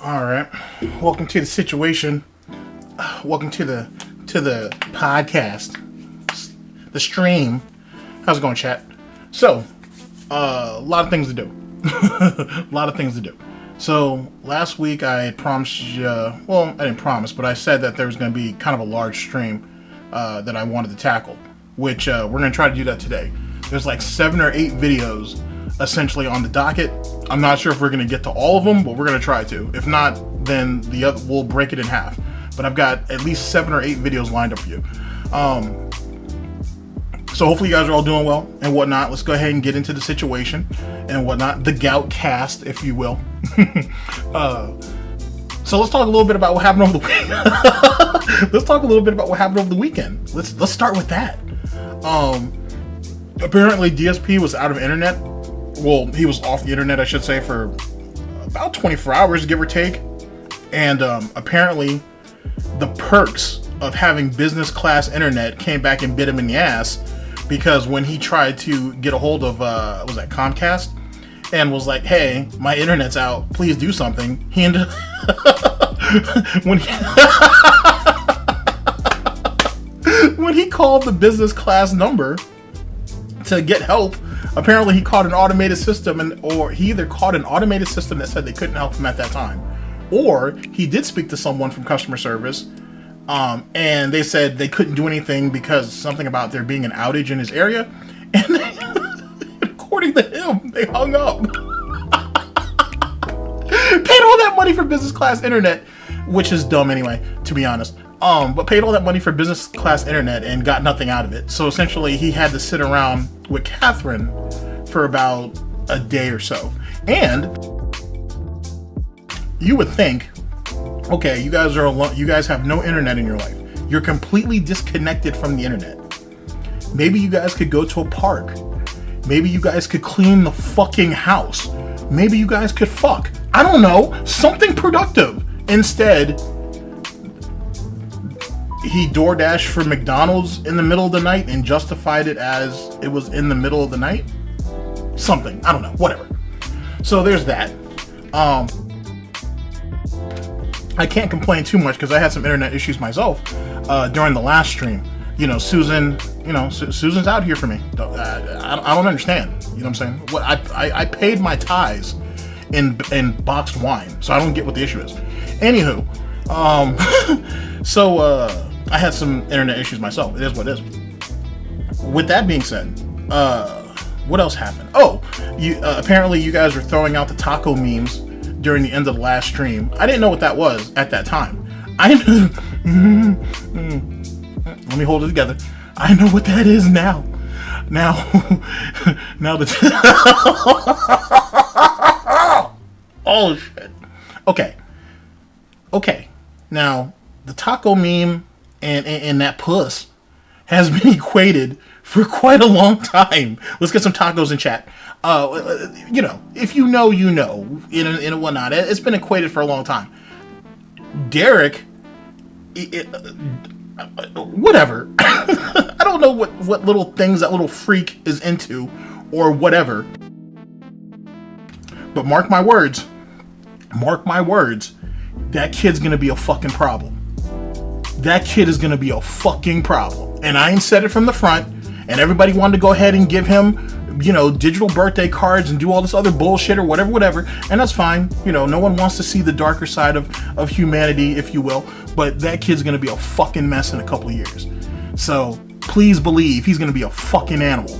All right. Welcome to the situation. Welcome to the podcast, the stream. How's it going, chat? So, a lot of things to do. A lot of things to do. So, last week I had promised you, well, I didn't promise, but I said that there was going to be kind of a large stream that I wanted to tackle, which we're going to try to do that today. There's like 7 or 8 videos essentially on the docket. I'm not sure if we're going to get to all of them, but we're going to try to. If not, then we'll break it in half. But I've got at least 7 or 8 videos lined up for you. So hopefully you guys are all doing well and whatnot. Let's go ahead and get into the situation and whatnot. The gout cast, if you will. So let's talk a little bit about what happened over the weekend. Let's talk a little bit about what happened over the weekend. Let's start with that. Apparently DSP was out of internet. Well, he was off the internet, I should say, for about 24 hours, give or take. And apparently the perks of having business class internet came back and bit him in the ass, because when he tried to get a hold of, was that Comcast? And was like, hey, my internet's out, please do something. He ended when he called the business class number to get help, apparently he caught an automated system, or he either caught an automated system that said they couldn't help him at that time, or he did speak to someone from customer service, and they said they couldn't do anything because something about there being an outage in his area, and according to him, they hung up. Paid all that money for business class internet, which is dumb anyway, to be honest. But paid all that money for business class internet and got nothing out of it. So essentially he had to sit around with Catherine for about a day or so. And you would think, okay, you guys are alone, you guys have no internet in your life. You're completely disconnected from the internet. Maybe you guys could go to a park. Maybe you guys could clean the fucking house. Maybe you guys could fuck. I don't know, something productive. Instead, he DoorDashed for McDonald's in the middle of the night and justified it as it was in the middle of the night. Something, I don't know, whatever. So there's that. I can't complain too much because I had some internet issues myself during the last stream. You know, Susan, Susan's out here for me. I don't understand. You know what I'm saying? What I paid my tithes in boxed wine, so I don't get what the issue is. Anywho, so I had some internet issues myself. It is what it is. With that being said, what else happened? Oh, apparently you guys were throwing out the taco memes during the end of the last stream. I didn't know what that was at that time. Let me hold it together. I know what that is now. Now that oh shit. Okay. Now the taco meme and that puss has been equated for quite a long time. Let's get some tacos in chat. You know, if you know, you know, and whatnot. It's been equated for a long time. Derek, whatever. I don't know what little things that little freak is into or whatever. But mark my words, that kid's gonna be a fucking problem. That kid is gonna be a fucking problem. And I ain't said it from the front, and everybody wanted to go ahead and give him, you know, digital birthday cards and do all this other bullshit or whatever, and that's fine. You know, no one wants to see the darker side of humanity, if you will, but that kid's gonna be a fucking mess in a couple of years. So please believe he's gonna be a fucking animal.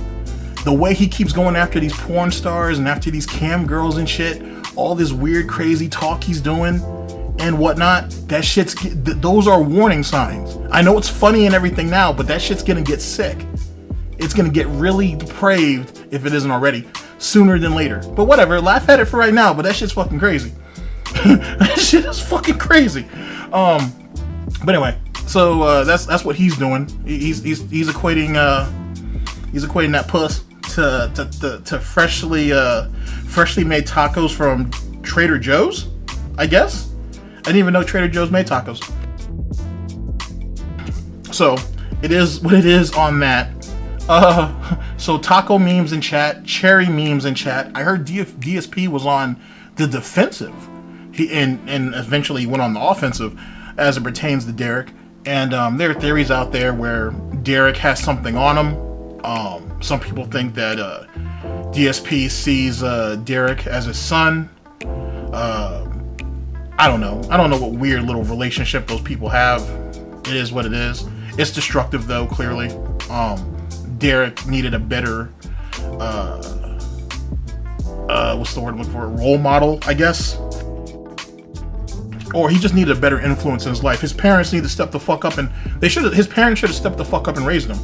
The way he keeps going after these porn stars and after these cam girls and shit, all this weird crazy talk he's doing and whatnot, that shit's, those are warning signs. I know it's funny and everything now, but that shit's gonna get sick. It's gonna get really depraved, if it isn't already, sooner than later. But whatever, laugh at it for right now, but that shit's fucking crazy. That shit is fucking crazy. But anyway, so that's what he's doing. He's equating that puss to freshly made tacos from Trader Joe's, I guess. I didn't even know Trader Joe's made tacos. So it is what it is on that. So taco memes in chat, cherry memes in chat. I heard DSP was on the defensive he and eventually went on the offensive as it pertains to Derek. And there are theories out there where Derek has something on him. Some people think that DSP sees Derek as his son. I don't know. I don't know what weird little relationship those people have. It is what it is. It's destructive, though, clearly. Derek needed a better, what's the word I'm looking for? Role model, I guess. Or he just needed a better influence in his life. His parents need to step the fuck up, and his parents should have stepped the fuck up and raised him,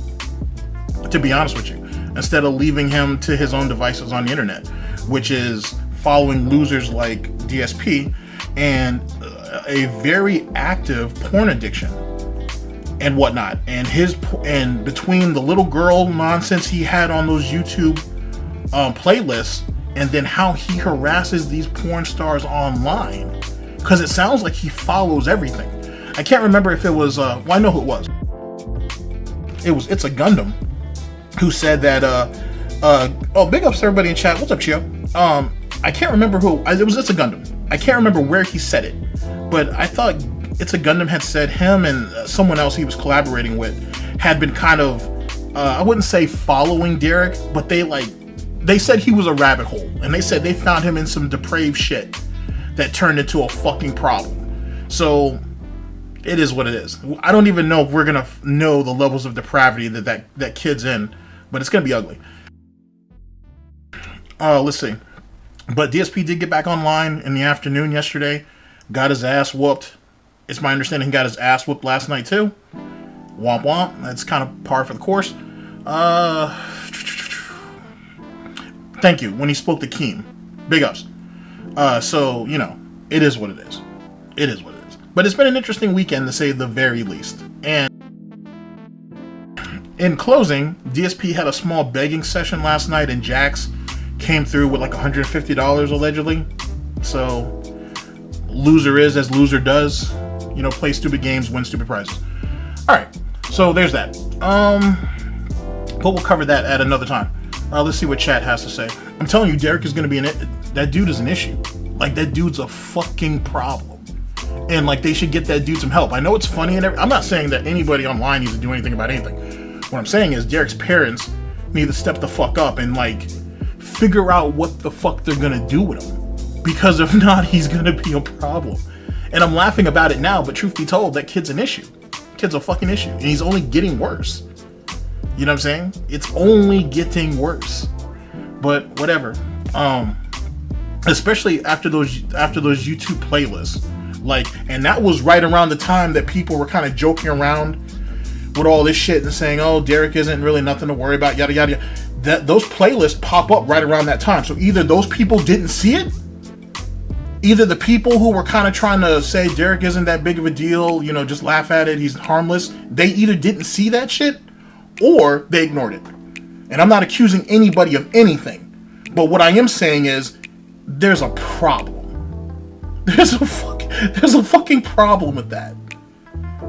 to be honest with you, instead of leaving him to his own devices on the internet, which is following losers like DSP and a very active porn addiction and whatnot. And between the little girl nonsense he had on those YouTube playlists, and then how he harasses these porn stars online, because it sounds like he follows everything. I can't remember if it was well, I know who it was. It's a Gundam who said that oh, big ups to everybody in chat. What's up, Chiyo? I can't remember who it's a Gundam. I can't remember where he said it, but I thought It's a Gundam had said him and someone else he was collaborating with had been kind of I wouldn't say following Derek, but they said he was a rabbit hole, and they said they found him in some depraved shit that turned into a fucking problem. So it is what it is. I don't even know if we're gonna know the levels of depravity that kid's in, but it's gonna be ugly. Let's see. But DSP did get back online in the afternoon yesterday. Got his ass whooped. It's my understanding he got his ass whooped last night too. Womp womp. That's kind of par for the course. Thank you. When he spoke to Keem. Big ups. So, you know, it is what it is. It is what it is. But it's been an interesting weekend, to say the very least. And in closing, DSP had a small begging session last night, and Jax came through with like $150 allegedly. So, loser is as loser does. You know, play stupid games, win stupid prizes. Alright, so there's that. But we'll cover that at another time. Let's see what chat has to say. I'm telling you, Derek is going to be that dude is an issue. Like, that dude's a fucking problem. And, like, they should get that dude some help. I know it's funny and everything. I'm not saying that anybody online needs to do anything about anything. What I'm saying is Derek's parents need to step the fuck up and, like, figure out what the fuck they're going to do with him. Because if not, he's going to be a problem. And I'm laughing about it now, but truth be told, that kid's an issue. Kid's a fucking issue. And he's only getting worse. You know what I'm saying? It's only getting worse. But whatever. Especially after those YouTube playlists. Like, and that was right around the time that people were kind of joking around with all this shit and saying, oh, Derek isn't really nothing to worry about, yada yada yada. Those playlists pop up right around that time. So either those people didn't see it, either the people who were kind of trying to say Derek isn't that big of a deal, you know, just laugh at it, he's harmless, they either didn't see that shit or they ignored it. And I'm not accusing anybody of anything, but what I am saying is there's a problem. There's a fucking problem with that.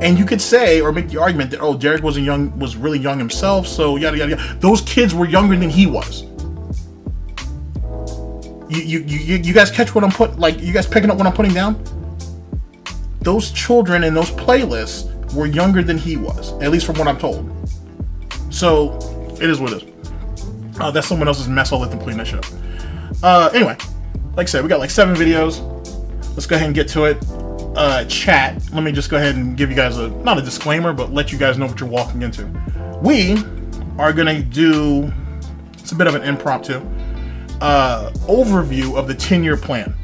And you could say or make the argument that, oh, Derek was really young himself, so yada yada yada. Those kids were younger than he was. You guys catch what I'm you guys picking up what I'm putting down? Those children in those playlists were younger than he was, at least from what I'm told. So it is what it is. That's someone else's mess. I'll let them clean that shit up. Anyway, like I said, we got like 7 videos. Let's go ahead and get to it. Chat, let me just go ahead and give you guys not a disclaimer, but let you guys know what you're walking into. We are gonna do, it's a bit of an impromptu overview of the 10-year plan.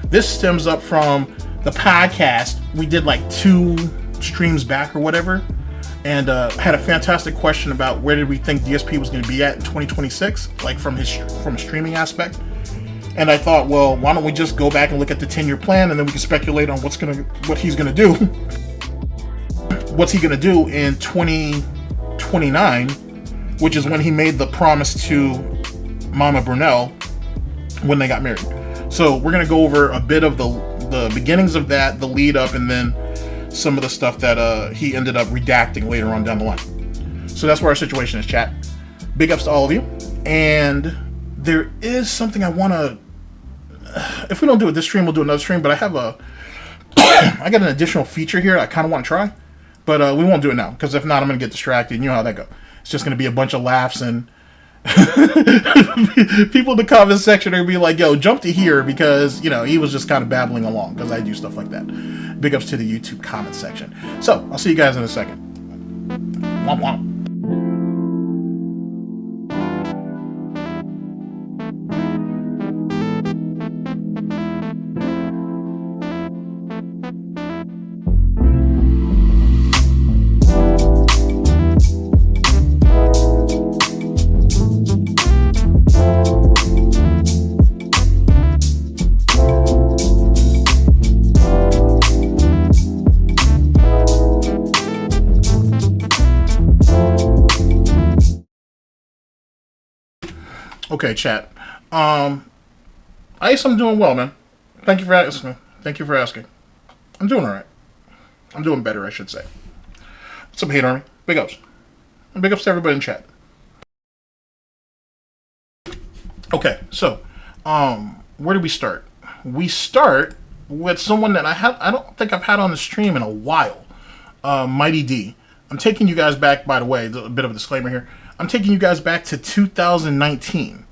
This stems up from the podcast we did like 2 streams back or whatever, and had a fantastic question about where did we think DSP was going to be at in 2026, like from a streaming aspect. And I thought, well, why don't we just go back and look at the 10-year plan, and then we can speculate on what he's gonna do. What's he gonna do in 2029, which is when he made the promise to Mama Brunel when they got married. So we're gonna go over a bit of the beginnings of that, the lead up, and then some of the stuff that he ended up redacting later on down the line. So that's where our situation is, chat. Big ups to all of you. And there is something I want to if we don't do it this stream, we'll do another stream. But I have I got an additional feature here I kind of want to try. But we won't do it now, because if not, I'm going to get distracted. You know how that goes. It's just going to be a bunch of laughs, and people in the comment section are going to be like, yo, jump to here, because, you know, he was just kind of babbling along, because I do stuff like that. Big ups to the YouTube comment section. So, I'll see you guys in a second. Womp womp. Okay, chat. Ice, I'm doing well, man. Thank you for asking. Thank you for asking. I'm doing alright. I'm doing better, I should say. What's up, Hate Army? Big ups. And big ups to everybody in chat. Okay, so, where do we start? We start with someone that I don't think I've had on the stream in a while. Mighty D. I'm taking you guys back, by the way, a bit of a disclaimer here. I'm taking you guys back to 2019.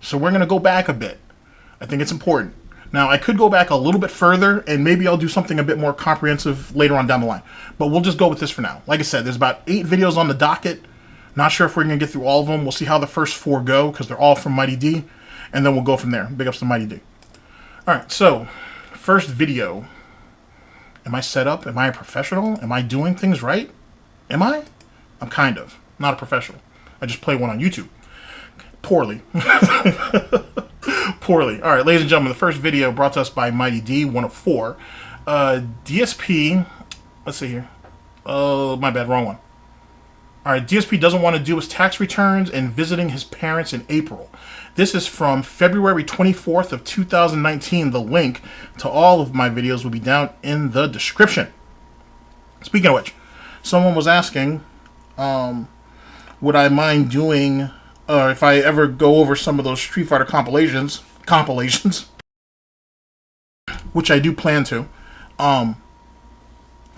So we're going to go back a bit. I think it's important. Now, I could go back a little bit further, and maybe I'll do something a bit more comprehensive later on down the line. But we'll just go with this for now. Like I said, there's about 8 videos on the docket. Not sure if we're going to get through all of them. We'll see how the first 4 go, because they're all from Mighty D. And then we'll go from there. Big ups to Mighty D. Alright, so, first video. Am I set up? Am I a professional? Am I doing things right? Am I? I'm kind of. Not a professional. I just play one on YouTube. Poorly. Poorly. Alright, ladies and gentlemen, the first video brought to us by Mighty D, 1 of 4. DSP, let's see here. Oh, my bad, wrong one. Alright, DSP doesn't want to do his tax returns and visiting his parents in April. This is from February 24th of 2019. The link to all of my videos will be down in the description. Speaking of which, someone was asking, would I mind doing, if I ever go over some of those Street Fighter compilations, which I do plan to,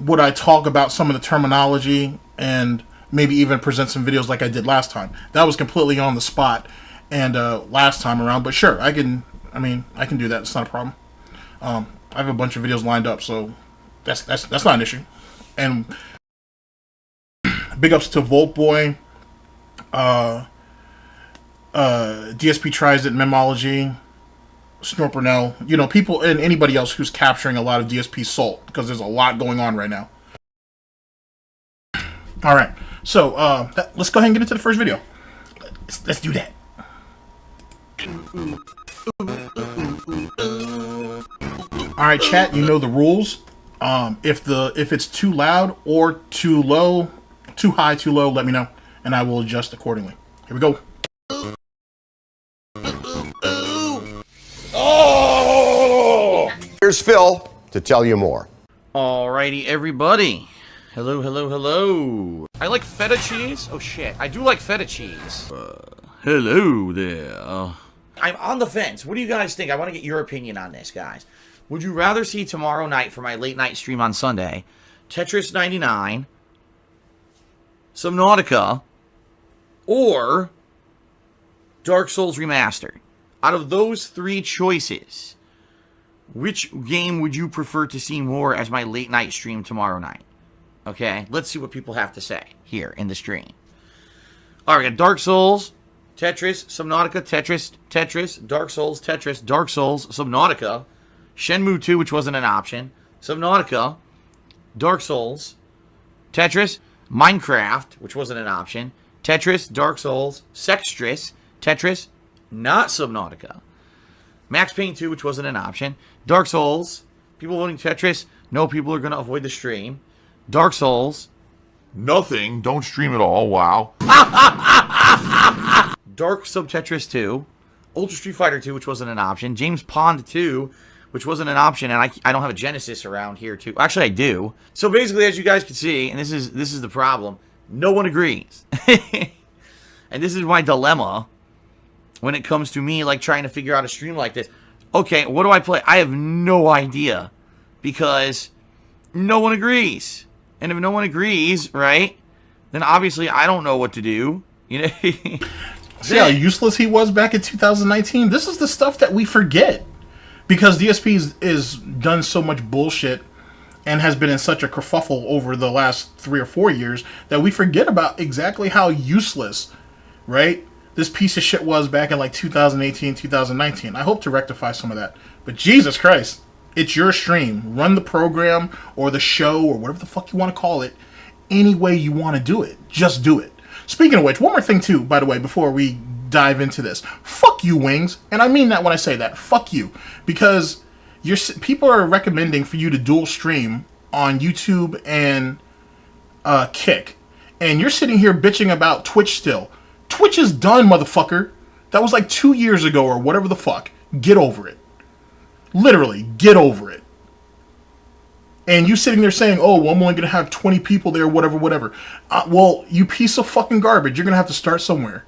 would I talk about some of the terminology and maybe even present some videos like I did last time? That was completely on the spot and last time around, but sure, I can do that. It's not a problem. I have a bunch of videos lined up, so that's not an issue. And big ups to Volt Boy, DSP Tries It, Memology, Snorpernell, you know, people, and anybody else who's capturing a lot of DSP salt, because there's a lot going on right now. Alright, so, let's go ahead and get into the first video. Let's do that. Alright, chat, you know the rules. If it's too loud or too low, too high, too low, let me know, and I will adjust accordingly. Here we go. Oh! Here's Phil to tell you more. Alrighty, everybody. Hello, hello, hello. I like feta cheese. Oh shit, I do like feta cheese. Hello there. I'm on the fence. What do you guys think? I want to get your opinion on this, guys. Would you rather see tomorrow night for my late night stream on Sunday, Tetris 99, Subnautica, or Dark Souls Remastered? Out of those 3 choices, which game would you prefer to see more as my late night stream tomorrow night? Okay, let's see what people have to say here in the stream. Alright, we got Dark Souls, Tetris, Subnautica, Tetris, Dark Souls, Tetris, Dark Souls, Subnautica, Shenmue 2, which wasn't an option, Subnautica, Dark Souls, Tetris, Minecraft, which wasn't an option, Tetris, Dark Souls, Sextris, Tetris, not Subnautica, Max Payne 2, which wasn't an option, Dark Souls, people voting Tetris, no, people are going to avoid the stream, Dark Souls, nothing, don't stream at all, wow. Dark Sub Tetris 2, Ultra Street Fighter 2, which wasn't an option, James Pond 2, which wasn't an option, and I don't have a Genesis around here too. Actually, I do. So basically, as you guys can see, and this is the problem, no one agrees. And this is my dilemma when it comes to me like trying to figure out a stream like this. Okay, what do I play? I have no idea because no one agrees. And if no one agrees, right, then obviously I don't know what to do. You know? See how useless he was back in 2019? This is the stuff that we forget. Because DSP is done so much bullshit and has been in such a kerfuffle over the last 3 or 4 years that we forget about exactly how useless, right, this piece of shit was back in like 2018, 2019. I hope to rectify some of that. But Jesus Christ, it's your stream. Run the program or the show or whatever the fuck you want to call it any way you want to do it. Just do it. Speaking of which, one more thing too, by the way, before we dive into this. Fuck you, Wings. And I mean that when I say that. Fuck you. Because people are recommending for you to dual stream on YouTube and Kick. And you're sitting here bitching about Twitch still. Twitch is done, motherfucker. That was like 2 years ago or whatever the fuck. Get over it. Literally, get over it. And you sitting there saying, oh, well, I'm only going to have 20 people there, whatever, whatever. Well, you piece of fucking garbage. You're going to have to start somewhere.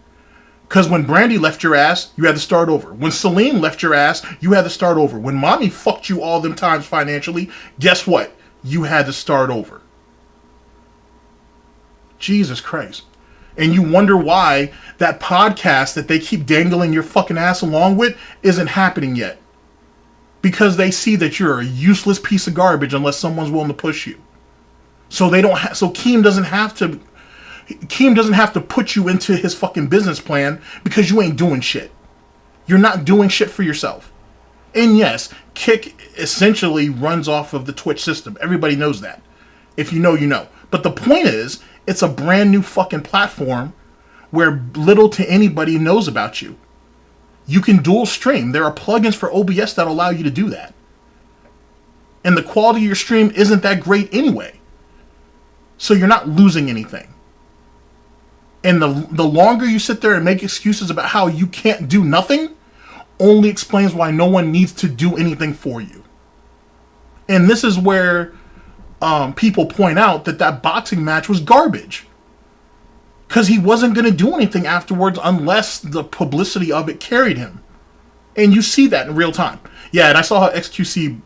Because when Brandy left your ass, you had to start over. When Celine left your ass, you had to start over. When Mommy fucked you all them times financially, guess what? You had to start over. Jesus Christ. And you wonder why that podcast that they keep dangling your fucking ass along with isn't happening yet. Because they see that you're a useless piece of garbage unless someone's willing to push you. So they don't so Keem doesn't have to put you into his fucking business plan because you ain't doing shit. You're not doing shit for yourself. And yes, Kick essentially runs off of the Twitch system. Everybody knows that. If you know, you know. But the point is, it's a brand new fucking platform where little to anybody knows about you. You can dual stream. There are plugins for OBS that allow you to do that. And the quality of your stream isn't that great anyway. So you're not losing anything. And the longer you sit there and make excuses about how you can't do nothing, only explains why no one needs to do anything for you. And this is where people point out that boxing match was garbage. Because he wasn't going to do anything afterwards unless the publicity of it carried him. And you see that in real time. Yeah, and I saw how XQC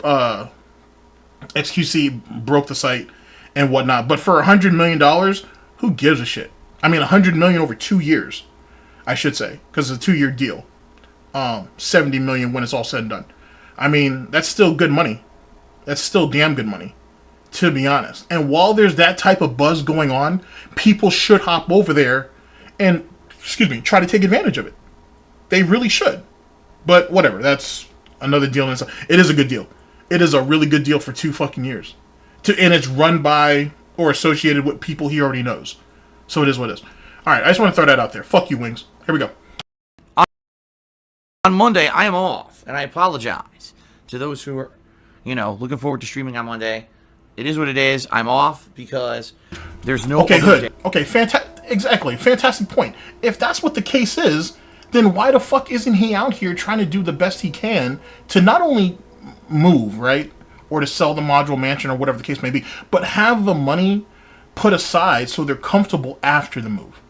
broke the site and whatnot. But for $100 million, who gives a shit? I mean, $100 million over 2 years, I should say, because it's a 2-year deal. $70 million when it's all said and done. I mean, that's still good money. That's still damn good money, to be honest. And while there's that type of buzz going on, people should hop over there and, try to take advantage of it. They really should. But whatever, that's another deal. It is a good deal. It is a really good deal for 2 fucking years. And it's run by or associated with people he already knows. So it is what it is. Alright, I just want to throw that out there. Fuck you, Wings. Here we go. On Monday, I am off, and I apologize to those who are, looking forward to streaming on Monday. It is what it is. I'm off because there's no... Okay, good. Okay, exactly. Fantastic point. If that's what the case is, then why the fuck isn't he out here trying to do the best he can to not only move, right? Or to sell the modular mansion or whatever the case may be, but have the money put aside so they're comfortable after the move.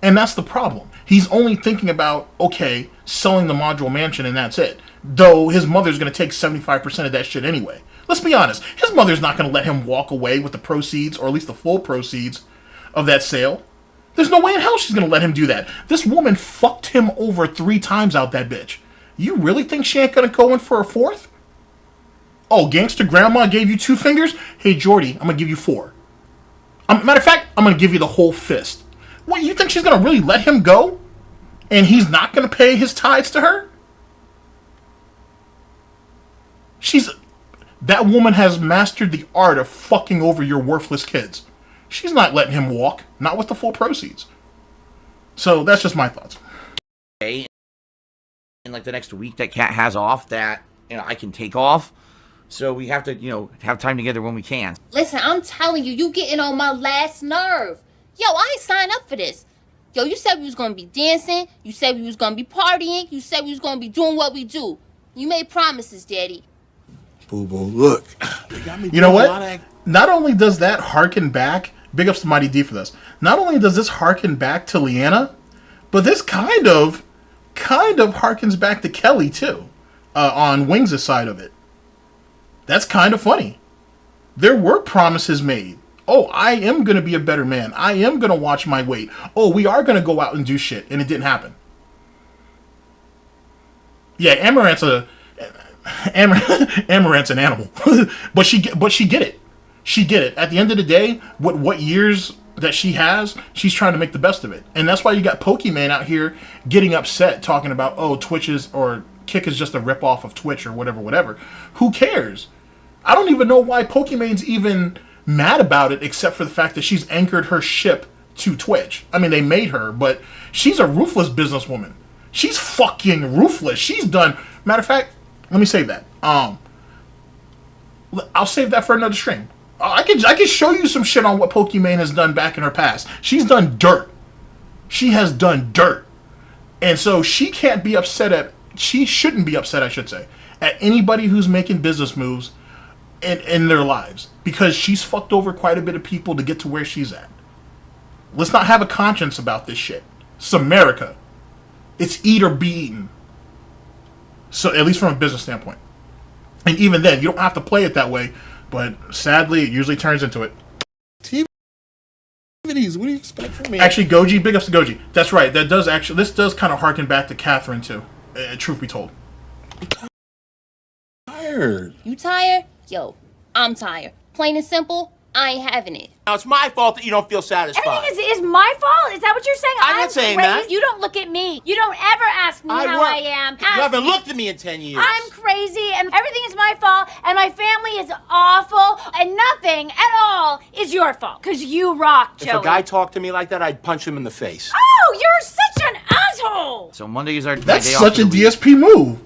And that's the problem. He's only thinking about, okay, selling the modular mansion and that's it. Though his mother's going to take 75% of that shit anyway. Let's be honest. His mother's not going to let him walk away with the proceeds, or at least the full proceeds, of that sale. There's no way in hell she's going to let him do that. This woman fucked him over 3 times out that bitch. You really think she ain't going to go in for a 4th? Oh, gangster grandma gave you 2 fingers? Hey, Jordy, I'm going to give you 4. Matter of fact, I'm going to give you the whole fist. What, you think she's going to really let him go? And he's not going to pay his tithes to her? That woman has mastered the art of fucking over your worthless kids. She's not letting him walk. Not with the full proceeds. So, that's just my thoughts. In like the next week that Cat has off that, I can take off. So we have to, have time together when we can. Listen, I'm telling you, you getting on my last nerve. Yo, I ain't signed up for this. Yo, you said we was gonna be dancing. You said we was gonna be partying. You said we was gonna be doing what we do. You made promises, Daddy. Boo boo, look. You know what? Not only does that harken back, big ups to Mighty D for this. Not only does this harken back to Leanna, but this kind of harkens back to Kelly too. on Wings' side of it. That's kind of funny. There were promises made. Oh, I am going to be a better man. I am going to watch my weight. Oh, we are going to go out and do shit. And it didn't happen. Yeah, Amaranth's an animal. but she get it. She get it. At the end of the day, what years that she has, she's trying to make the best of it. And that's why you got Pokimane out here getting upset, talking about, oh, Twitch is, or Kick is just a ripoff of Twitch or whatever. Who cares? I don't even know why Pokimane's even mad about it, except for the fact that she's anchored her ship to Twitch. I mean, they made her, but she's a ruthless businesswoman. She's fucking ruthless. She's done... Matter of fact, let me save that. I'll save that for another stream. I can show you some shit on what Pokimane has done back in her past. She's done dirt. She has done dirt. And so she can't be upset at... She shouldn't be upset, I should say, at anybody who's making business moves in their lives. Because she's fucked over quite a bit of people to get to where she's at. Let's not have a conscience about this shit. It's America. It's eat or be eaten. So, at least from a business standpoint. And even then, you don't have to play it that way. But sadly, it usually turns into it. TVs, what do you expect from me? Actually, Goji, big ups to Goji. That's right. This does kind of harken back to Catherine, too. Truth be told. Tired. You tired? Yo, I'm tired. Plain and simple, I ain't having it. Now, it's my fault that you don't feel satisfied. Everything is my fault? Is that what you're saying? I'm not saying that. You don't look at me. You don't ever ask me how I am. You haven't looked at me in 10 years. I'm crazy, and everything is my fault, and my family is awful, and nothing at all is your fault. Because you rock, Joey. If a guy talked to me like that, I'd punch him in the face. Oh, you're such an asshole! So Monday is our That's day such a off DSP move.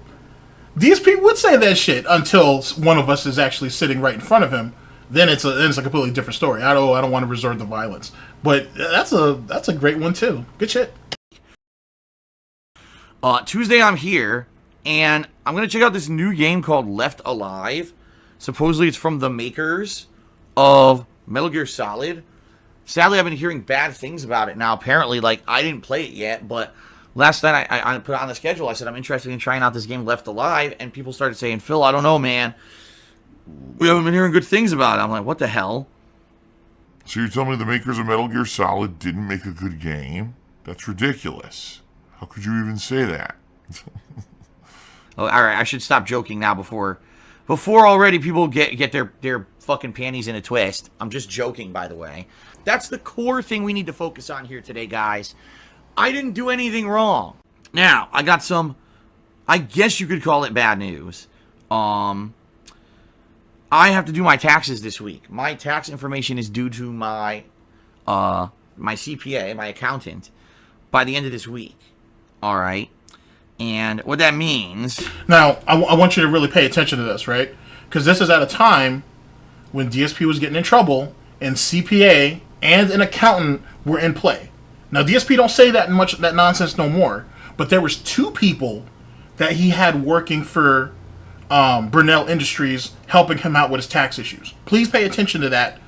DSP would say that shit until one of us is actually sitting right in front of him. Then it's a completely different story. I don't want to resort to violence, but that's a great one too. Good shit. Tuesday I'm here, and I'm gonna check out this new game called Left Alive. Supposedly it's from the makers of Metal Gear Solid. Sadly, I've been hearing bad things about it now. Apparently, like, I didn't play it yet, but last night I put it on the schedule. I said I'm interested in trying out this game Left Alive, and people started saying, Phil, I don't know, man. We haven't been hearing good things about it. I'm like, what the hell? So you're telling me the makers of Metal Gear Solid didn't make a good game? That's ridiculous. How could you even say that? Oh, all right, I should stop joking now before already people get their fucking panties in a twist. I'm just joking, by the way. That's the core thing we need to focus on here today, guys. I didn't do anything wrong. Now, I got some, I guess you could call it bad news. I have to do my taxes this week. My tax information is due to my CPA, my accountant, by the end of this week. All right? And what that means... Now, I want you to really pay attention to this, right? Because this is at a time when DSP was getting in trouble, and CPA and an accountant were in play. Now, DSP don't say that nonsense no more, but there was two people that he had working for Brunel Industries, helping him out with his tax issues. Please pay attention to that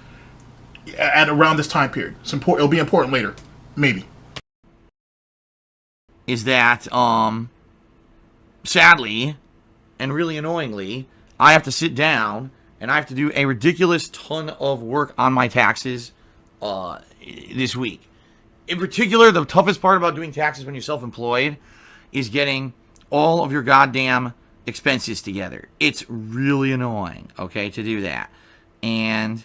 at around this time period. It'll be important later, maybe. Is that sadly and really annoyingly, I have to sit down and I have to do a ridiculous ton of work on my taxes this week. In particular, the toughest part about doing taxes when you're self-employed is getting all of your goddamn expenses together. It's really annoying, okay, to do that. And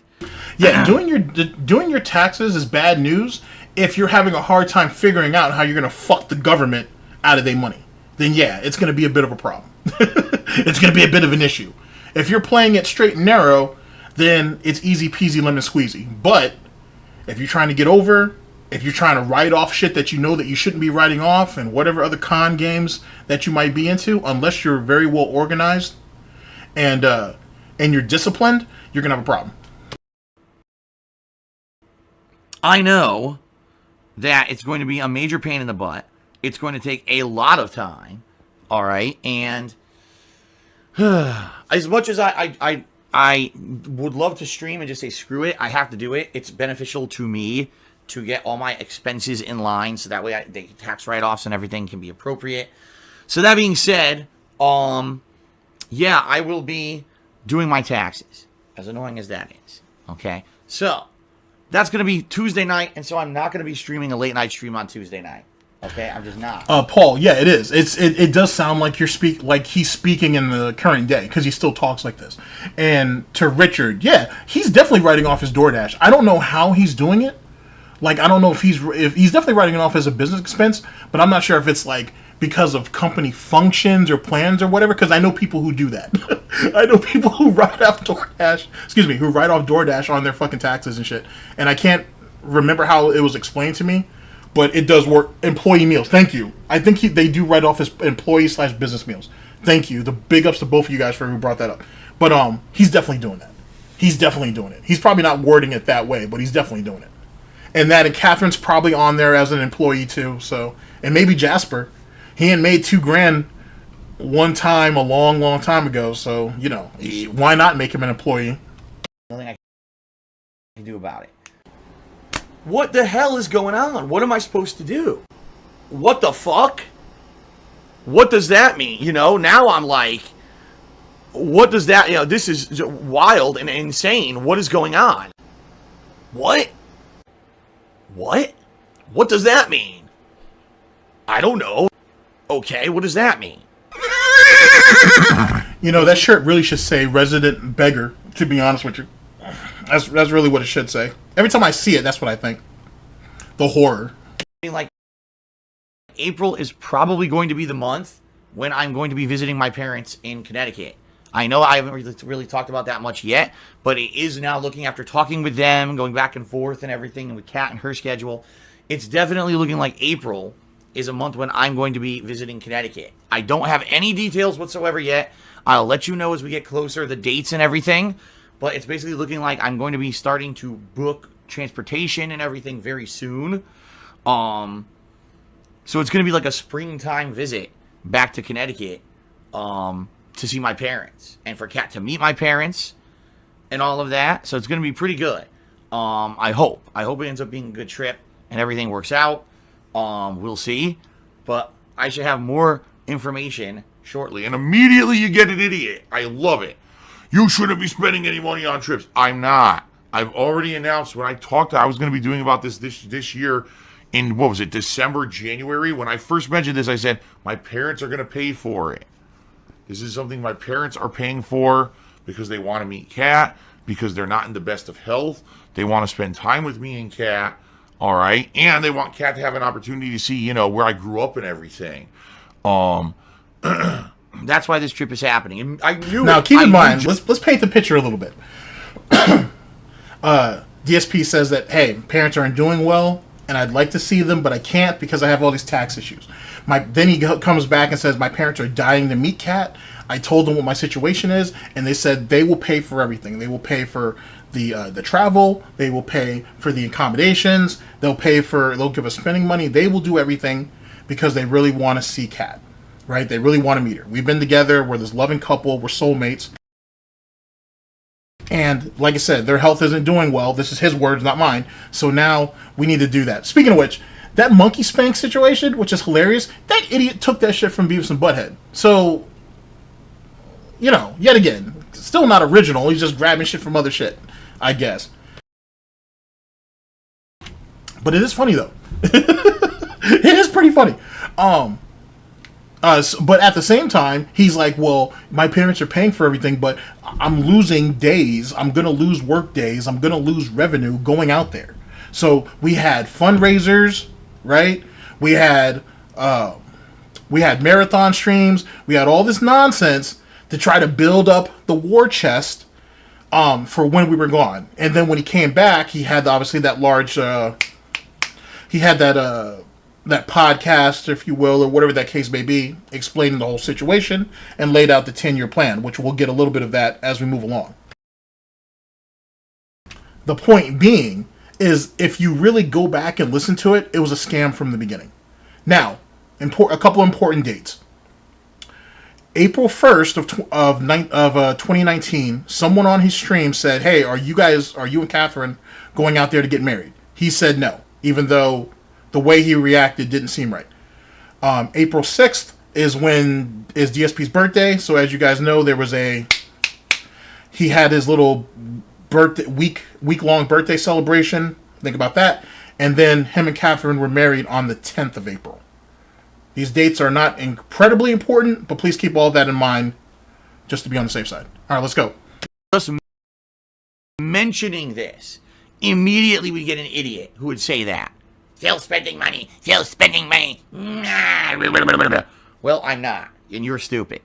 yeah, doing your taxes is bad news if you're having a hard time figuring out how you're going to fuck the government out of their money. Then yeah, it's going to be a bit of a problem. It's going to be a bit of an issue. If you're playing it straight and narrow, then it's easy peasy lemon squeezy. But if you're trying to get over, if you're trying to write off shit that you know that you shouldn't be writing off, and whatever other con games that you might be into, unless you're very well organized and you're disciplined, you're gonna have a problem. I know that it's going to be a major pain in the butt. It's going to take a lot of time. All right, and as much as I would love to stream and just say screw it, I have to do it. It's beneficial to me to get all my expenses in line, so that way the tax write-offs and everything can be appropriate. So that being said, yeah, I will be doing my taxes, as annoying as that is. Okay, so that's going to be Tuesday night, and so I'm not going to be streaming a late night stream on Tuesday night. Okay, I'm just not. Paul, yeah, it is. It does sound like he's speaking in the current day because he still talks like this. And to Richard, yeah, he's definitely writing off his DoorDash. I don't know how he's doing it. Like, I don't know if he's definitely writing it off as a business expense, but I'm not sure if it's like because of company functions or plans or whatever. Because I know people who do that. I know people who write off DoorDash on their fucking taxes and shit. And I can't remember how it was explained to me. But it does work. Employee meals. Thank you. I think they do write off his employee/business meals. Thank you. The big ups to both of you guys for who brought that up. But he's definitely doing that. He's definitely doing it. He's probably not wording it that way, but he's definitely doing it. And Catherine's probably on there as an employee too. So, and maybe Jasper. He had made $2,000 one time a long, long time ago. So why not make him an employee? Nothing I can do about it. What the hell is going on? What am I supposed to do? What the fuck? What does that mean? Now I'm like, what does that, this is wild and insane. What is going on? What? What? What does that mean? I don't know. Okay, what does that mean? That shirt really should say resident beggar, to be honest with you. That's really what it should say. Every time I see it, that's what I think. The horror. Like, April is probably going to be the month when I'm going to be visiting my parents in Connecticut. I know I haven't really talked about that much yet, but it is now looking, after talking with them, going back and forth and everything, and with Kat and her schedule, it's definitely looking like April is a month when I'm going to be visiting Connecticut. I don't have any details whatsoever yet. I'll let you know as we get closer, the dates and everything. But it's basically looking like I'm going to be starting to book transportation and everything very soon. So it's going to be like a springtime visit back to Connecticut to see my parents. And for Kat to meet my parents and all of that. So it's going to be pretty good. I hope. I hope it ends up being a good trip and everything works out. We'll see. But I should have more information shortly. And immediately you get an idiot. I love it. You shouldn't be spending any money on trips. I'm not. I've already announced when I talked, I was going to be doing about this year in, December, January. When I first mentioned this, I said, my parents are going to pay for it. This is something my parents are paying for because they want to meet Kat, because they're not in the best of health. They want to spend time with me and Kat, all right? And they want Kat to have an opportunity to see, where I grew up and everything. That's why this trip is happening. And I knew now, it. keep in mind, let's paint the picture a little bit. DSP says that, hey, parents aren't doing well, and I'd like to see them, but I can't because I have all these tax issues. Then he comes back and says, my parents are dying to meet Kat. I told them what my situation is, and they said they will pay for everything. They will pay for the travel. They will pay for the accommodations. They'll give us spending money. They will do everything because they really want to see Kat. Right? They really want to meet her. We've been together. We're this loving couple. We're soulmates. And like I said, their health isn't doing well. This is his words, not mine. So now we need to do that. Speaking of which, that monkey spank situation, which is hilarious, that idiot took that shit from Beavis and Butthead. So, yet again, still not original. He's just grabbing shit from other shit, I guess. But it is funny, though. It is pretty funny. But at the same time, he's like, well, my parents are paying for everything, but I'm losing days. I'm going to lose work days. I'm going to lose revenue going out there. So we had fundraisers, right? We had marathon streams. We had all this nonsense to try to build up the war chest for when we were gone. And then when he came back, he had obviously that large... he had that podcast, if you will, or whatever that case may be, explaining the whole situation and laid out the 10-year plan, which we'll get a little bit of that as we move along. The point being is, if you really go back and listen to it, it was a scam from the beginning. Now, a couple important dates. April 1st of 2019, someone on his stream said, hey, are you and Catherine going out there to get married? He said no, even though the way he reacted didn't seem right. April 6th, is DSP's birthday. So as you guys know, he had his little week-long birthday celebration. Think about that. And then him and Catherine were married on the 10th of April. These dates are not incredibly important, but please keep all that in mind just to be on the safe side. All right, let's go. Just mentioning this, immediately we get an idiot who would say that. Still spending money. Still spending money. Well, I'm not, and you're stupid.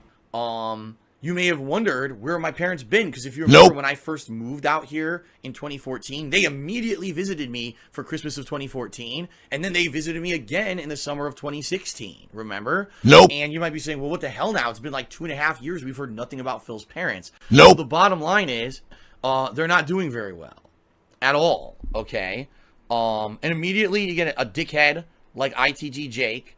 You may have wondered where my parents been, because if you remember when I first moved out here in 2014, they immediately visited me for Christmas of 2014, and then they visited me again in the summer of 2016, remember? Nope. And you might be saying, well, what the hell now? It's been like 2.5 years. We've heard nothing about Phil's parents. Nope. Well, the bottom line is, they're not doing very well at all, okay? And immediately you get a dickhead like ITG Jake.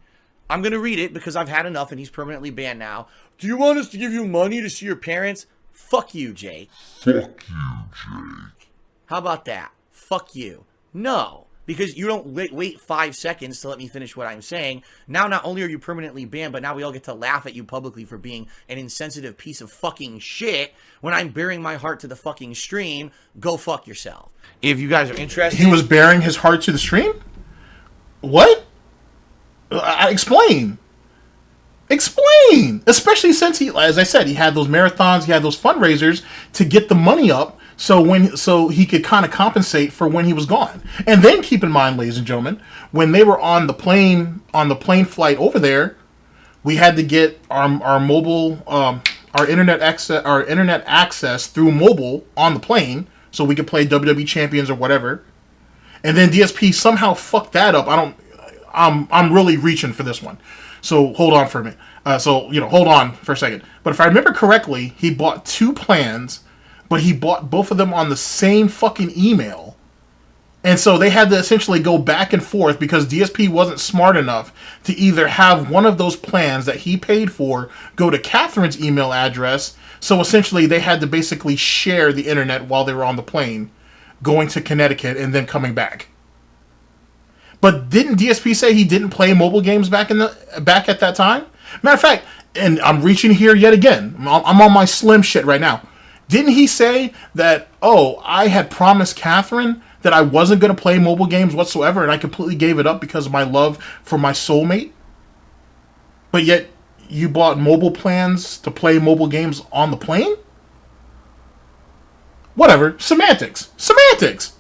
I'm going to read it because I've had enough and he's permanently banned now. Do you want us to give you money to see your parents? Fuck you, Jake. Fuck you, Jake. How about that? Fuck you. No, because you don't wait 5 seconds to let me finish what I'm saying. Now, not only are you permanently banned, but now we all get to laugh at you publicly for being an insensitive piece of fucking shit when I'm bearing my heart to the fucking stream. Go fuck yourself. If you guys are interested... He was bearing his heart to the stream? What? Explain. Explain. Especially since he, as I said, he had those marathons, he had those fundraisers to get the money up so he could kind of compensate for when he was gone. And then keep in mind, ladies and gentlemen, when they were on the plane flight over there, we had to get our mobile our internet access through mobile on the plane so we could play WWE Champions or whatever. And then DSP somehow fucked that up. I'm really reaching for this one. So hold on for a minute. Hold on for a second. But if I remember correctly, he bought 2 plans, but he bought both of them on the same fucking email. And so they had to essentially go back and forth because DSP wasn't smart enough to either have one of those plans that he paid for go to Catherine's email address. So essentially they had to basically share the internet while they were on the plane, going to Connecticut and then coming back. But didn't DSP say he didn't play mobile games back at that time? Matter of fact, and I'm reaching here yet again. I'm on my slim shit right now. Didn't he say that, I had promised Catherine that I wasn't going to play mobile games whatsoever, and I completely gave it up because of my love for my soulmate? But yet, you bought mobile plans to play mobile games on the plane? Whatever. Semantics. Semantics!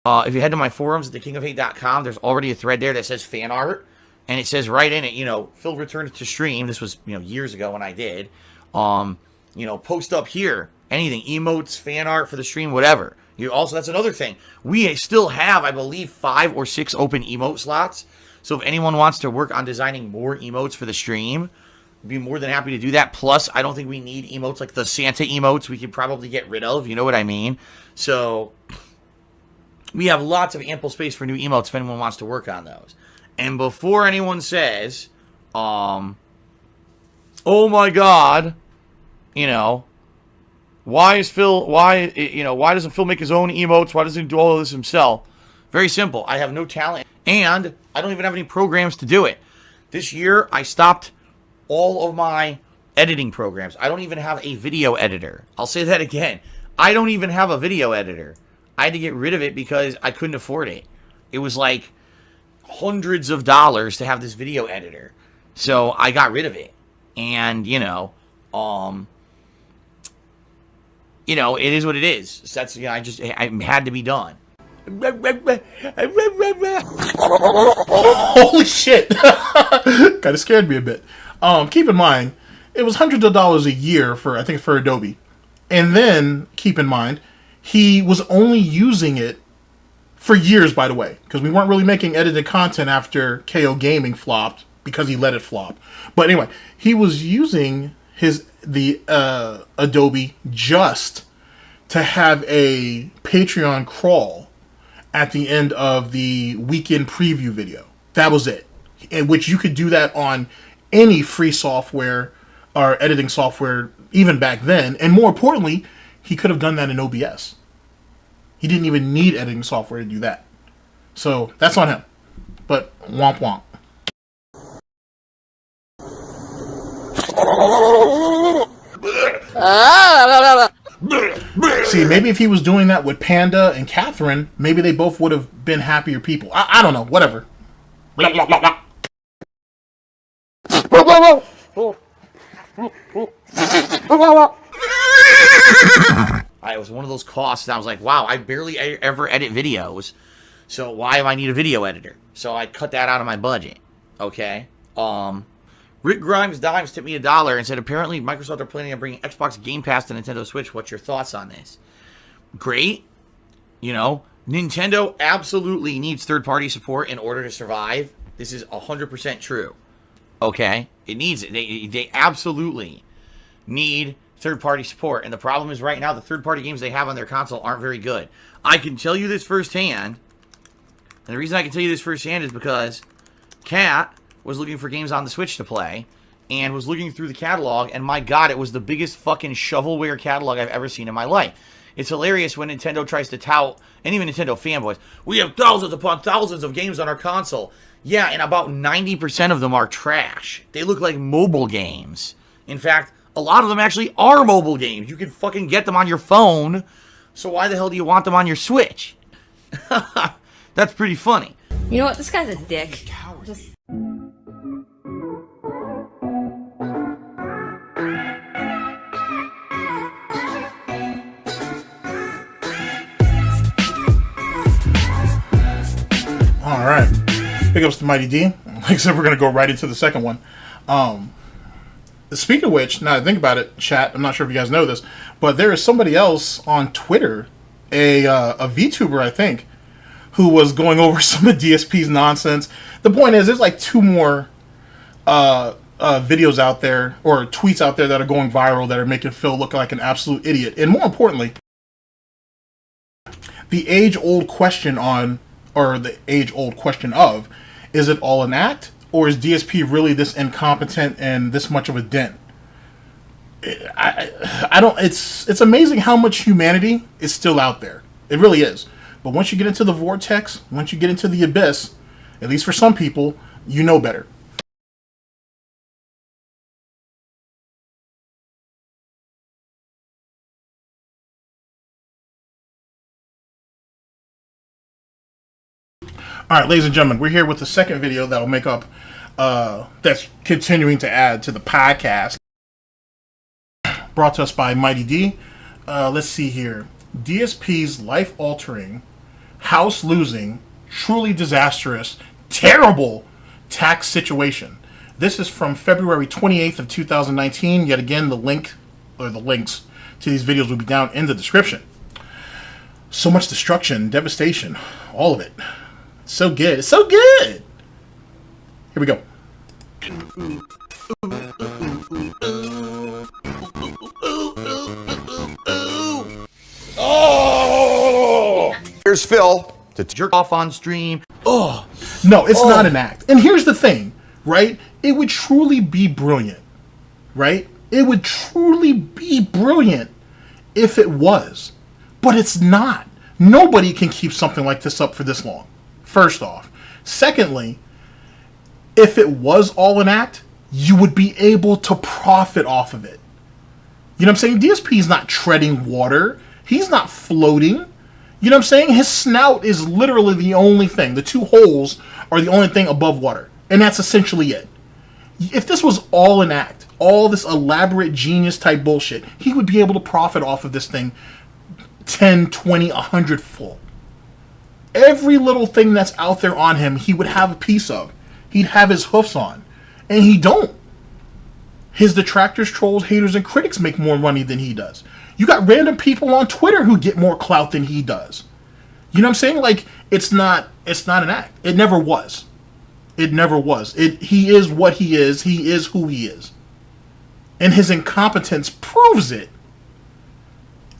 If you head to my forums at thekingofhate.com, there's already a thread there that says fan art. And it says right in it, Phil returned to stream. This was, years ago when I did. Post up here. Anything. Emotes, fan art for the stream, whatever. That's another thing. We still have, I believe, 5 or 6 open emote slots. So if anyone wants to work on designing more emotes for the stream, I'd be more than happy to do that. Plus, I don't think we need emotes like the Santa emotes we could probably get rid of. You know what I mean? So... we have lots of ample space for new emotes if anyone wants to work on those. And before anyone says, oh my God, why doesn't Phil make his own emotes? Why doesn't he do all of this himself? Very simple. I have no talent, and I don't even have any programs to do it. This year, I stopped all of my editing programs. I don't even have a video editor. I'll say that again. I don't even have a video editor. I had to get rid of it because I couldn't afford it. It was like hundreds of dollars to have this video editor. So I got rid of it. And, it is what it is. So that's, I had to be done. Holy shit. Kind of scared me a bit. Keep in mind, it was hundreds of dollars a year for Adobe. And then, keep in mind, he was only using it for years, by the way, because we weren't really making edited content after KO Gaming flopped because he let it flop. But anyway, he was using the Adobe just to have a Patreon crawl at the end of the weekend preview video. That was it. In which you could do that on any free software or editing software even back then. And more importantly, he could have done that in OBS. He didn't even need editing software to do that. So that's on him. But womp womp. See, maybe if he was doing that with Panda and Catherine, maybe they both would have been happier people. I don't know. Whatever. It was one of those costs, and I was like, wow, I barely ever edit videos, so why do I need a video editor? So I cut that out of my budget, okay? Rick Grimes Dimes tipped me $1 and said, apparently Microsoft are planning on bringing Xbox Game Pass to Nintendo Switch. What's your thoughts on this? Great. You know, Nintendo absolutely needs third-party support in order to survive. This is 100% true, okay? It needs it. They absolutely need third-party support, and the problem is right now the third-party games they have on their console aren't very good. I can tell you this firsthand, and the reason I can tell you this firsthand is because Kat was looking for games on the Switch to play, and was looking through the catalog, and my god, it was the biggest fucking shovelware catalog I've ever seen in my life. It's hilarious when Nintendo tries to tout, and even Nintendo fanboys, we have thousands upon thousands of games on our console. Yeah, and about 90% of them are trash. They look like mobile games. In fact, a lot of them actually are mobile games. You can fucking get them on your phone, so why the hell do you want them on your Switch? That's pretty funny. You know what? This guy's a dick. Just... All right. Big ups to Mighty D. Like I said, we're going to go right into the second one. Speaking of which, now that I think about it, chat, I'm not sure if you guys know this, but there is somebody else on Twitter, a VTuber, I think, who was going over some of DSP's nonsense. The point is, there's like 2 more videos out there, or tweets out there that are going viral that are making Phil look like an absolute idiot. And more importantly, the age-old question of, is it all an act? Or is DSP really this incompetent and this much of a dent? I don't. It's amazing how much humanity is still out there. It really is. But once you get into the vortex, once you get into the abyss, at least for some people, you know better. All right, ladies and gentlemen, we're here with the second video that'll make up, that's continuing to add to the podcast. Brought to us by Mighty D. Let's see here. DSP's life-altering, house-losing, truly disastrous, terrible tax situation. This is from February 28th of 2019. Yet again, the link, or the links to these videos will be down in the description. So much destruction, devastation, all of it. So good. It's so good. Here we go. Oh! Here's Phil to Jerk off on stream. Oh. No, it's not an act. And here's the thing, right? It would truly be brilliant, right? It would truly be brilliant if it was. But it's not. Nobody can keep something like this up for this long. First off. Secondly, if it was all an act, you would be able to profit off of it. You know what I'm saying? DSP is not treading water. He's not floating. You know what I'm saying? His snout is literally the only thing. The 2 holes are the only thing above water. And that's essentially it. If this was all an act, all this elaborate genius type bullshit, he would be able to profit off of this thing 10, 20, 100 full. Every little thing that's out there on him, he would have a piece of. He'd have his hoofs on. And he don't. His detractors, trolls, haters, and critics make more money than he does. You got random people on Twitter who get more clout than he does. You know what I'm saying? Like, it's not an act. It never was. It never was. He is what he is. He is who he is. And his incompetence proves it.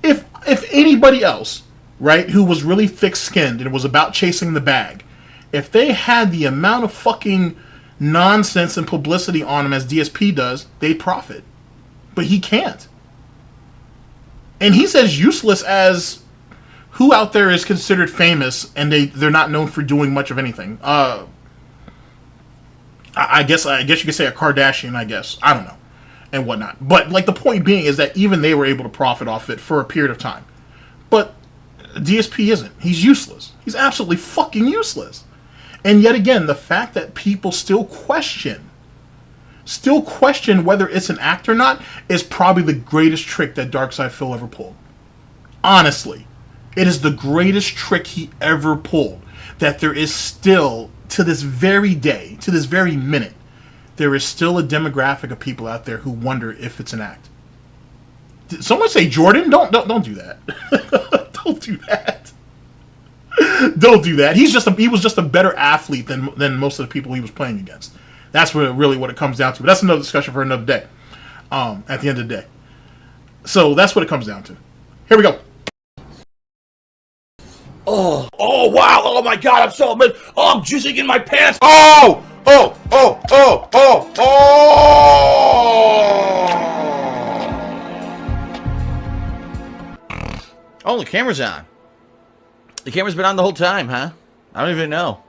If anybody else, right, who was really thick-skinned and was about chasing the bag, if they had the amount of fucking nonsense and publicity on him as DSP does, they'd profit. But he can't. And he's as useless as who out there is considered famous and they're not known for doing much of anything. I guess you could say a Kardashian, I guess. I don't know. and whatnot. But like the point being is that even they were able to profit off it for a period of time. But DSP isn't. He's useless. He's absolutely fucking useless. And yet again, the fact that people still question whether it's an act or not is probably the greatest trick that Darkside Phil ever pulled. Honestly, it is the greatest trick he ever pulled. That there is still, to this very day, to this very minute, there is still a demographic of people out there who wonder if it's an act. Did someone say Jordan? Don't do that. Don't do that. Don't do that. He was just a better athlete than most of the people he was playing against. That's really what it comes down to. But that's another discussion for another day. At the end of the day. So that's what it comes down to. Here we go. Oh wow! Oh my god! I'm so mad. Oh, I'm jizzing in my pants. Oh! Oh, the camera's on. The camera's been on the whole time, huh? I don't even know.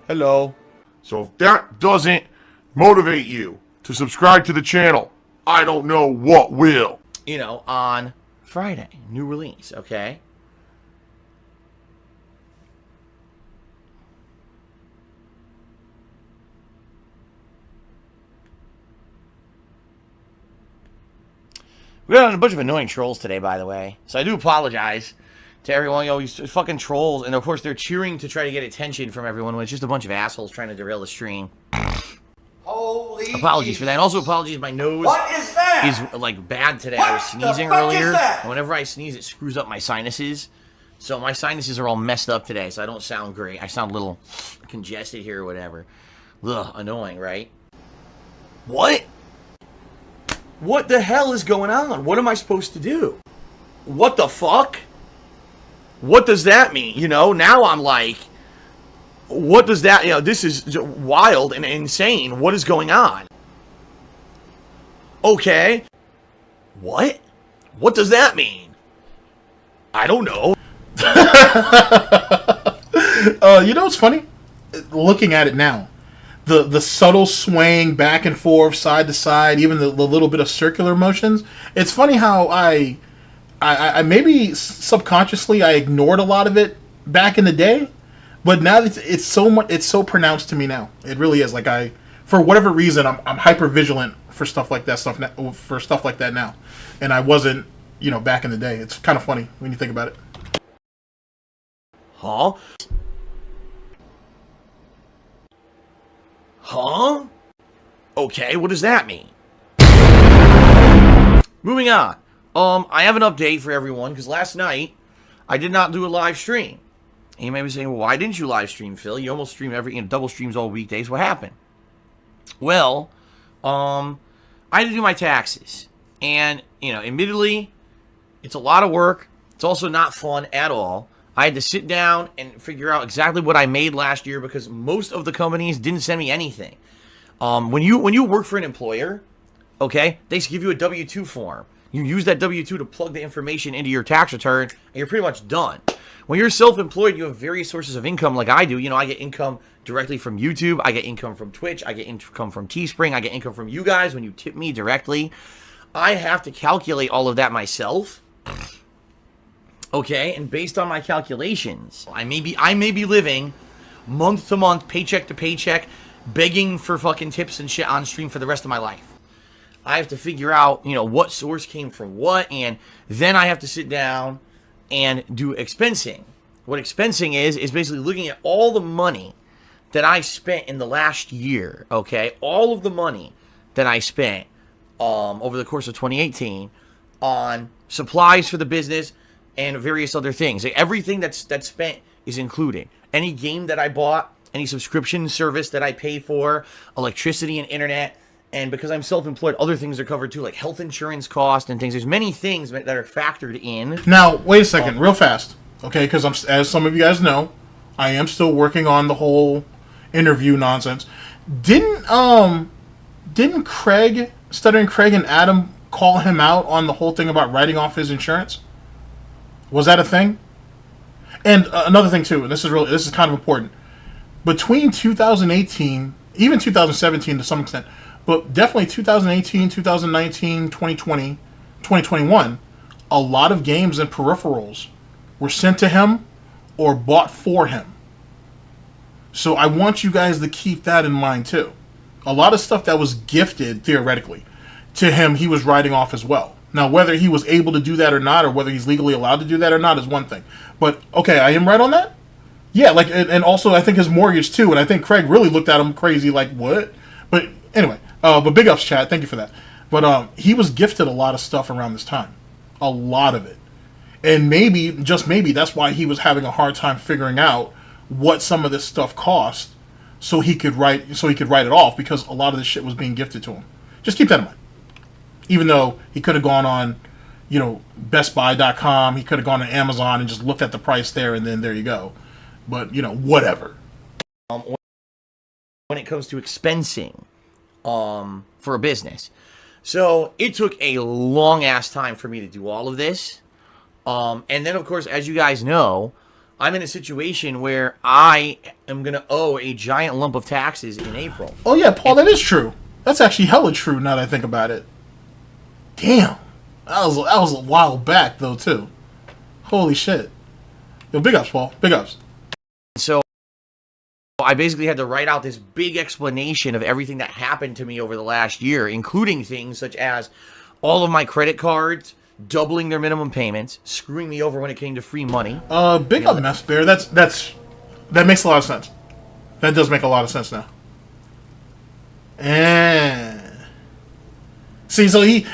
Hello. So if that doesn't motivate you to subscribe to the channel, I don't know what will. You know, on Friday, new release, okay? We got a bunch of annoying trolls today, by the way. So I do apologize to everyone. You know, these fucking trolls. And, of course, they're cheering to try to get attention from everyone when it's just a bunch of assholes trying to derail the stream. Holy apologies for that. And also apologies, my nose is like, bad today. I was sneezing earlier. And whenever I sneeze, it screws up my sinuses. So my sinuses are all messed up today, so I don't sound great. I sound a little congested here or whatever. Ugh, annoying, right? What? What the hell is going on? What am I supposed to do? What the fuck? What does that mean? You know, now I'm like, what does that, you know, this is wild and insane. What is going on? Okay. What? What does that mean? I don't know. You know what's funny? Looking at it now. The subtle swaying back and forth, side to side, even the little bit of circular motions. It's funny how I maybe subconsciously I ignored a lot of it back in the day, but now it's so pronounced to me now. It really is. Like for whatever reason, I'm hyper vigilant for stuff like that now, and I wasn't, you know, back in the day. It's kind of funny when you think about it. Huh? Huh? Okay, what does that mean? Moving on. I have an update for everyone, because last night, I did not do a live stream. And you may be saying, well, why didn't you live stream, Phil? You almost stream double streams all weekdays. What happened? Well, I had to do my taxes. And, you know, admittedly, it's a lot of work. It's also not fun at all. I had to sit down and figure out exactly what I made last year because most of the companies didn't send me anything. When you work for an employer, okay, they give you a W-2 form. You use that W-2 to plug the information into your tax return, and you're pretty much done. When you're self-employed, you have various sources of income like I do. You know, I get income directly from YouTube. I get income from Twitch. I get income from Teespring. I get income from you guys when you tip me directly. I have to calculate all of that myself. Okay, and based on my calculations, I may be living month to month, paycheck to paycheck, begging for fucking tips and shit on stream for the rest of my life. I have to figure out, you know, what source came from what, and then I have to sit down and do expensing. What expensing is basically looking at all the money that I spent in the last year, okay? All of the money that I spent over the course of 2018 on supplies for the business and various other things. Like everything that's spent is included. Any game that I bought, any subscription service that I pay for, electricity and internet, and because I'm self-employed, other things are covered too, like health insurance cost and things. There's many things that are factored in. Now, wait a second, real fast, okay? Because as some of you guys know, I am still working on the whole interview nonsense. Didn't Craig, Stuttering Craig, and Adam call him out on the whole thing about writing off his insurance? Was that a thing? And another thing too, and this is kind of important. Between 2018, even 2017 to some extent, but definitely 2018, 2019, 2020, 2021, a lot of games and peripherals were sent to him or bought for him. So I want you guys to keep that in mind too. A lot of stuff that was gifted, theoretically, to him, he was writing off as well. Now, whether he was able to do that or not, or whether he's legally allowed to do that or not, is one thing. But, okay, I am right on that? Yeah, like, and also I think his mortgage too, and I think Craig really looked at him crazy, like, what? But, anyway, but big ups, chat, thank you for that. But he was gifted a lot of stuff around this time. A lot of it. And maybe, just maybe, that's why he was having a hard time figuring out what some of this stuff cost, so he could write it off, because a lot of this shit was being gifted to him. Just keep that in mind. Even though he could have gone on, BestBuy.com, he could have gone on Amazon and just looked at the price there, and then there you go. But whatever. When it comes to expensing, for a business, so it took a long ass time for me to do all of this, and then of course, as you guys know, I'm in a situation where I am going to owe a giant lump of taxes in April. Oh, yeah, Paul, that is true. That's actually hella true now that I think about it. Damn. That was a while back, though, too. Holy shit. Yo, big ups, Paul. Big ups. So I basically had to write out this big explanation of everything that happened to me over the last year, including things such as all of my credit cards doubling their minimum payments, screwing me over when it came to free money. Big up, Mess Bear. That makes a lot of sense. That does make a lot of sense now. And see, so he's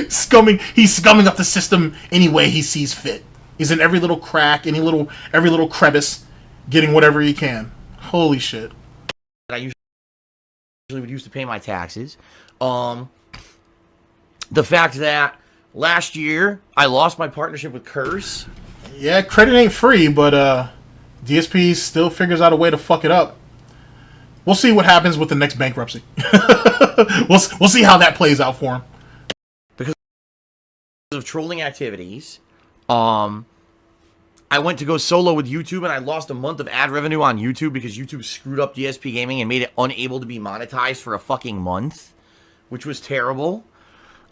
scumming up the system any way he sees fit. He's in every little crack, every little crevice, getting whatever he can. Holy shit. I usually would use to pay my taxes. The fact that last year I lost my partnership with Curse. Yeah, credit ain't free, but DSP still figures out a way to fuck it up. We'll see what happens with the next bankruptcy. We'll see how that plays out for him. Because of trolling activities, I went to go solo with YouTube, and I lost a month of ad revenue on YouTube because YouTube screwed up DSP Gaming and made it unable to be monetized for a fucking month, which was terrible.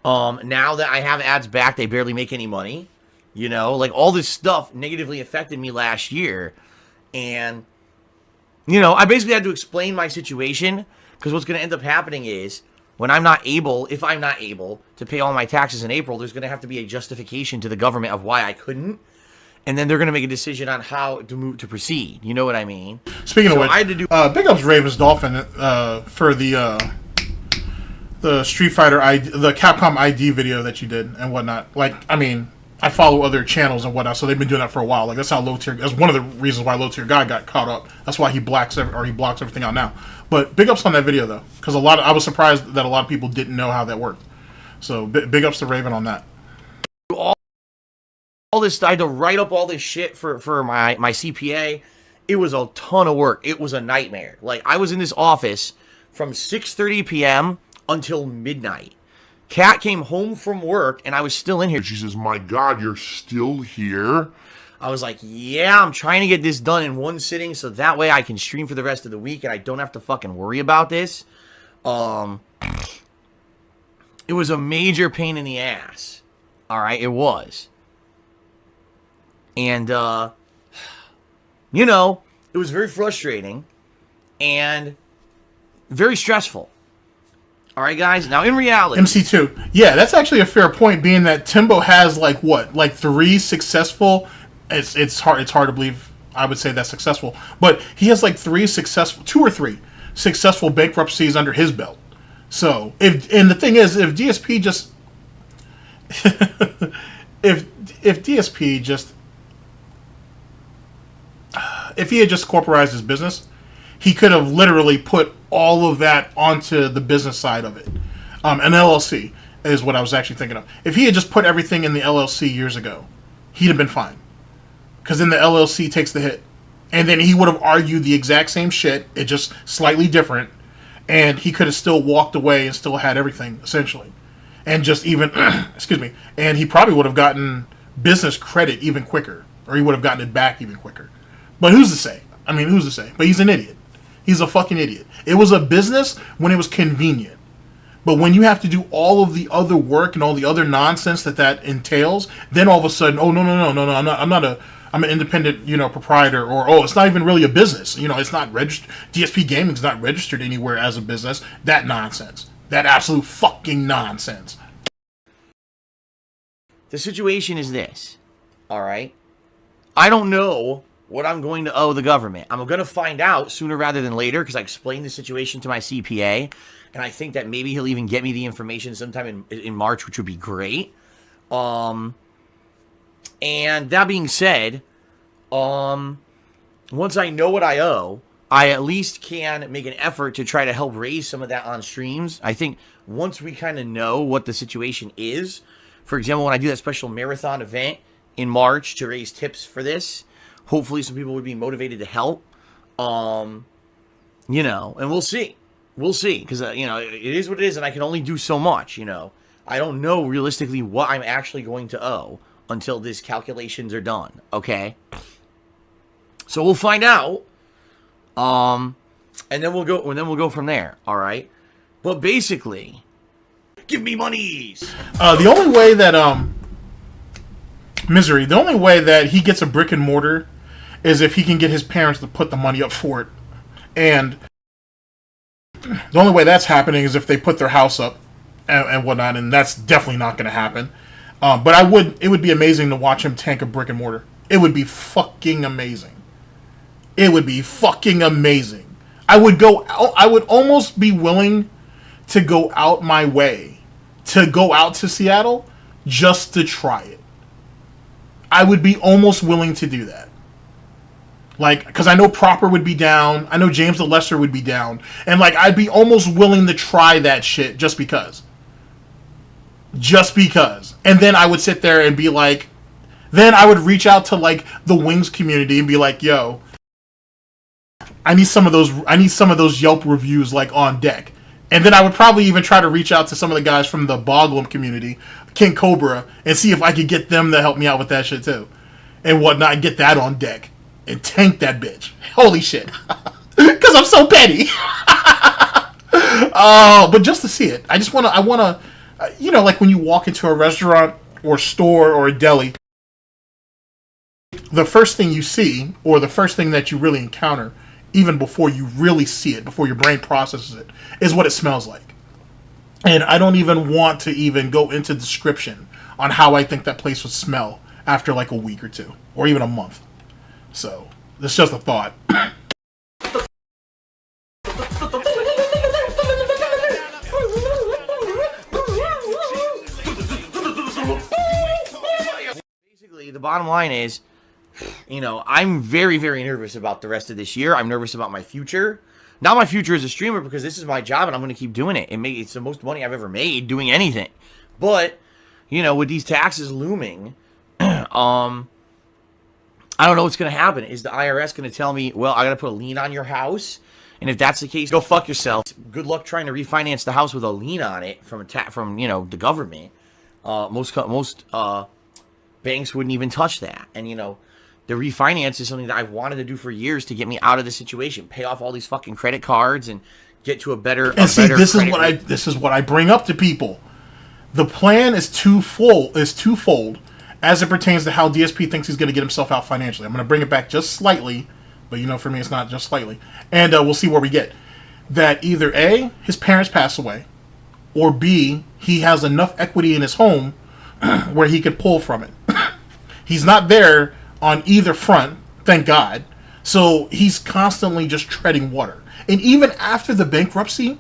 Now that I have ads back, they barely make any money. Like, all this stuff negatively affected me last year. And, I basically had to explain my situation, because what's going to end up happening is, if I'm not able to pay all my taxes in April, there's going to have to be a justification to the government of why I couldn't. And then they're going to make a decision on how to proceed. You know what I mean? Speaking of which, I had to do big ups Ravens Dolphin for the Street Fighter ID, the Capcom ID video that you did and whatnot. Like, I mean, I follow other channels and whatnot, so they've been doing that for a while. Like, that's how low tier. That's one of the reasons why low tier guy got caught up. That's why he blocks everything out now. But big ups on that video though, because I was surprised that a lot of people didn't know how that worked. So big ups to Raven on that. All this, I had to write up all this shit for my CPA. It was a ton of work. It was a nightmare. Like, I was in this office from 6:30 p.m. until midnight. Kat came home from work, and I was still in here. She says, "My God, you're still here?" I was like, yeah, I'm trying to get this done in one sitting, so that way I can stream for the rest of the week, and I don't have to fucking worry about this. It was a major pain in the ass. All right, it was. And, it was very frustrating and very stressful. All right, guys. Now, in reality, MC2. Yeah, that's actually a fair point, being that Timbo has like 3 successful. It's hard to believe. I would say that's successful, but he has like 2 or 3 successful bankruptcies under his belt. So the thing is, if DSP just if DSP just if he had just corporatized his business, he could have literally put all of that onto the business side of it. An LLC is what I was actually thinking of. If he had just put everything in the LLC years ago, he'd have been fine. Because then the LLC takes the hit. And then he would have argued the exact same shit, it just slightly different, and he could have still walked away and still had everything, essentially. And just even, excuse me, and he probably would have gotten business credit even quicker, or he would have gotten it back even quicker. But who's to say? I mean, who's to say? But he's an idiot. He's a fucking idiot. It was a business when it was convenient. But when you have to do all of the other work and all the other nonsense that entails, then all of a sudden, oh, no, I'm an independent, proprietor, or, oh, it's not even really a business. It's not registered. DSP Gaming's not registered anywhere as a business. That nonsense. That absolute fucking nonsense. The situation is this, all right? I don't know what I'm going to owe the government. I'm going to find out sooner rather than later because I explained the situation to my CPA, and I think that maybe he'll even get me the information sometime in March, which would be great. And that being said, once I know what I owe, I at least can make an effort to try to help raise some of that on streams. I think once we kind of know what the situation is, for example, when I do that special marathon event in March to raise tips for this, hopefully some people would be motivated to help. And we'll see. We'll see. Because, it is what it is, and I can only do so much, I don't know realistically what I'm actually going to owe until these calculations are done, okay? So we'll find out. And then we'll go from there, all right? But basically, give me monies. The only way that the only way that he gets a brick and mortar is if he can get his parents to put the money up for it. And the only way that's happening is if they put their house up and whatnot, and that's definitely not going to happen. But it would be amazing to watch him tank a brick and mortar. It would be fucking amazing. It would be fucking amazing. I would almost be willing to go out my way to go out to Seattle just to try it. I would be almost willing to do that. Because I know Proper would be down. I know James the Lesser would be down. And, I'd be almost willing to try that shit just because. Just because. And then I would sit there and be like... Then I would reach out to, the Wings community and be like, yo... I need some of those Yelp reviews, on deck. And then I would probably even try to reach out to some of the guys from the Boglum community, King Cobra, and see if I could get them to help me out with that shit, too. And whatnot, and get that on deck. And tank that bitch. Holy shit. Because I'm so petty. But just to see it. I want to, when you walk into a restaurant or store or a deli, the first thing you see, or the first thing that you really encounter, even before you really see it, before your brain processes it, is what it smells like. And I don't even want to even go into description on how I think that place would smell after a week or two, or even a month. So, it's just a thought. Basically, the bottom line is, I'm very, very nervous about the rest of this year. I'm nervous about my future. Not my future as a streamer, because this is my job and I'm going to keep doing it. It's the most money I've ever made doing anything. But, with these taxes looming, I don't know what's going to happen. Is the IRS going to tell me, well, I got to put a lien on your house? And if that's the case, go fuck yourself. Good luck trying to refinance the house with a lien on it from the government. Most banks wouldn't even touch that. And, the refinance is something that I've wanted to do for years to get me out of the situation. Pay off all these fucking credit cards and get to a better... And see, this is what I bring up to people. The plan is twofold as it pertains to how DSP thinks he's going to get himself out financially. I'm going to bring it back just slightly, but for me it's not just slightly. And we'll see where we get. That either A, his parents pass away, or B, he has enough equity in his home where he could pull from it. He's not there on either front, thank God. So he's constantly just treading water. And even after the bankruptcy,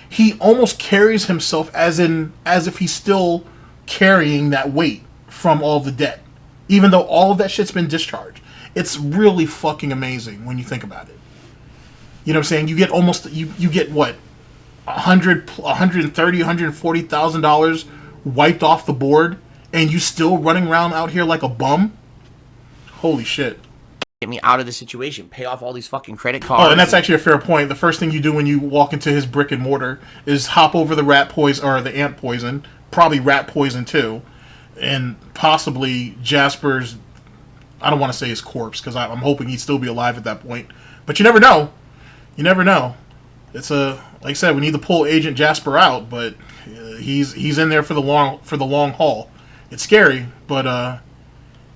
he almost carries himself as if he's still carrying that weight from all the debt, even though all of that shit's been discharged. It's really fucking amazing when you think about it. You know what I'm saying? You get you get what, $130,000, $140,000 wiped off the board, and you still running around out here like a bum? Holy shit. Get me out of the situation. Pay off all these fucking credit cards. Oh, and that's actually a fair point. The first thing you do when you walk into his brick and mortar is hop over the rat poison, or the ant poison, probably rat poison too, and possibly Jasper's, I don't want to say his corpse, because I'm hoping he'd still be alive at that point. But you never know. You never know. It's like I said, we need to pull Agent Jasper out, but he's in there for the long haul. It's scary, but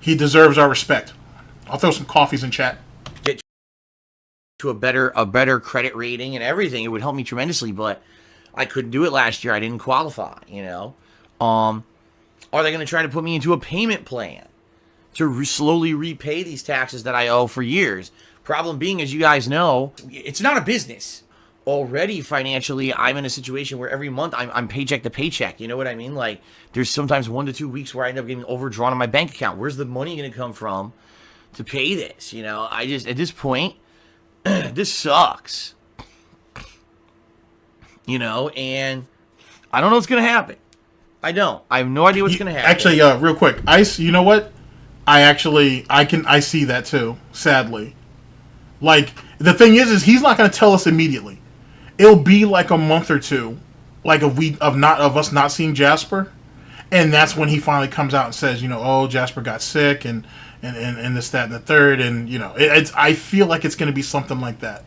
he deserves our respect. I'll throw some coffees in chat. Get to a better credit rating and everything. It would help me tremendously, but I couldn't do it last year. I didn't qualify, you know. Are they going to try to put me into a payment plan to slowly repay these taxes that I owe for years? Problem being, as you guys know, it's not a business. Already financially, I'm in a situation where every month I'm paycheck to paycheck. You know what I mean? Like, there's sometimes 1 to 2 weeks where I end up getting overdrawn on my bank account. Where's the money going to come from to pay this? You know, I just, at this point, this sucks. You know, and I don't know what's going to happen. I don't. I have no idea what's going to happen. Actually, real quick, Ice, you know what? I see that too, sadly. Like, the thing is he's not going to tell us immediately. It'll be like a month or two, like of us not seeing Jasper, and that's when he finally comes out and says, you know, oh, Jasper got sick and this, that, and the third, and you know, I feel like it's going to be something like that.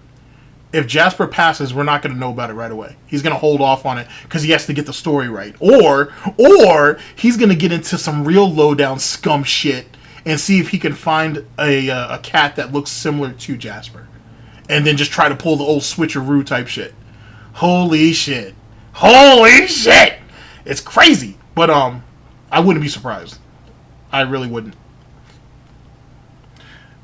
If Jasper passes, we're not going to know about it right away. He's going to hold off on it because he has to get the story right, or he's going to get into some real low down scum shit and see if he can find a cat that looks similar to Jasper, and then just try to pull the old switcheroo type shit. Holy shit! It's crazy, but I wouldn't be surprised. I really wouldn't.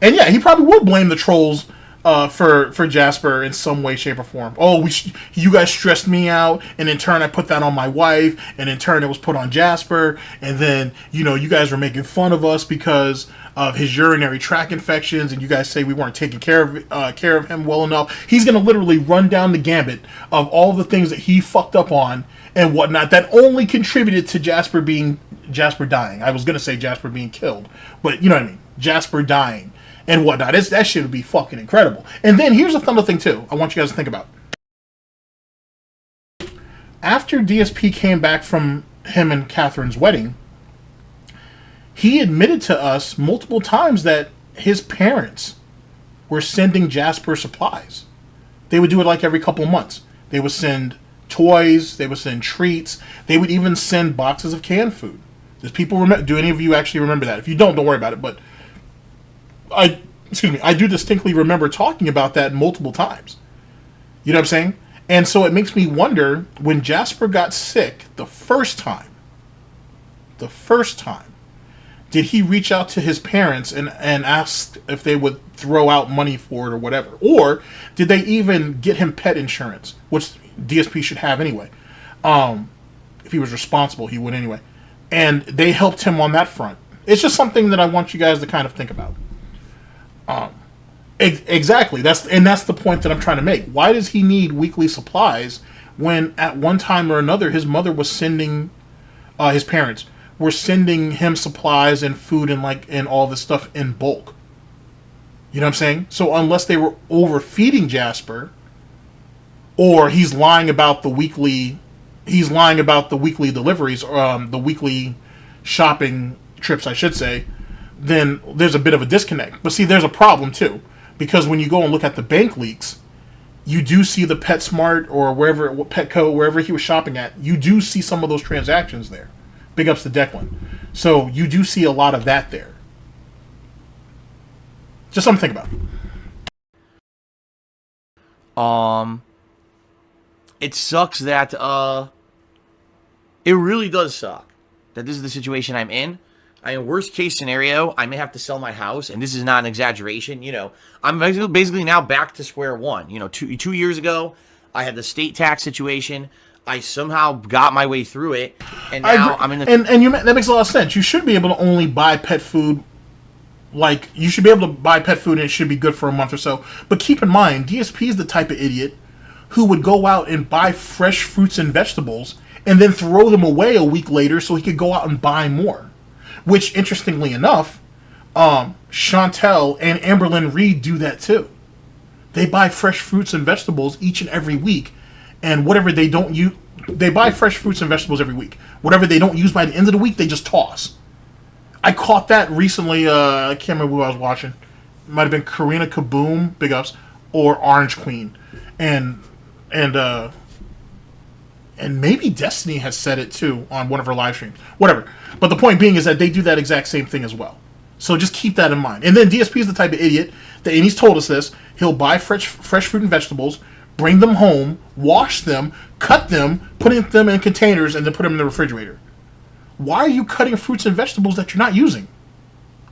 And yeah, he probably would blame the trolls for Jasper in some way, shape, or form. Oh, you guys stressed me out, and in turn I put that on my wife, and in turn it was put on Jasper, and then, you know, you guys were making fun of us because of his urinary tract infections, and you guys say we weren't taking care of him well enough. He's going to literally run down the gambit of all the things that he fucked up on and whatnot that only contributed to Jasper dying. I was going to say Jasper being killed, but you know what I mean. Jasper dying and whatnot. That shit would be fucking incredible. And then here's another thing too I want you guys to think about. After DSP came back from him and Catherine's wedding, he admitted to us multiple times that his parents were sending Jasper supplies. They would do it like every couple of months. They would send toys, they would send treats, they would even send boxes of canned food. Does people remember? Do any of you actually remember that? If you don't worry about it, but I do distinctly remember talking about that multiple times. You know what I'm saying? And so it makes me wonder, when Jasper got sick the first time, did he reach out to his parents and ask if they would throw out money for it or whatever? Or did they even get him pet insurance, which DSP should have anyway? If he was responsible, he would anyway. And they helped him on that front. It's just something that I want you guys to kind of think about. Exactly. That's the point that I'm trying to make. Why does he need weekly supplies when at one time or another his mother was sending, his parents were sending him supplies and food and all this stuff in bulk? You know what I'm saying? So unless they were overfeeding Jasper, or he's lying about the weekly deliveries, or the weekly shopping trips, I should say, then there's a bit of a disconnect. But see, there's a problem too, because when you go and look at the bank leaks, you do see the PetSmart or Petco, wherever he was shopping at, you do see some of those transactions there. Big ups to Declan. So you do see a lot of that there. Just something to think about. It sucks that it really does suck that this is the situation I'm in. I mean, worst case scenario, I may have to sell my house, and this is not an exaggeration. You know, I'm basically now back to square one. You know, two years ago, I had the state tax situation. I somehow got my way through it, and now I'm in the... that makes a lot of sense. You should be able to only buy pet food, like, you should be able to buy pet food and it should be good for a month or so. But keep in mind, DSP is the type of idiot who would go out and buy fresh fruits and vegetables and then throw them away a week later so he could go out and buy more. Which, interestingly enough, Chantel and Amberlynn Reed do that too. They buy fresh fruits and vegetables each and every week, and whatever they don't use, they buy fresh fruits and vegetables every week. Whatever they don't use by the end of the week, they just toss. I caught that recently. I can't remember who I was watching. It might have been Karina Kaboom, big ups, or Orange Queen. and maybe Destiny has said it too on one of her live streams. Whatever. But the point being is that they do that exact same thing as well. So just keep that in mind. And then DSP is the type of idiot that, and he's told us this, he'll buy fresh fruit and vegetables, bring them home, wash them, cut them, put them in containers, and then put them in the refrigerator. Why are you cutting fruits and vegetables that you're not using?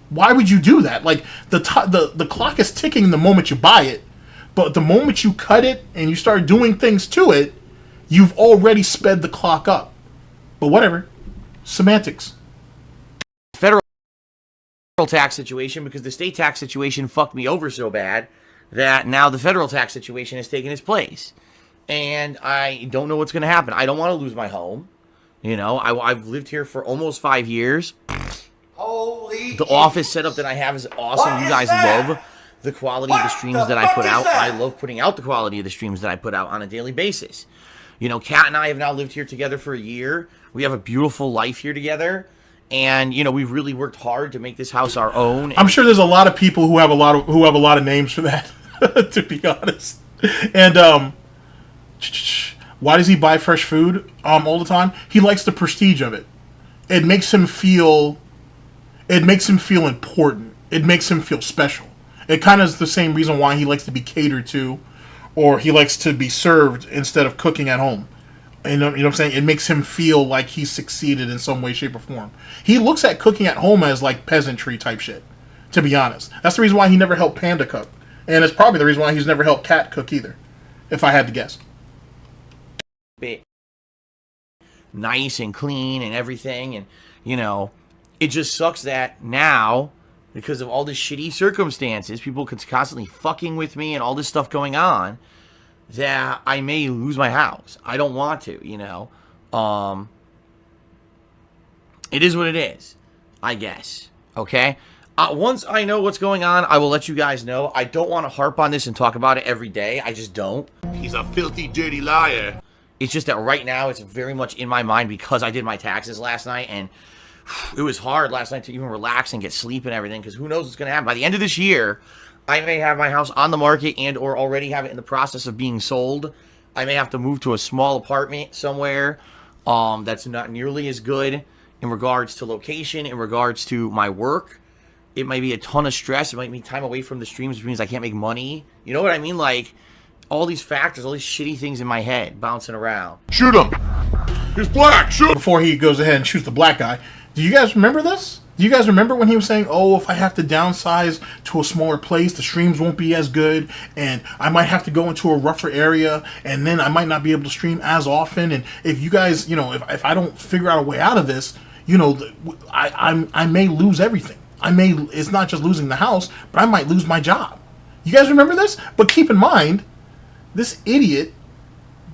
Why would you do that? Like, the clock is ticking the moment you buy it, but the moment you cut it and you start doing things to it, you've already sped the clock up. But whatever. Semantics. Federal tax situation, because the state tax situation fucked me over so bad that now the federal tax situation has taken its place. And I don't know what's going to happen. I don't want to lose my home. You know, I've lived here for almost 5 years. Holy The office setup that I have is awesome. You guys love the quality of the streams that I put out. I love putting out the quality of the streams that I put out on a daily basis. You know, Kat and I have now lived here together for a year. We have a beautiful life here together. And, you know, we've really worked hard to make this house our own. I'm sure there's a lot of people who have a lot of names for that, to be honest. And why does he buy fresh food all the time? He likes the prestige of it. It makes him feel important. It makes him feel special. It kind of is the same reason why he likes to be catered to, or he likes to be served instead of cooking at home. You know what I'm saying? It makes him feel like he's succeeded in some way, shape, or form. He looks at cooking at home as like peasantry type shit, to be honest. That's the reason why he never helped Panda cook. And it's probably the reason why he's never helped Cat cook either, if I had to guess. Bit nice and clean and everything. And, you know, it just sucks that now, because of all the shitty circumstances, people constantly fucking with me and all this stuff going on, that I may lose my house. I don't want to, you know. It is what it is, I guess. Okay? Once I know what's going on, I will let you guys know. I don't want to harp on this and talk about it every day. I just don't. He's a filthy, dirty liar. It's just that right now it's very much in my mind because I did my taxes last night, and it was hard last night to even relax and get sleep and everything, because who knows what's going to happen. By the end of this year, I may have my house on the market and or already have it in the process of being sold. I may have to move to a small apartment somewhere that's not nearly as good in regards to location, in regards to my work. It might be a ton of stress. It might be time away from the streams, which means I can't make money. You know what I mean? Like, all these factors, all these shitty things in my head bouncing around. Shoot him. He's black. Shoot him. Before he goes ahead and shoots the black guy, do you guys remember this? Do you guys remember when he was saying, oh, if I have to downsize to a smaller place, the streams won't be as good, and I might have to go into a rougher area, and then I might not be able to stream as often, and if you guys, you know, if I don't figure out a way out of this, you know, I may lose everything. It's not just losing the house, but I might lose my job. You guys remember this? But keep in mind, this idiot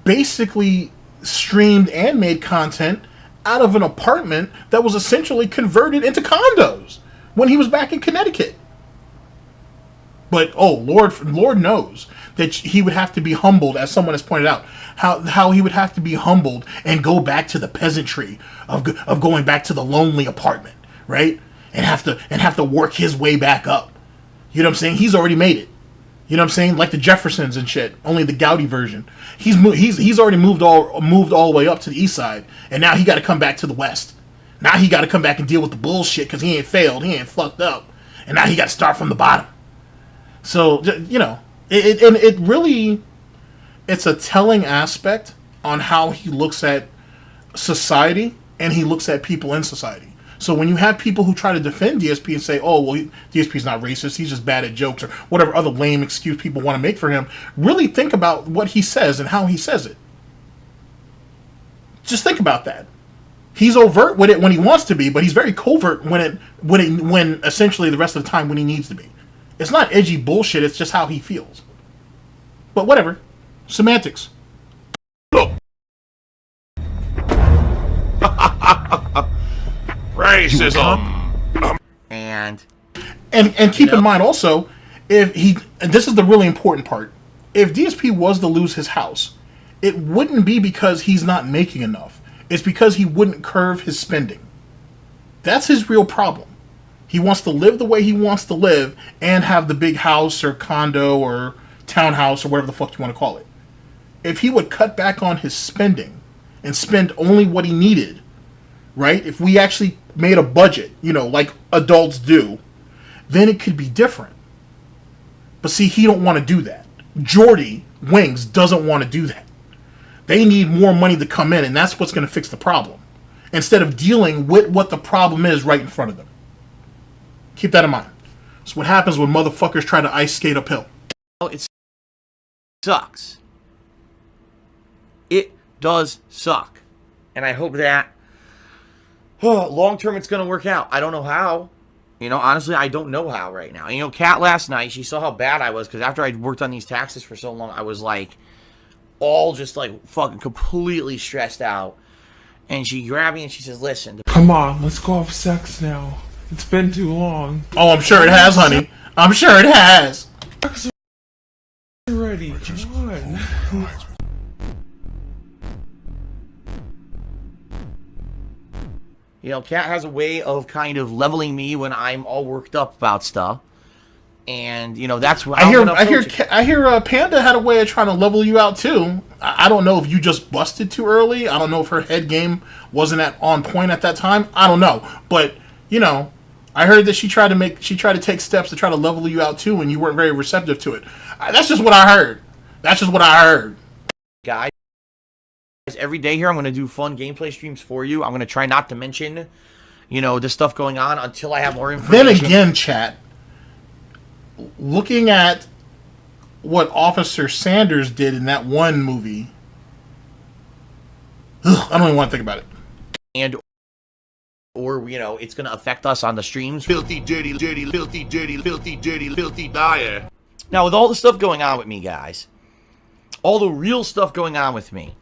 basically streamed and made content out of an apartment that was essentially converted into condos when he was back in Connecticut. But, oh, Lord knows that he would have to be humbled, as someone has pointed out, how he would have to be humbled and go back to the peasantry of going back to the lonely apartment, right? And have to work his way back up. You know what I'm saying? He's already made it. You know what I'm saying? Like the Jeffersons and shit, only the Gowdy version. He's already moved all the way up to the east side, and now he got to come back to the west. Now he got to come back and deal with the bullshit because he ain't failed, he ain't fucked up, and now he got to start from the bottom. So, you know, it really, it's a telling aspect on how he looks at society and he looks at people in society. So when you have people who try to defend DSP and say, oh, well, DSP's not racist, he's just bad at jokes, or whatever other lame excuse people want to make for him, really think about what he says and how he says it. Just think about that. He's overt with it when he wants to be, but he's very covert when essentially the rest of the time when he needs to be. It's not edgy bullshit, it's just how he feels. But whatever. Semantics. Racism. And keep in mind also, and this is the really important part, if DSP was to lose his house, it wouldn't be because he's not making enough. It's because he wouldn't curb his spending. That's his real problem. He wants to live the way he wants to live and have the big house or condo or townhouse or whatever the fuck you want to call it. If he would cut back on his spending and spend only what he needed, right? If we actually made a budget, you know, like adults do, then it could be different. But see, he don't want to do that. Jordy Wings doesn't want to do that. They need more money to come in, and that's what's going to fix the problem, instead of dealing with what the problem is right in front of them. Keep that in mind. It's what happens when motherfuckers try to ice skate uphill. It sucks. It does suck. And I hope that long term it's going to work out. I don't know how. You know, honestly, I don't know how right now. You know, Kat last night, she saw how bad I was, because after I'd worked on these taxes for so long, I was like, all just like fucking completely stressed out. And she grabbed me and she says, listen. Come on, let's go have sex now. It's been too long. Oh, I'm sure it has, honey. I'm sure it has. Sex already. Come on. You know, Kat has a way of kind of leveling me when I'm all worked up about stuff. And, you know, that's what I hear Panda had a way of trying to level you out too. I don't know if you just busted too early. I don't know if her head game wasn't on point at that time. I don't know. But, you know, I heard that she tried to take steps to try to level you out too, and you weren't very receptive to it. That's just what I heard. Guys, every day here I'm going to do fun gameplay streams for you. I'm going to try not to mention, you know, the stuff going on until I have more information. Then again, chat, looking at what Officer Sanders did in that one movie, I don't even want to think about it. And or, you know, it's going to affect us on the streams. Filthy, dirty, dirty, filthy, dirty, filthy, dirty, filthy liar. Now, with all the stuff going on with me, guys, all the real stuff going on with me,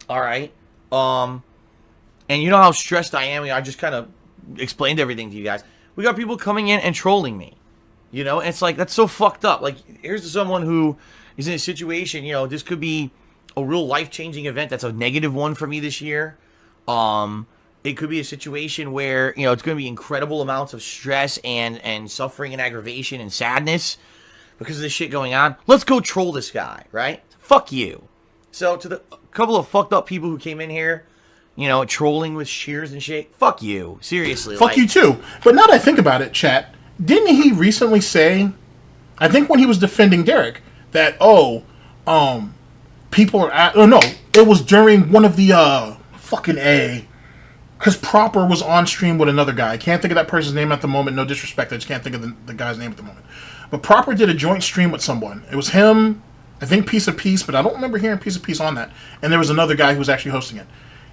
all right, and you know how stressed I am. I just kind of explained everything to you guys. We got people coming in and trolling me, you know, and it's like, that's so fucked up. Like, here's someone who is in a situation, you know, this could be a real life-changing event that's a negative one for me this year. It could be a situation where, you know, it's going to be incredible amounts of stress and suffering and aggravation and sadness because of this shit going on. Let's go troll this guy, right? Fuck you. So to the couple of fucked up people who came in here, you know, trolling with shears and shit, fuck you. Seriously. Fuck you too. But now that I think about it, chat, didn't he recently say, I think when he was defending Derek, that, people are no, it was during one of the, because Proper was on stream with another guy. I can't think of that person's name at the moment. No disrespect. I just can't think of the guy's name at the moment. But Proper did a joint stream with someone. It was him, I think Piece of Peace, but I don't remember hearing Piece of Peace on that. And there was another guy who was actually hosting it.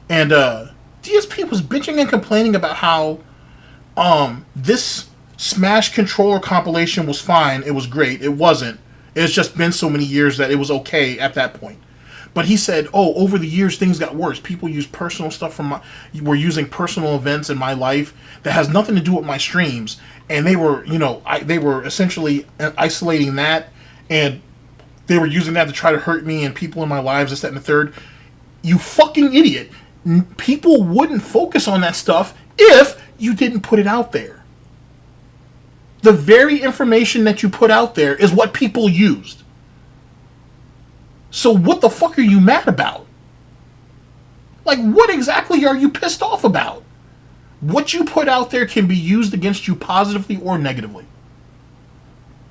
And DSP was bitching and complaining about how this Smash controller compilation was fine. It was great. It wasn't. It's just been so many years that it was okay at that point. But he said, over the years, things got worse. People use personal stuff were using personal events in my life that has nothing to do with my streams. And they were, you know, they were essentially isolating that, and they were using that to try to hurt me and people in my lives, this, that, and the third. You fucking idiot. People wouldn't focus on that stuff if you didn't put it out there. The very information that you put out there is what people used. So what the fuck are you mad about? Like, what exactly are you pissed off about? What you put out there can be used against you positively or negatively.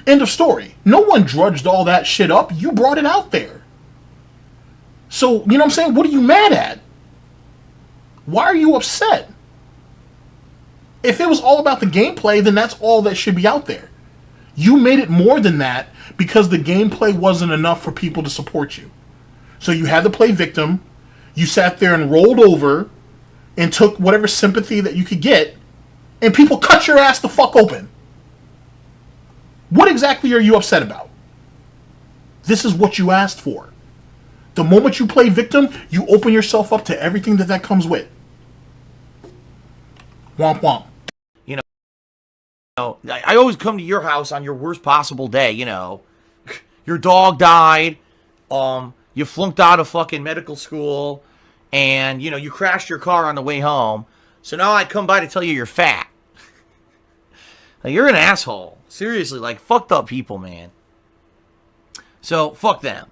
End of story. No one drudged all that shit up. You brought it out there. So, you know what I'm saying? What are you mad at? Why are you upset? If it was all about the gameplay, then that's all that should be out there. You made it more than that because the gameplay wasn't enough for people to support you. So you had to play victim. You sat there and rolled over and took whatever sympathy that you could get, and people cut your ass the fuck open. What exactly are you upset about? This is what you asked for. The moment you play victim, you open yourself up to everything that comes with. Womp womp. I always come to your house on your worst possible day, you know. Your dog died, you flunked out of fucking medical school, and, you know, you crashed your car on the way home. So now I come by to tell you you're fat. Like, you're an asshole. Seriously, like, fucked up people, man. So, fuck them.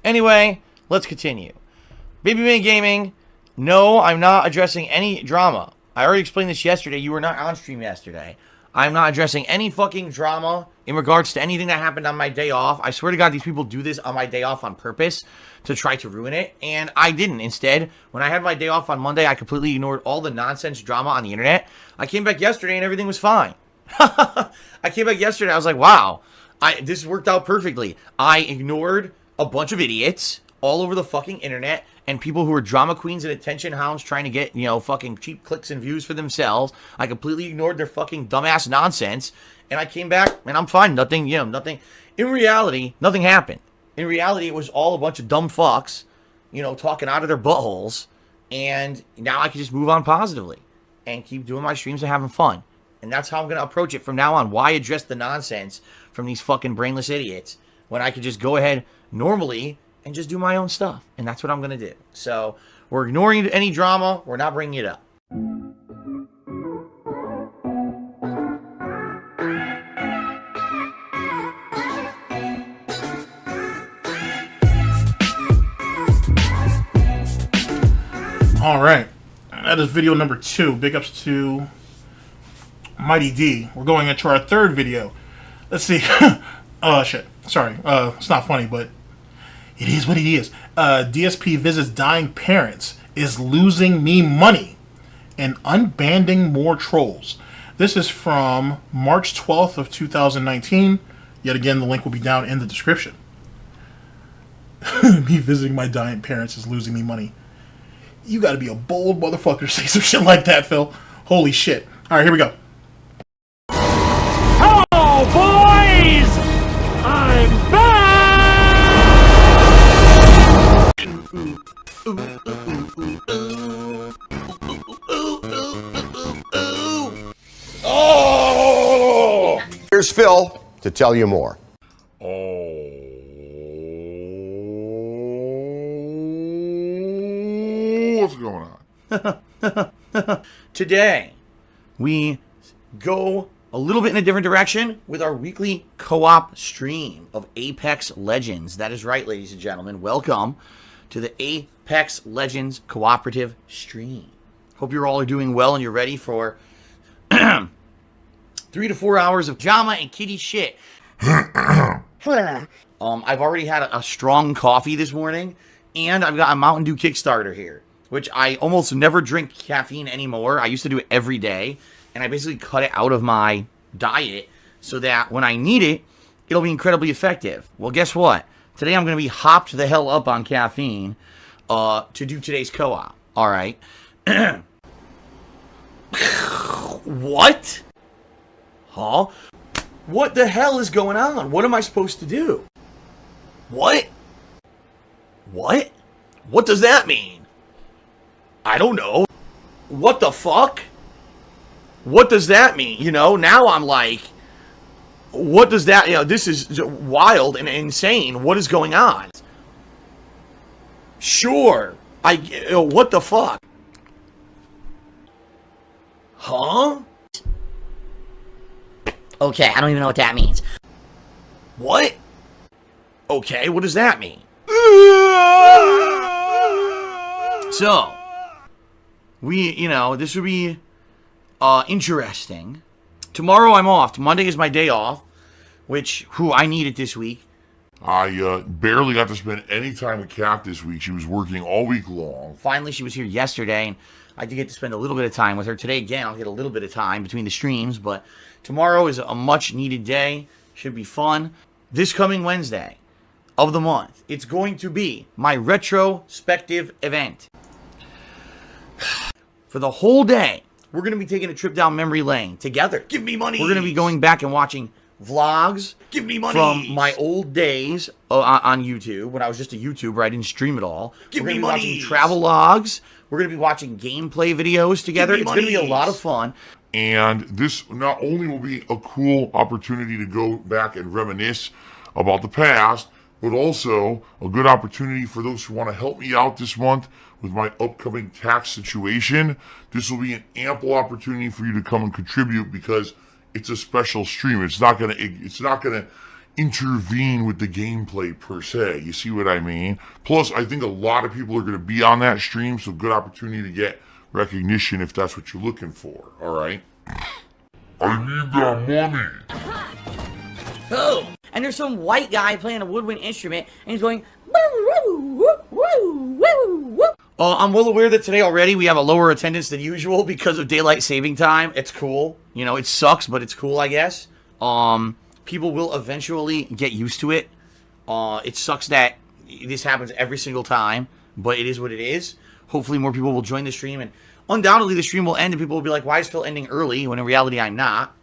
Anyway, let's continue. Baby Man Gaming, no, I'm not addressing any drama. I already explained this yesterday. You were not on stream yesterday. I'm not addressing any fucking drama in regards to anything that happened on my day off. I swear to God, these people do this on my day off on purpose to try to ruin it, and I didn't. Instead, when I had my day off on Monday, I completely ignored all the nonsense drama on the internet. I came back yesterday and everything was fine. I came back yesterday, I was like, wow, this worked out perfectly. I ignored a bunch of idiots all over the fucking internet and people who are drama queens and attention hounds trying to get, fucking cheap clicks and views for themselves. I completely ignored their fucking dumbass nonsense, and I came back and I'm fine. Nothing. In reality, nothing happened. In reality, it was all a bunch of dumb fucks, talking out of their buttholes, and now I can just move on positively and keep doing my streams and having fun. And that's how I'm going to approach it from now on. Why address the nonsense from these fucking brainless idiots when I could just go ahead normally and just do my own stuff? And that's what I'm going to do. So we're ignoring any drama. We're not bringing it up. All right. That is video number 2. Big ups to Mighty D. We're going into our third video. Let's see. Shit. Sorry. It's not funny, but it is what it is. DSP visits dying parents, is losing me money, and unbanning more trolls. This is from March 12th of 2019. Yet again, the link will be down in the description. Me visiting my dying parents is losing me money. You gotta be a bold motherfucker to say some shit like that, Phil. Holy shit. Alright, here we go. Hello, boys! I'm back! Oh! Here's Phil to tell you more. What's going on? Today, we go a little bit in a different direction with our weekly co-op stream of Apex Legends. That is right, ladies and gentlemen. Welcome to the Apex Legends cooperative stream. Hope you all are doing well and you're ready for 3 to 4 hours of drama and kitty shit. I've already had a strong coffee this morning, and I've got a Mountain Dew Kickstarter here, which I almost never drink caffeine anymore. I used to do it every day, and I basically cut it out of my diet so that when I need it, it'll be incredibly effective. Well, guess what? Today I'm going to be hopped the hell up on caffeine to do today's co-op. All right. What? Huh? What the hell is going on? What am I supposed to do? What? What? What does that mean? I don't know. What the fuck? What does that mean? Now I'm like, what does that, this is wild and insane. What is going on? Sure. What the fuck? Huh? Okay, I don't even know what that means. What? Okay, what does that mean? So, this would be interesting. Tomorrow I'm off. Monday is my day off, I need it this week. I barely got to spend any time with Kat this week. She was working all week long. Finally, she was here yesterday, and I did get to spend a little bit of time with her. Today, again, I'll get a little bit of time between the streams, but tomorrow is a much-needed day. Should be fun. This coming Wednesday of the month, it's going to be my retrospective event. For the whole day, we're going to be taking a trip down memory lane together. Give me money. We're going to be going back and watching vlogs. Give me money. From my old days on YouTube, when I was just a YouTuber. I didn't stream at all. Give me money. We're going to be watching travel logs. We're going to be watching gameplay videos together. It's going to be a lot of fun. And this not only will be a cool opportunity to go back and reminisce about the past, but also a good opportunity for those who want to help me out this month with my upcoming tax situation. This will be an ample opportunity for you to come and contribute because it's a special stream. It's not gonna intervene with the gameplay per se. You see what I mean? Plus, I think a lot of people are going to be on that stream, so good opportunity to get recognition if that's what you're looking for. All right? I need that money. Oh, and there's some white guy playing a woodwind instrument, and he's going, woo, woo, woo, woo, woo. I'm well aware that today already we have a lower attendance than usual because of daylight saving time. It's cool. You know, it sucks, but it's cool, I guess. People will eventually get used to it. It sucks that this happens every single time, but it is what it is. Hopefully more people will join the stream, and undoubtedly the stream will end, and people will be like, why is Phil ending early? When in reality, I'm not.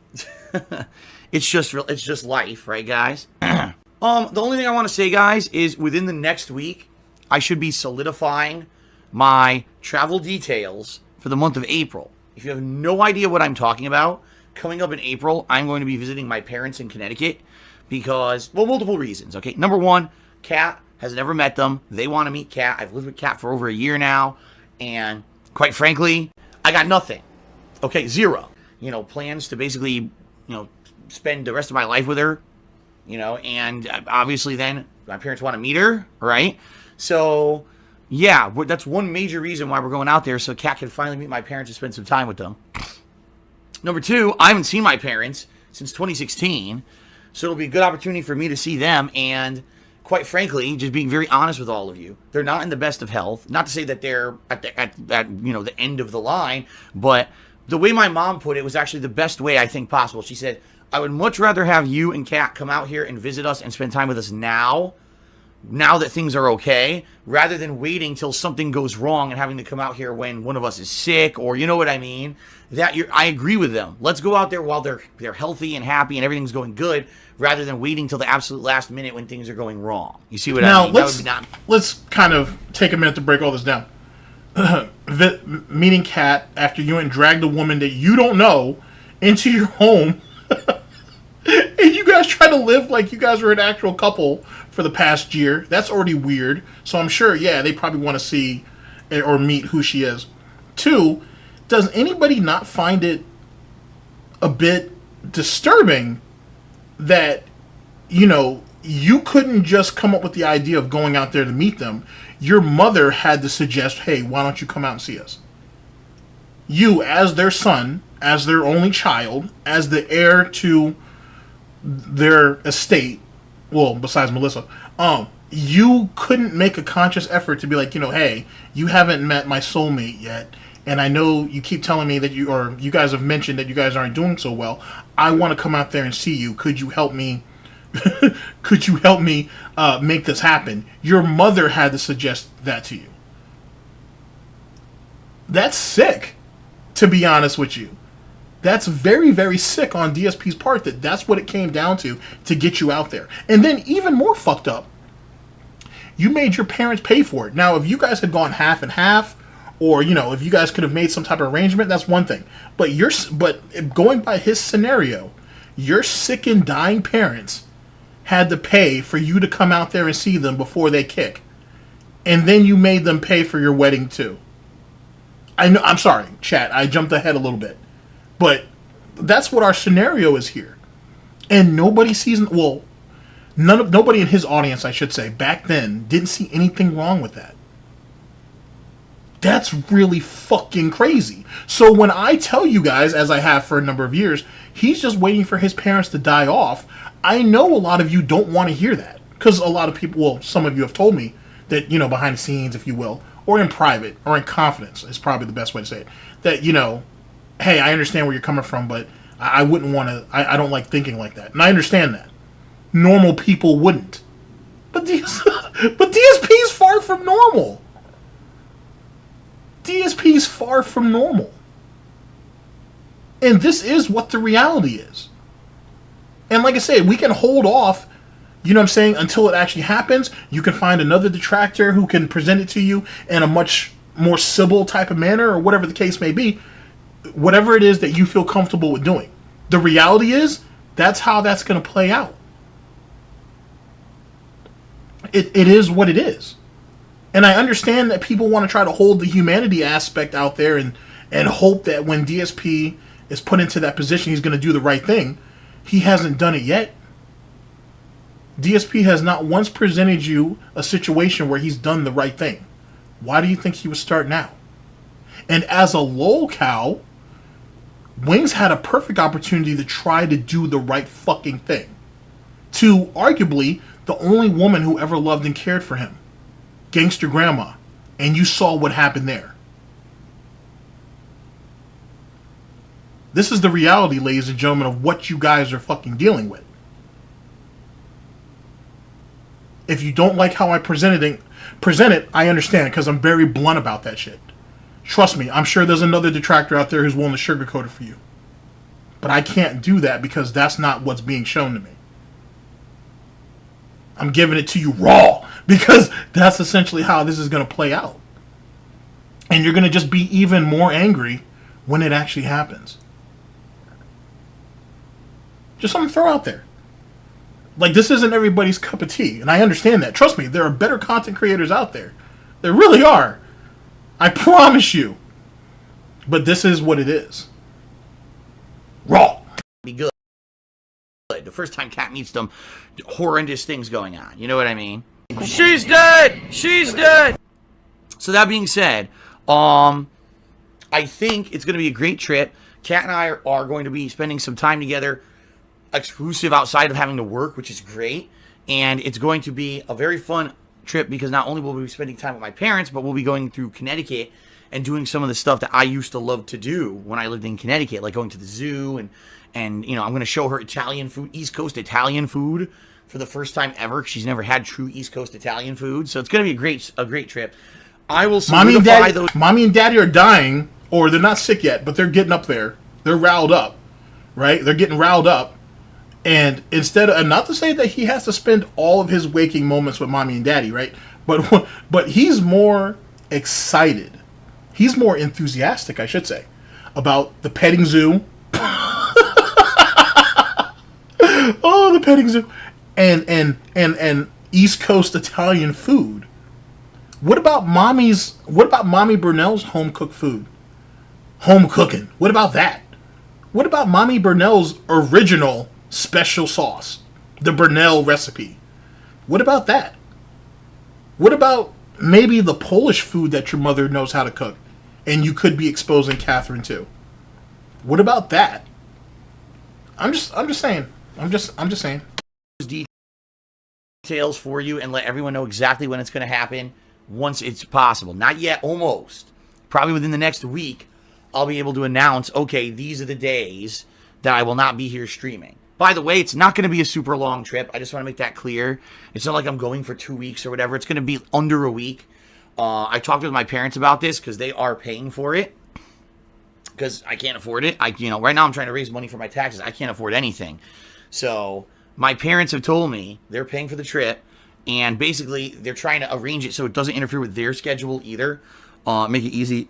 It's just life, right, guys? The only thing I want to say, guys, is within the next week, I should be solidifying my travel details for the month of April. If you have no idea what I'm talking about, coming up in April, I'm going to be visiting my parents in Connecticut because, well, multiple reasons, okay? Number one, Kat has never met them. They want to meet Kat. I've lived with Kat for over a year now, and quite frankly, I got nothing. Okay, zero. You know, plans to basically, you know, spend the rest of my life with her, you know, and obviously then my parents want to meet her, right? So, yeah, that's one major reason why we're going out there, so Kat can finally meet my parents and spend some time with them. Number two, I haven't seen my parents since 2016, so it'll be a good opportunity for me to see them, and quite frankly, just being very honest with all of you, they're not in the best of health. Not to say that they're at you know, the end of the line, but the way my mom put it was actually the best way I think possible. She said, I would much rather have you and Kat come out here and visit us and spend time with us now that things are okay, rather than waiting till something goes wrong and having to come out here when one of us is sick, or you know what I mean. I agree with them. Let's go out there while they're healthy and happy and everything's going good, rather than waiting till the absolute last minute when things are going wrong. You see what I mean? Let's kind of take a minute to break all this down. Meeting Kat after you and dragged a woman that you don't know into your home, and you guys try to live like you guys were an actual couple for the past year. That's already weird. So I'm sure, yeah, they probably want to see or meet who she is. Two, does anybody not find it a bit disturbing that, you know, you couldn't just come up with the idea of going out there to meet them? Your mother had to suggest, hey, why don't you come out and see us? You, as their son, as their only child, as the heir to their estate, well, besides Melissa, you couldn't make a conscious effort to be like, you know, hey, you haven't met my soulmate yet, and I know you keep telling me that you guys have mentioned that you guys aren't doing so well. I want to come out there and see you. Could you help me? Could you help me make this happen? Your mother had to suggest that to you. That's sick, to be honest with you. That's very, very sick on DSP's part that that's what it came down to get you out there. And then even more fucked up, you made your parents pay for it. Now, if you guys had gone half and half, or, you know, if you guys could have made some type of arrangement, that's one thing. But going by his scenario, your sick and dying parents had to pay for you to come out there and see them before they kick. And then you made them pay for your wedding too. I know, I'm sorry, chat, I jumped ahead a little bit. But that's what our scenario is here. And nobody sees, well, nobody in his audience, I should say, back then didn't see anything wrong with that. That's really fucking crazy. So when I tell you guys, as I have for a number of years, he's just waiting for his parents to die off, I know a lot of you don't want to hear that. Because a lot of people, well, some of you have told me that, you know, behind the scenes, if you will, or in private, or in confidence, is probably the best way to say it, that, you know, hey, I understand where you're coming from, but I wouldn't want to, I don't like thinking like that. And I understand that. Normal people wouldn't. But DSP is far from normal. DSP is far from normal. And this is what the reality is. And like I said, we can hold off, you know what I'm saying, until it actually happens. You can find another detractor who can present it to you in a much more civil type of manner, or whatever the case may be. Whatever it is that you feel comfortable with doing. The reality is, that's how that's going to play out. It is what it is. And I understand that people want to try to hold the humanity aspect out there and hope that when DSP is put into that position, he's going to do the right thing. He hasn't done it yet. DSP has not once presented you a situation where he's done the right thing. Why do you think he would start now? And as a lolcow, Wings had a perfect opportunity to try to do the right fucking thing. To arguably the only woman who ever loved and cared for him. Gangster Grandma. And you saw what happened there. This is the reality, ladies and gentlemen, of what you guys are fucking dealing with. If you don't like how I present it, I understand, because I'm very blunt about that shit. Trust me, I'm sure there's another detractor out there who's willing to sugarcoat it for you. But I can't do that because that's not what's being shown to me. I'm giving it to you raw because that's essentially how this is going to play out. And you're going to just be even more angry when it actually happens. Just something to throw out there. Like, this isn't everybody's cup of tea, and I understand that. Trust me, there are better content creators out there. There really are. I promise you. But this is what it is. Raw. Be good. The first time Cat meets them, horrendous things going on. You know what I mean? She's dead! She's dead! So that being said, I think it's going to be a great trip. Cat and I are going to be spending some time together, exclusive outside of having to work, which is great. And it's going to be a very fun trip because not only will we be spending time with my parents, but we'll be going through Connecticut and doing some of the stuff that I used to love to do when I lived in Connecticut, like going to the zoo and you know, I'm going to show her Italian food, East Coast Italian food for the first time ever. She's never had true East Coast Italian food, so it's going to be a great trip. I will solidify those. Mommy and Daddy are dying, or they're not sick yet, but they're getting up there. They're riled up, right? They're getting riled up. And instead of, and not to say that he has to spend all of his waking moments with Mommy and Daddy, right? But he's more excited. He's more enthusiastic, I should say, about the petting zoo. Oh, the petting zoo. And East Coast Italian food. What about Mommy Burnell's home cooked food? Home cooking. What about that? What about Mommy Burnell's original special sauce? The Burnell recipe. What about that? What about maybe the Polish food that your mother knows how to cook and you could be exposing Catherine to? What about that? I'm just saying. I'm just saying. Details for you and let everyone know exactly when it's going to happen once it's possible. Not yet, almost. Probably within the next week, I'll be able to announce, okay, these are the days that I will not be here streaming. By the way, it's not going to be a super long trip. I just want to make that clear. It's not like I'm going for 2 weeks or whatever. It's going to be under a week. I talked with my parents about this because they are paying for it. Because I can't afford it. Right now I'm trying to raise money for my taxes. I can't afford anything. So my parents have told me they're paying for the trip. And basically, they're trying to arrange it so it doesn't interfere with their schedule either. Make it easy,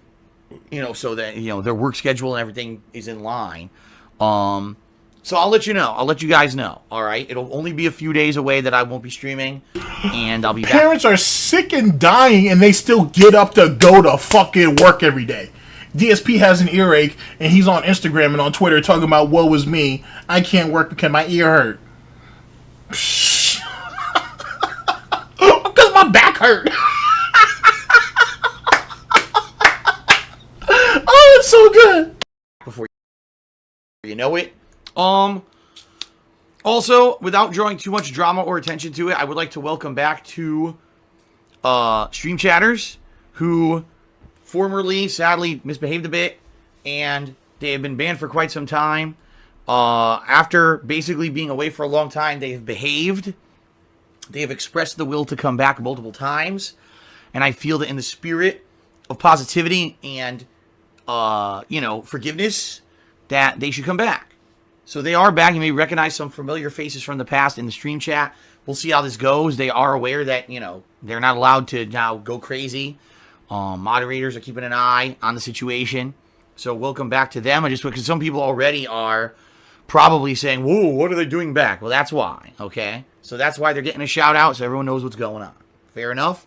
so that, their work schedule and everything is in line. So I'll let you know. I'll let you guys know. All right. It'll only be a few days away that I won't be streaming, and I'll be back. Parents are sick and dying, and they still get up to go to fucking work every day. DSP has an earache, and he's on Instagram and on Twitter talking about woe is me. I can't work because my ear hurt. Because my back hurt. Oh, it's so good. Before you know it. Also, without drawing too much drama or attention to it, I would like to welcome back two stream chatters who formerly, sadly, misbehaved a bit, and they have been banned for quite some time. After basically being away for a long time, they have behaved. They have expressed the will to come back multiple times, and I feel that in the spirit of positivity and, forgiveness, that they should come back. So they are back. You may recognize some familiar faces from the past in the stream chat. We'll see how this goes. They are aware that, they're not allowed to now go crazy. Moderators are keeping an eye on the situation. So welcome back to them. Because some people already are probably saying, whoa, what are they doing back? Well, that's why, okay? So that's why they're getting a shout out so everyone knows what's going on. Fair enough?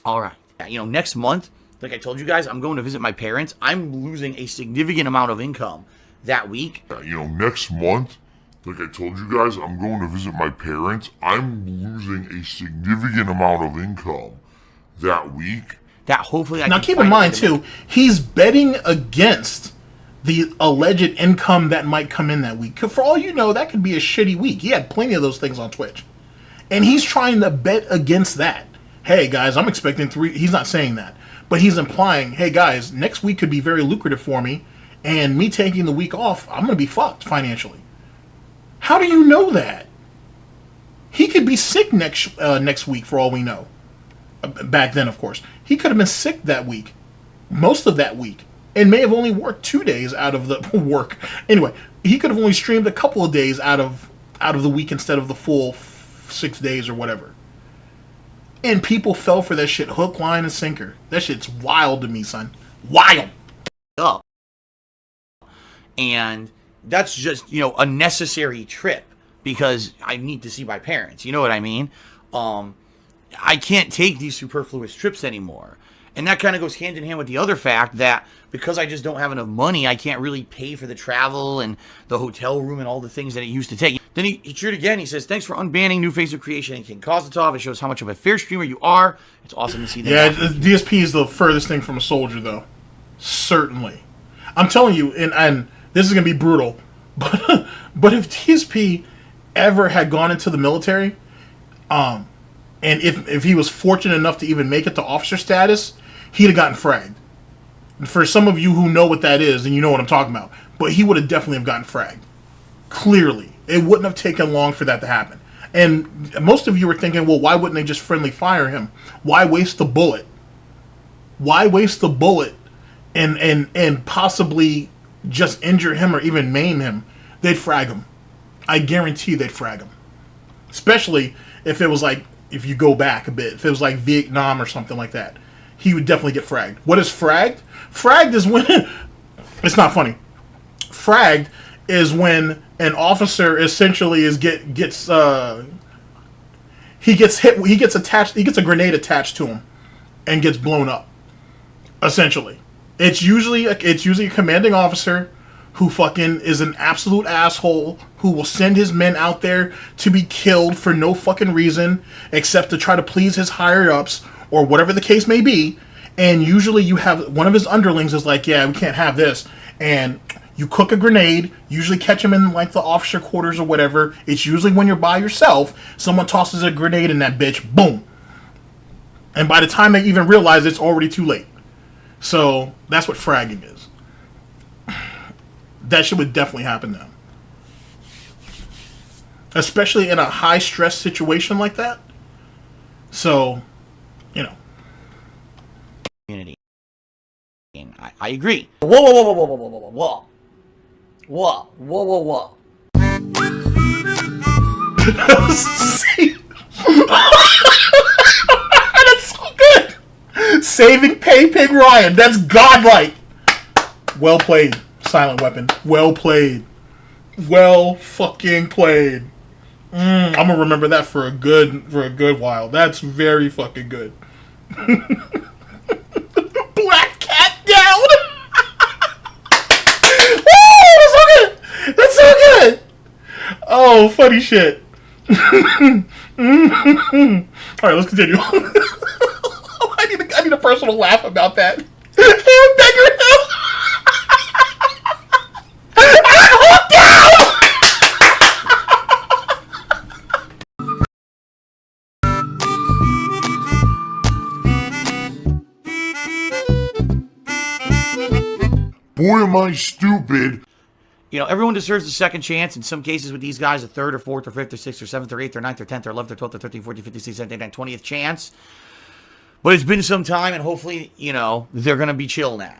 All right. Next month, like I told you guys, I'm going to visit my parents. I'm losing a significant amount of income that week. Next month, Like I told you guys, I'm going to visit my parents. I'm losing a significant amount of income that week. That hopefully I now can keep in mind too, he's betting against the alleged income that might come in that week. 'Cause for all you know, that could be a shitty week. He had plenty of those things on Twitch, and he's trying to bet against that. Hey guys, I'm expecting 3. He's not saying that, but he's implying, hey guys, next week could be very lucrative for me, and me taking the week off, I'm gonna be fucked financially. How do you know that? He could be sick next week for all we know. Back then, of course, he could have been sick that week, most of that week, and may have only worked 2 days out of the work. Anyway, he could have only streamed a couple of days out of the week instead of the full 6 days or whatever. And people fell for that shit hook, line, and sinker. That shit's wild to me, son. Wild. Up. And that's just, you know, a necessary trip because I need to see my parents. You know what I mean? I can't take these superfluous trips anymore. And that kind of goes hand in hand with the other fact that because I just don't have enough money, I can't really pay for the travel and the hotel room and all the things that it used to take. Then he cheered again. He says, thanks for unbanning new face of creation and King Kozatov. It shows how much of a fair streamer you are. It's awesome to see that. Yeah, DSP is the furthest thing from a soldier, though. Certainly. I'm telling you, and this is going to be brutal, but if DSP ever had gone into the military, and if he was fortunate enough to even make it to officer status, he'd have gotten fragged. For some of you who know what that is, and you know what I'm talking about, but he would have definitely have gotten fragged. Clearly. It wouldn't have taken long for that to happen. And most of you are thinking, well, why wouldn't they just friendly fire him? Why waste the bullet? Why waste the bullet and possibly just injure him or even maim him? They'd frag him. I guarantee they'd frag him. Especially if it was like, if you go back a bit, if it was like Vietnam or something like that, he would definitely get fragged. What is fragged? Fragged is when, it's not funny. Fragged is when an officer essentially gets a grenade attached to him and gets blown up. Essentially, it's usually a commanding officer who fucking is an absolute asshole who will send his men out there to be killed for no fucking reason except to try to please his higher ups or whatever the case may be. And usually you have one of his underlings is like, yeah, we can't have this, and you cook a grenade, usually catch him in like the officer quarters or whatever. It's usually when you're by yourself, someone tosses a grenade in that bitch, boom. And by the time they even realize it's already too late. So that's what fragging is. That shit would definitely happen now. Especially in a high stress situation like that. So, you know. Community. I agree. Whoa, whoa, whoa, whoa, whoa, whoa, whoa, whoa. Whoa, whoa, whoa, whoa. That's so good. Saving Pig Ryan. That's godlike. Well played, Silent Weapon. Well played. Well fucking played. I'm gonna remember that for a good while. That's very fucking good. Black cat down. That's so good. Oh, funny shit. All right, let's continue. I need a personal laugh about that. Boy, am I stupid. You know, everyone deserves a second chance. In some cases with these guys, a third or fourth or fifth or sixth or seventh or eighth or ninth or 10th or 11th or 12th or 13th, 14th, 15th, 16th, 17th, 20th chance. But it's been some time, and hopefully, you know, they're going to be chill now.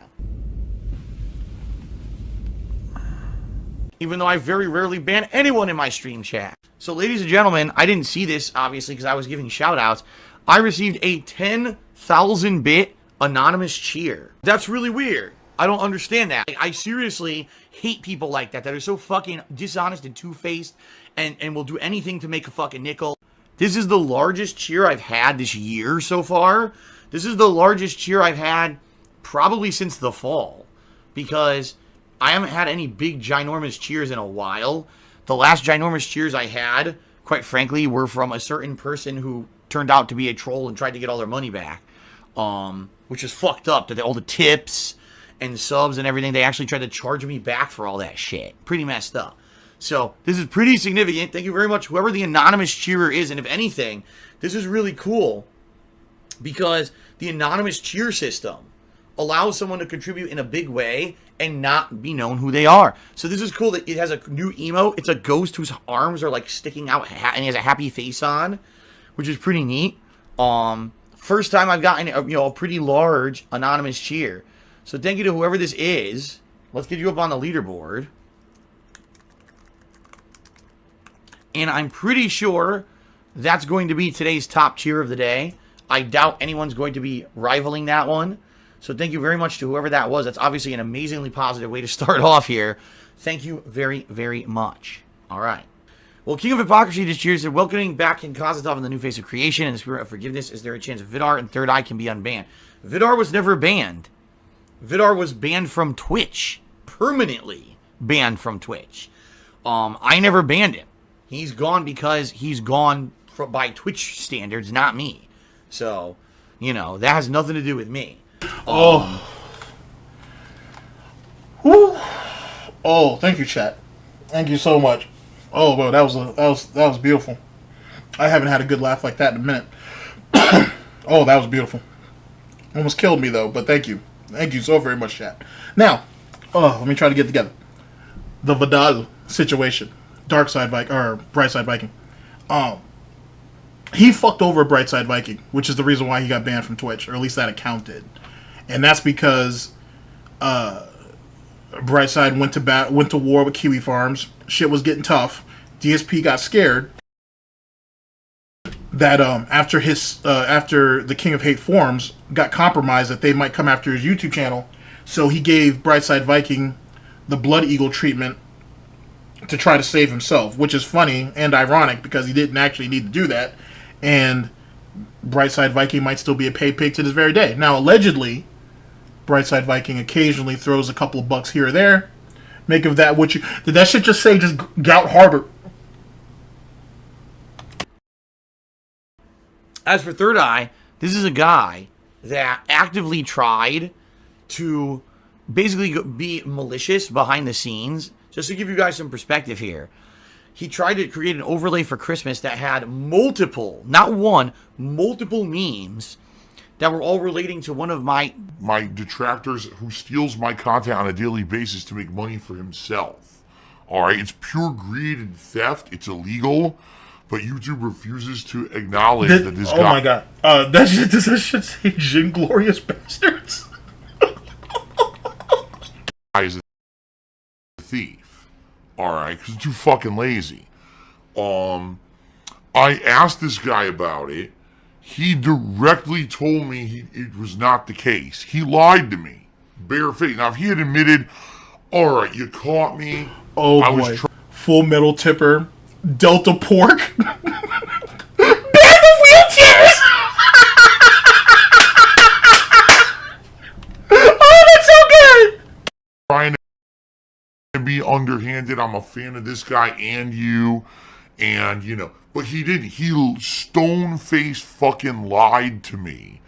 Even though I very rarely ban anyone in my stream chat. So, ladies and gentlemen, I didn't see this, obviously, because I was giving shout-outs. I received a 10,000-bit anonymous cheer. That's really weird. I don't understand that. I seriously hate people like that are so fucking dishonest and two-faced and will do anything to make a fucking nickel. This is the largest cheer I've had this year so far. This is the largest cheer I've had probably since the fall, because I haven't had any big ginormous cheers in a while. The last ginormous cheers I had, quite frankly, were from a certain person who turned out to be a troll and tried to get all their money back. Which is fucked up. That all the tips and subs and everything, they actually tried to charge me back for all that shit. Pretty messed up. So, this is pretty significant. Thank you very much, whoever the anonymous cheerer is. And if anything, this is really cool because the anonymous cheer system allows someone to contribute in a big way and not be known who they are. So this is cool that it has a new emote. It's a ghost whose arms are like sticking out and he has a happy face on, which is pretty neat. First time I've gotten a pretty large anonymous cheer. So thank you to whoever this is. Let's get you up on the leaderboard. And I'm pretty sure that's going to be today's top cheer of the day. I doubt anyone's going to be rivaling that one. So thank you very much to whoever that was. That's obviously an amazingly positive way to start off here. Thank you very, very much. All right. Well, King of Hypocrisy this year said, welcoming back King Kozatov in the new face of creation and the spirit of forgiveness. Is there a chance Vidar and Third Eye can be unbanned? Vidar was never banned. Vidar was banned from Twitch. Permanently banned from Twitch. I never banned him. He's gone because he's gone by Twitch standards, not me. So, that has nothing to do with me. Oh, thank you, chat. Thank you so much. Oh, bro, that was beautiful. I haven't had a good laugh like that in a minute. Oh, that was beautiful. Almost killed me though, but thank you so very much, chat. Now, let me try to get together the Vidal situation. Darkside Viking or Brightside Viking. He fucked over Brightside Viking, which is the reason why he got banned from Twitch, or at least that account did. And that's because Brightside went to war with Kiwi Farms. Shit was getting tough. DSP got scared that after the King of Hate forums got compromised, that they might come after his YouTube channel. So he gave Brightside Viking the Blood Eagle treatment to try to save himself, which is funny and ironic because he didn't actually need to do that. And Brightside Viking might still be a paid pig to this very day. Now, allegedly, Brightside Viking occasionally throws a couple of bucks here or there. Make of that what you... Did that shit just say just Gout Harbor? As for Third Eye, this is a guy that actively tried to basically be malicious behind the scenes. Just to give you guys some perspective here. He tried to create an overlay for Christmas that had multiple, not one, multiple memes that were all relating to one of my detractors who steals my content on a daily basis to make money for himself. Alright, it's pure greed and theft. It's illegal. But YouTube refuses to acknowledge that this guy... Oh my god. Does that shit say Inglorious Bastards? is a thief. Alright, because he's too fucking lazy. I asked this guy about it. He directly told me it was not the case. He lied to me. Barefaced. Now, if he had admitted, alright, you caught me. Oh boy. Full Metal Tipper. Delta Pork. Band of Wheelchairs! Oh, that's so good! Trying to be underhanded. I'm a fan of this guy and you. And, but he didn't. He stone-faced fucking lied to me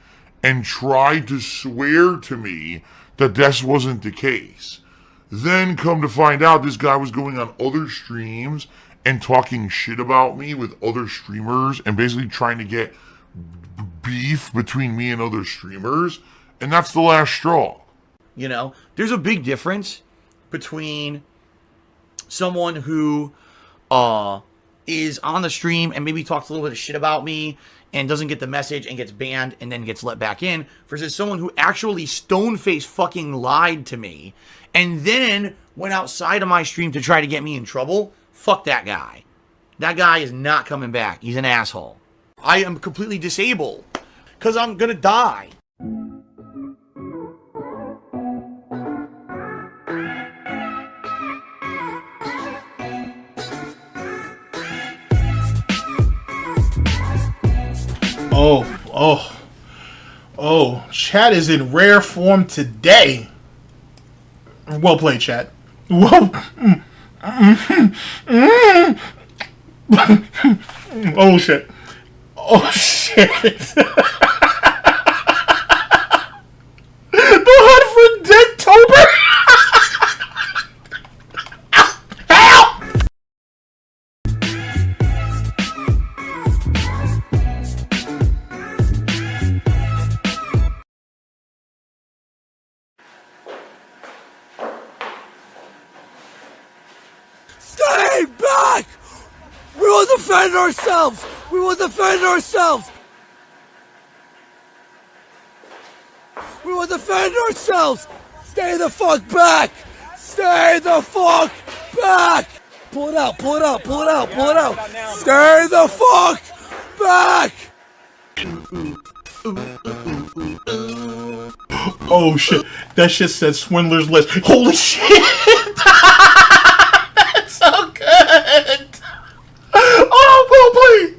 and tried to swear to me that this wasn't the case. Then come to find out this guy was going on other streams and talking shit about me with other streamers and basically trying to get beef between me and other streamers. And that's the last straw. There's a big difference between someone who is on the stream and maybe talks a little bit of shit about me and doesn't get the message and gets banned and then gets let back in, versus someone who actually stone-faced fucking lied to me and then went outside of my stream to try to get me in trouble. Fuck that guy. That guy is not coming back. He's an asshole. I am completely disabled because I'm gonna die. Oh, chat is in rare form today. Well played, chat. Well, Oh shit. Oh shit. The hunt for Deadtober. Help! Stay back! We will defend ourselves! We will defend ourselves! We will defend ourselves! Stay the fuck back! Stay the fuck back! Pull it out, pull it out, pull it out, pull it out! Stay the fuck back! Oh shit. That shit said Swindler's List. Holy shit! That's so good! Oh, well played!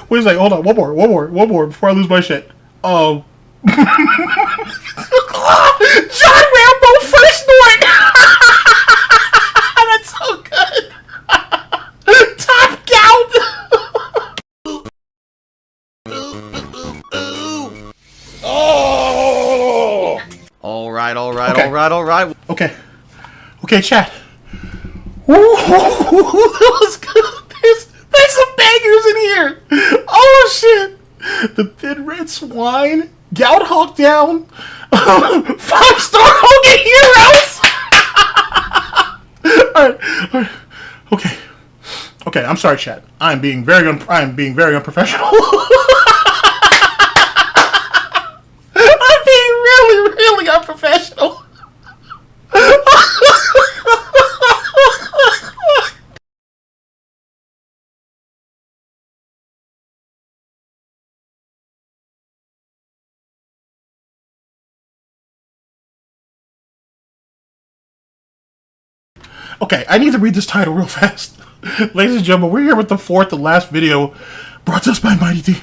Wait a second, hold on. One more before I lose my shit. John Rambo first Norton! That's so good! Top Gown! Oh! Alright. Okay, chat. Ooh, that was good. There's some bangers in here. Oh shit! The Thin Red Swine, Gout Hawk Down, 5-star Hogan Heroes. All right. Okay. I'm sorry, chat. I'm being very unprofessional. I'm being really unprofessional. Okay, I need to read this title real fast. Ladies and gentlemen, we're here with the fourth and last video brought to us by Mighty D.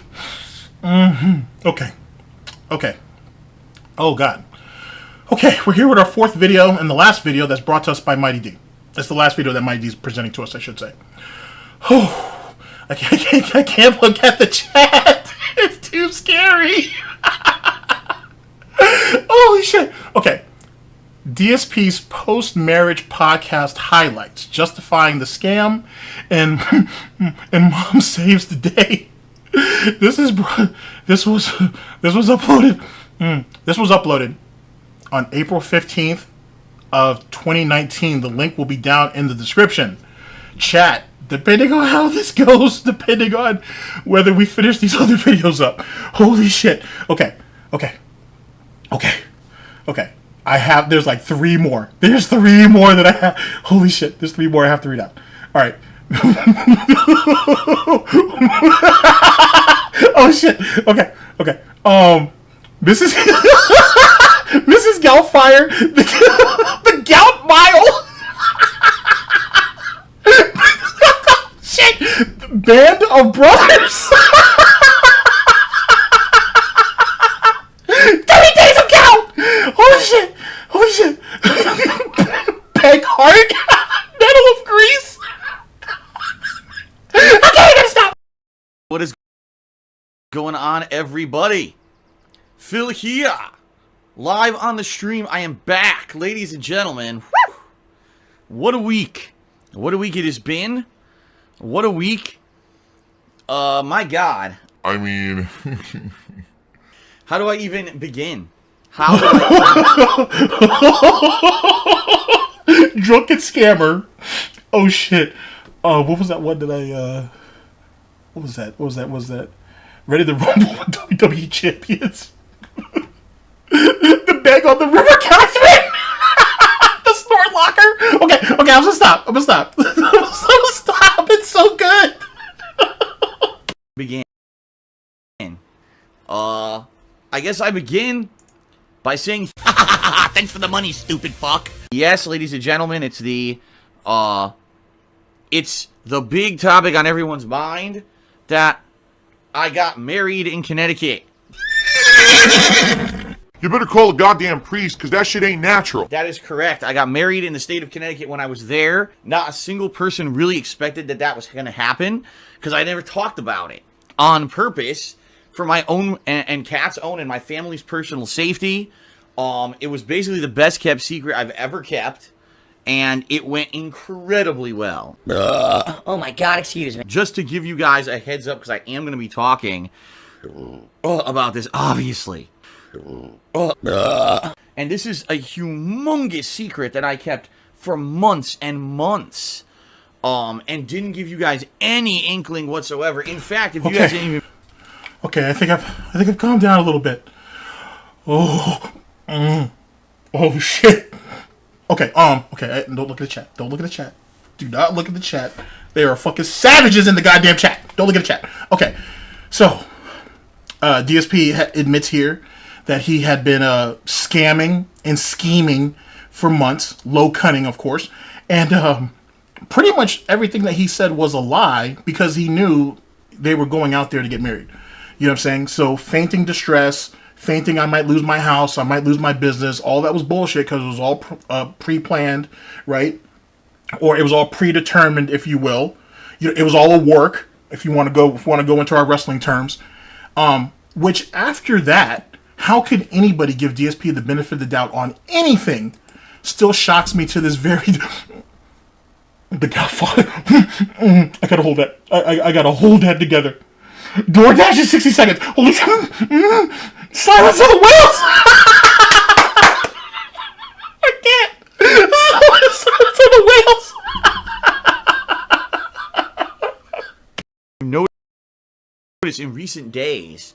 Okay. Oh, God. Okay, we're here with our fourth video and the last video that's brought to us by Mighty D. That's the last video that Mighty D is presenting to us, I should say. Oh, I can't look at the chat. It's too scary. Holy shit. Okay. DSP's post-marriage podcast highlights, justifying the scam, and Mom saves the day. This was uploaded on April 15th of 2019. The link will be down in the description. Chat, depending on how this goes, depending on whether we finish these other videos up. Holy shit. Okay. There's like 3 more. There's 3 more that I have. Holy shit, there's 3 more I have to read out. Alright. Oh shit. Okay. Mrs. Goutfire, the Gout Mile. Shit. Band of Brothers. 30 Days of Gout. Holy shit. Peg Heart. Medal of Grease. Okay, I gotta stop. What is going on, everybody? Phil here, live on the stream. I am back, ladies and gentlemen. Woo! What a week it has been. What a week. My God. I mean... How do I even begin? Drunken Scammer. Oh shit. What was that one that I what was that? Ready to Rumble with WWE Champions. The bag on the River Catherine. The snort locker. Okay, I'm gonna stop. I'm gonna stop. It's so good. Begin. I guess I begin by saying thanks for the money, stupid fuck. Yes, ladies and gentlemen, it's the big topic on everyone's mind that I got married in Connecticut. You better call a goddamn priest, because that shit ain't natural. That is correct. I got married in the state of Connecticut when I was there. Not a single person really expected that that was going to happen, because I never talked about it on purpose for my own and Kat's own and my family's personal safety. It was basically the best kept secret I've ever kept, and it went incredibly well. Oh my God, excuse me. Just to give you guys a heads up, because I am going to be talking about this, obviously. And this is a humongous secret that I kept for months and months, and didn't give you guys any inkling whatsoever. In fact, if you guys didn't even... Okay, I think I've calmed down a little bit. Oh shit. Okay, okay, don't look at the chat. Don't look at the chat. Do not look at the chat. There are fucking savages in the goddamn chat. Don't look at the chat. Okay, so DSP admits here that he had been scamming and scheming for months. Low cunning, of course. And pretty much everything that he said was a lie because he knew they were going out there to get married. You know what I'm saying? So fainting distress, fainting I might lose my house, I might lose my business, all that was bullshit because it was all pre-planned, right? Or it was all predetermined, if you will. It was all a work, if you want to go into our wrestling terms. Which after that, how could anybody give DSP the benefit of the doubt on anything? Still shocks me to this very... The Godfather. I gotta hold that. I gotta hold that together. DoorDash is 60 seconds. Holy Silence of the Whales! I can't. Silence of the Whales! Notice in recent days,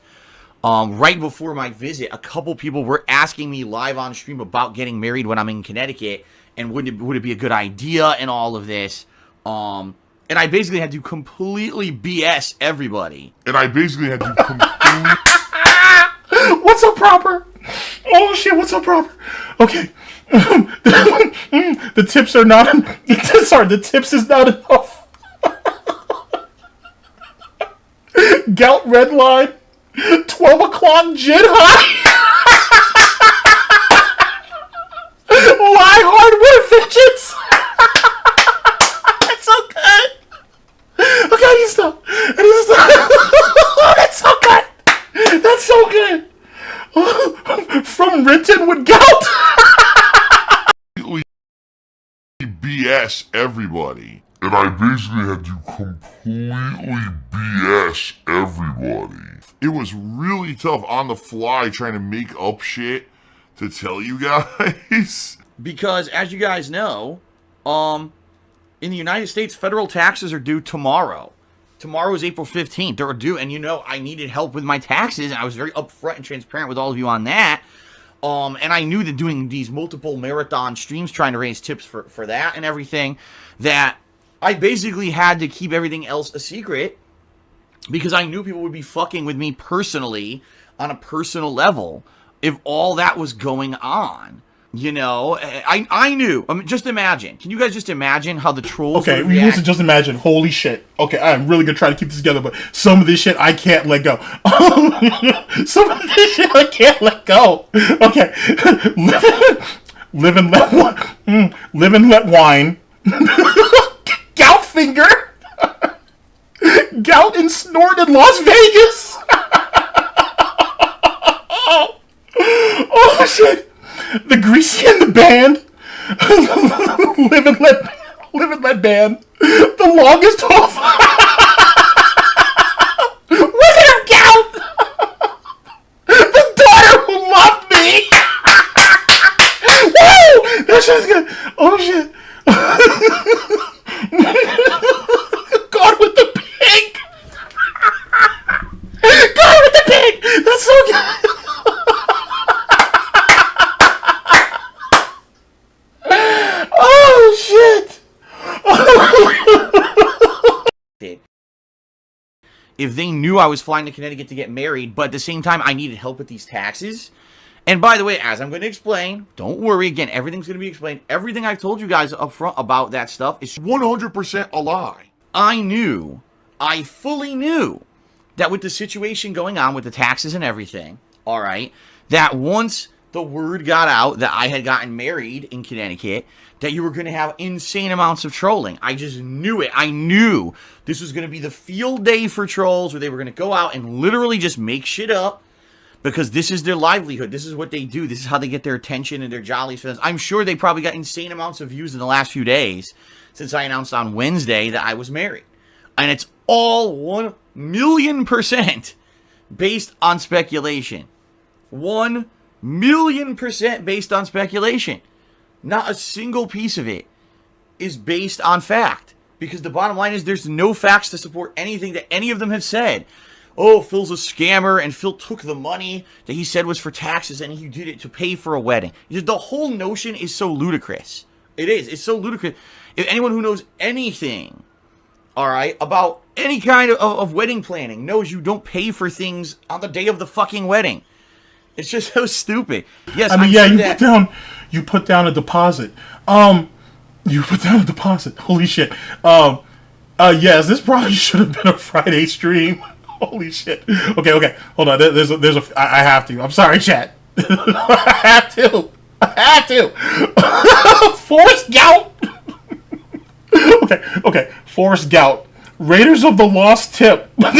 right before my visit, a couple people were asking me live on stream about getting married when I'm in Connecticut, and would it be a good idea and all of this. And I basically had to completely BS everybody. What's so proper? Oh shit, what's so proper? Okay. The tips are not... Sorry, the tips is not enough. Gout red line. 12 o'clock gin high. Lie hardware fidgets. That's so good. Okay, I need to stop. Oh, that's so good. That's so good. From Renton with gout. BS everybody. And I basically had to completely BS everybody. It was really tough on the fly trying to make up shit to tell you guys. Because, as you guys know, in the United States, federal taxes are due tomorrow. Tomorrow is April 15th. They're due, and I needed help with my taxes, and I was very upfront and transparent with all of you on that. And I knew that doing these multiple marathon streams, trying to raise tips for that and everything, that I basically had to keep everything else a secret because I knew people would be fucking with me personally on a personal level if all that was going on. You know, I knew. I mean, just imagine. Can you guys just imagine how the trolls Okay, we need to just imagine. Holy shit. Okay, I'm really going to try to keep this together, but some of this shit I can't let go. Some of this shit I can't let go. Okay. Live and let wine. Gout finger. Gout and snort in Las Vegas. Oh shit. The Greasy and the Band. Live and let band. The longest off. Wicked of Gout. The daughter who loved me. Woo! That shit's good. Oh shit. God with the pig. God with the pig. That's so good. Oh shit! If they knew I was flying to Connecticut to get married, but at the same time I needed help with these taxes. And by the way, as I'm going to explain, don't worry, again, everything's going to be explained. Everything I've told you guys up front about that stuff is 100% a lie. I fully knew that with the situation going on with the taxes and everything, all right, that once the word got out that I had gotten married in Connecticut, that you were going to have insane amounts of trolling. I just knew it. I knew this was going to be the field day for trolls, where they were going to go out and literally just make shit up, because this is their livelihood. This is what they do. This is how they get their attention and their jollies fans. I'm sure they probably got insane amounts of views in the last few days since I announced on Wednesday that I was married. And it's all 1,000,000% based on speculation. 1,000,000% based on speculation. Not a single piece of it is based on fact. Because the bottom line is there's no facts to support anything that any of them have said. Oh, Phil's a scammer, and Phil took the money that he said was for taxes, and he did it to pay for a wedding. The whole notion is so ludicrous. It is. It's so ludicrous. If anyone who knows anything, all right, about any kind of wedding planning knows you don't pay for things on the day of the fucking wedding. It's just so stupid. Yes, I mean, yeah, you put down a deposit. You put down a deposit. Holy shit. Yes, this probably should have been a Friday stream. Holy shit. Okay. Hold on. I have to. I'm sorry, chat. I have to. Forrest Gout. Okay. Forrest Gout. Raiders of the Lost Tip. What's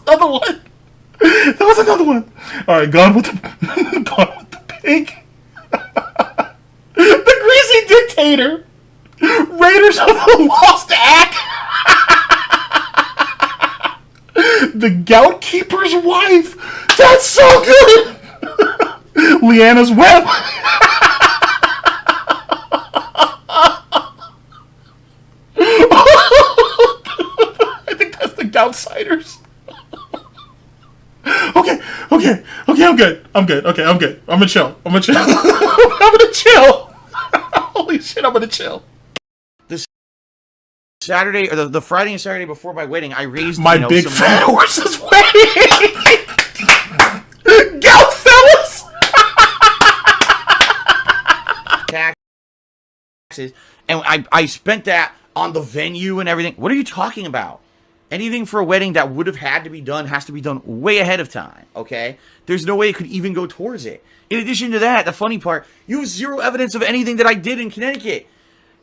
another one? That was another one. All right, Gone with the Pig. The Greasy Dictator. Raiders of the Lost Act. The Gout Keeper's Wife. That's so good. Leanna's Web. I think that's the Goutsiders. Okay, I'm good. Okay, I'm good. I'm gonna chill. I'm gonna chill. Holy shit, I'm gonna chill. Saturday, or the Friday and Saturday before my wedding, I raised my big fat horse's wedding. Gout fellas. Taxes, and I spent that on the venue and everything. What are you talking about? Anything for a wedding that would have had to be done has to be done way ahead of time, okay? There's no way it could even go towards it. In addition to that, the funny part, you have zero evidence of anything that I did in Connecticut.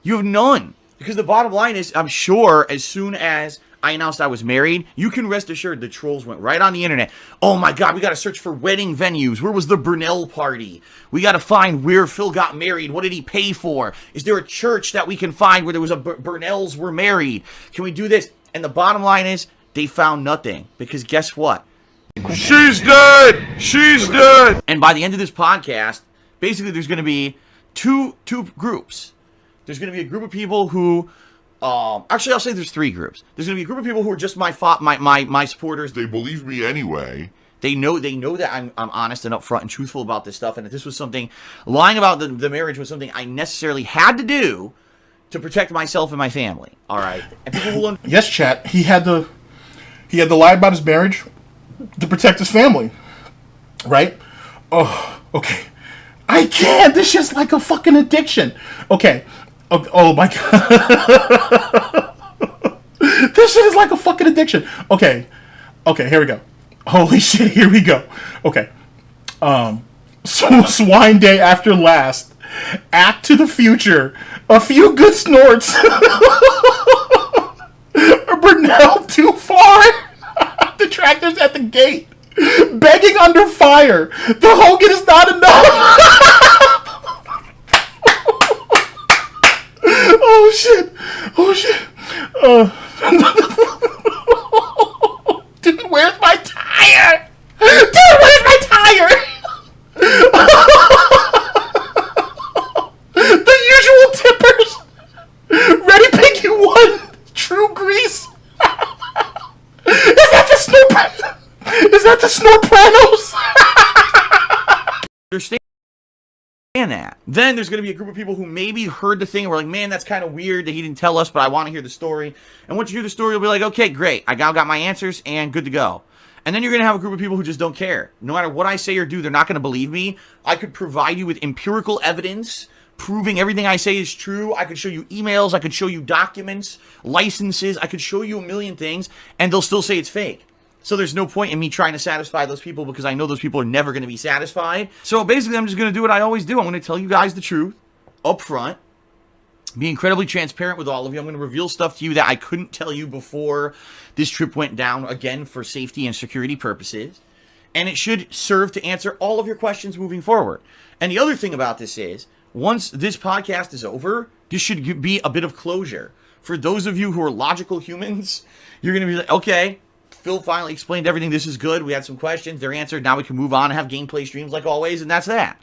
You have none. Because the bottom line is, I'm sure as soon as I announced I was married, you can rest assured the trolls went right on the internet. Oh my God, we got to search for wedding venues. Where was the Brunel party? We got to find where Phil got married. What did he pay for? Is there a church that we can find where there was a Brunels were married? Can we do this? And the bottom line is, they found nothing. Because guess what? She's dead! She's dead! And by the end of this podcast, basically there's going to be two groups. There's going to be a group of people who, actually I'll say there's three groups. There's going to be a group of people who are just my supporters. They believe me anyway. They know that I'm honest and upfront and truthful about this stuff, and that this was something, lying about the marriage was something I necessarily had to do to protect myself and my family. All right. And people will yes, chat. He had to lie about his marriage to protect his family. Right? Oh, okay. I can't. This shit's like a fucking addiction. Okay. Oh my God. This shit is like a fucking addiction. Okay, here we go. Holy shit, here we go. Okay. So Swine Day after last. Act to the future. A few good snorts. Brunel too far. The tractor's at the gate. Begging under fire. The Hogan is not enough. Oh shit. Dude, where's my tire? The usual tippers. Ready Piggy 1. True grease. Is that the Snorpranos? understand that. Then there's going to be a group of people who maybe heard the thing and were like, man, that's kind of weird that he didn't tell us, but I want to hear the story. And once you hear the story, you'll be like, okay, great. I got my answers and good to go. And then you're going to have a group of people who just don't care. No matter what I say or do, they're not going to believe me. I could provide you with empirical evidence proving everything I say is true. I could show you emails. I could show you documents, licenses. I could show you a million things, and they'll still say it's fake. So there's no point in me trying to satisfy those people because I know those people are never going to be satisfied. So basically, I'm just going to do what I always do. I'm going to tell you guys the truth up front. Be incredibly transparent with all of you. I'm going to reveal stuff to you that I couldn't tell you before this trip went down, again, for safety and security purposes. And it should serve to answer all of your questions moving forward. And the other thing about this is, once this podcast is over, this should be a bit of closure. For those of you who are logical humans, you're going to be like, okay, Phil finally explained everything. This is good. We had some questions. They're answered. Now we can move on and have gameplay streams like always, and that's that.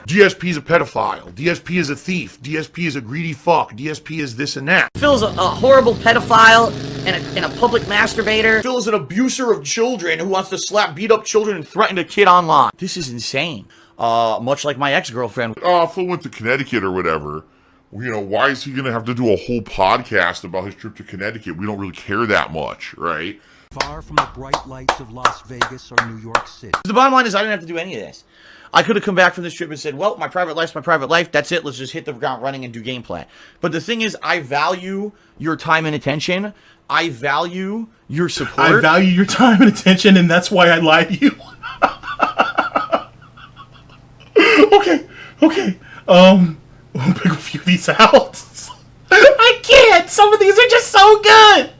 DSP is a pedophile. DSP is a thief. DSP is a greedy fuck. DSP is this and that. Phil's a horrible pedophile and a public masturbator. Phil is an abuser of children who wants to slap, beat up children and threaten a kid online. This is insane. Much like my ex-girlfriend. Phil went to Connecticut or whatever. You know, why is he going to have to do a whole podcast about his trip to Connecticut? We don't really care that much, right? Far from the bright lights of Las Vegas or New York City. The bottom line is I didn't have to do any of this. I could have come back from this trip and said, well, my private life's my private life. That's it. Let's just hit the ground running and do gameplay. But the thing is, I value your time and attention. I value your support. I value your time and attention, and that's why I lie to you. Okay. We'll pick a few of these out. I can't. Some of these are just so good.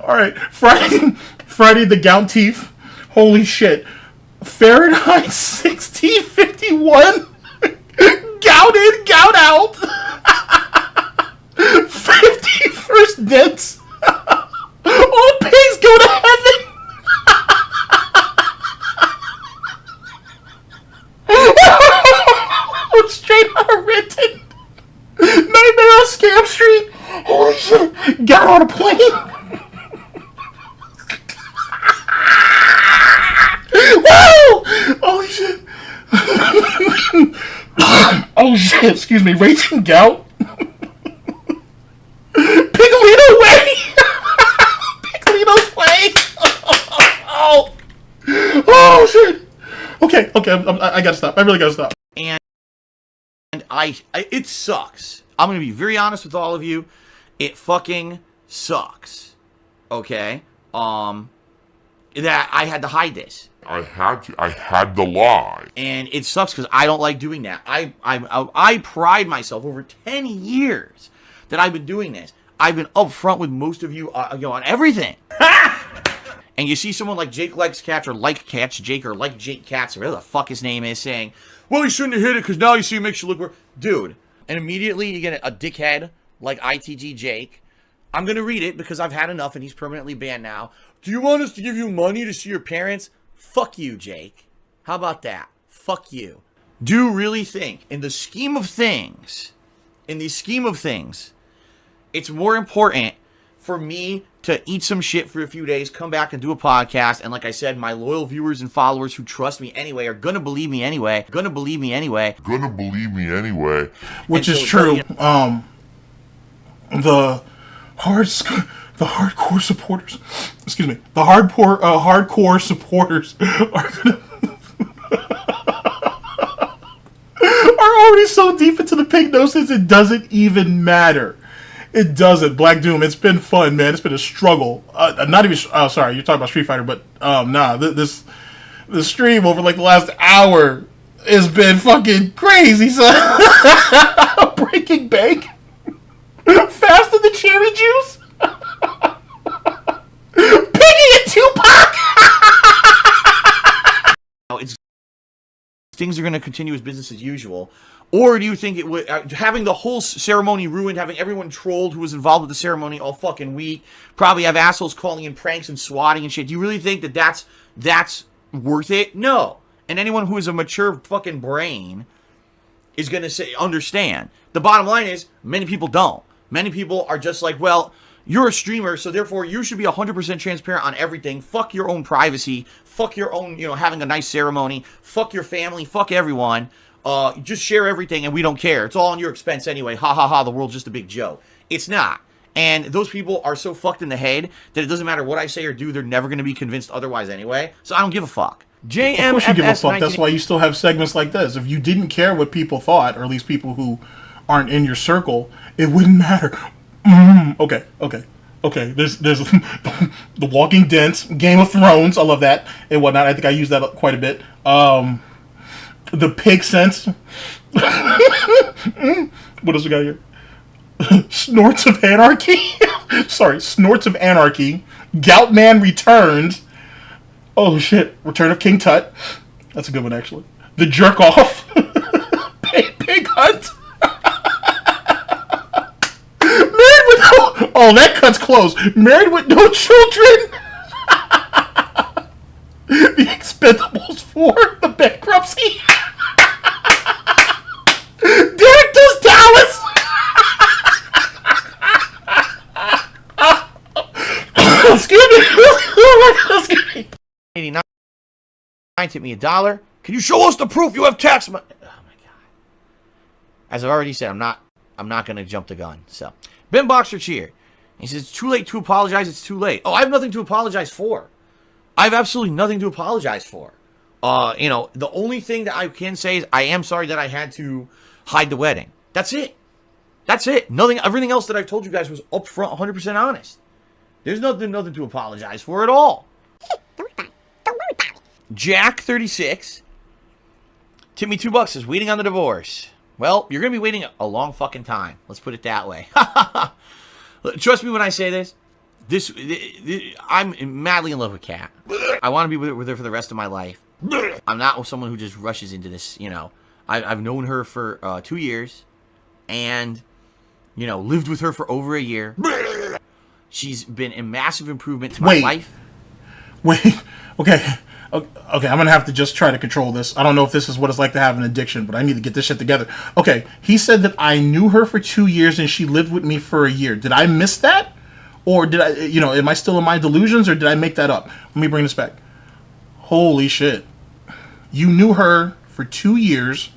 All right. Friday the Gout Teeth. Holy shit. Fahrenheit 1651. Gout in, gout out. 51st Dents. All pigs go to heaven. Straight out of Renton. Nightmare on Scam Street. Holy shit. Got on a plane. Woo! Holy shit. Oh shit, excuse me. Raging Gout. Pigolino Way. Pigolino's Way. Oh shit. Okay, I gotta stop. I really gotta stop. And it sucks. I'm going to be very honest with all of you. It fucking sucks. Okay? That I had to hide this. I had to lie. And it sucks because I don't like doing that. I pride myself over 10 years that I've been doing this. I've been upfront with most of you, on everything. And you see someone like Jake Likes Cats or Like Cats Jake or Like Jake Cats or whatever the fuck his name is saying, well, you shouldn't have hit it because now you see it makes you look worse. Dude. And immediately you get a dickhead like ITG Jake. I'm going to read it because I've had enough and he's permanently banned now. Do you want us to give you money to see your parents? Fuck you, Jake. How about that? Fuck you. Do you really think in the scheme of things, it's more important for me to eat some shit for a few days, come back and do a podcast, and like I said, my loyal viewers and followers who trust me anyway are gonna believe me anyway. Which is true. The hardcore supporters, hardcore supporters are already so deep into the pig noses it doesn't even matter. It doesn't. Black Doom, it's been fun, man. It's been a struggle. Not even, sorry, you're talking about Street Fighter, but this stream over like the last hour has been fucking crazy, son. Breaking Bank. Faster than cherry juice. Piggy and Tupac. Things are going to continue as business as usual. Or do you think it would, having the whole ceremony ruined, having everyone trolled who was involved with the ceremony all fucking week, probably have assholes calling in pranks and swatting and shit. Do you really think that that's worth it? No. And anyone who has a mature fucking brain is going to understand. The bottom line is, many people don't. Many people are just like, well, you're a streamer, so therefore you should be 100% transparent on everything. Fuck your own privacy. Fuck your own, having a nice ceremony. Fuck your family. Fuck everyone. Just share everything and we don't care. It's all on your expense anyway. Ha ha ha, the world's just a big joke. It's not. And those people are so fucked in the head that it doesn't matter what I say or do, they're never going to be convinced otherwise anyway. So I don't give a fuck. Of course you give a fuck. That's why you still have segments like this. If you didn't care what people thought, or at least people who aren't in your circle, it wouldn't matter. Okay. Okay, there's The Walking Dead, Game of Thrones, I love that, and whatnot. I think I use that quite a bit. The Pig Sense. What else we got here? Snorts of Anarchy. Sorry, Snorts of Anarchy. Goutman Returns. Oh shit, Return of King Tut. That's a good one, actually. The Jerk Off. Pig Hunt. Married with no... Oh, that cut's close. Married with No Children. The Expendables 4. The Bankruptcy. Derek Does Dallas. Excuse me. 89 tip me $1. Can you show us the proof you have tax money? Oh my god. As I've already said, I'm not gonna jump the gun. So Ben Boxer Cheer. He says it's too late to apologize, it's too late. Oh, I have nothing to apologize for. I have absolutely nothing to apologize for. You know, the only thing that I can say is I am sorry that I had to hide the wedding. That's it. That's it. Nothing. Everything else that I've told you guys was upfront, 100% honest. There's nothing to apologize for at all. Jack36. Tip me $2. Says waiting on the divorce. Well, you're gonna be waiting a long fucking time. Let's put it that way. Trust me when I say this. I'm madly in love with Kat. I want to be with her for the rest of my life. I'm not someone who just rushes into this. You know, I've known her for 2 years, and you know, lived with her for over a year. She's been a massive improvement to my life. Wait. Okay, I'm gonna have to just try to control this. I don't know if this is what it's like to have an addiction, but I need to get this shit together. Okay, he said that I knew her for 2 years and she lived with me for a year. Did I miss that? Or did I, you know, am I still in my delusions, or did I make that up? Let me bring this back. Holy shit. You knew her for 2 years.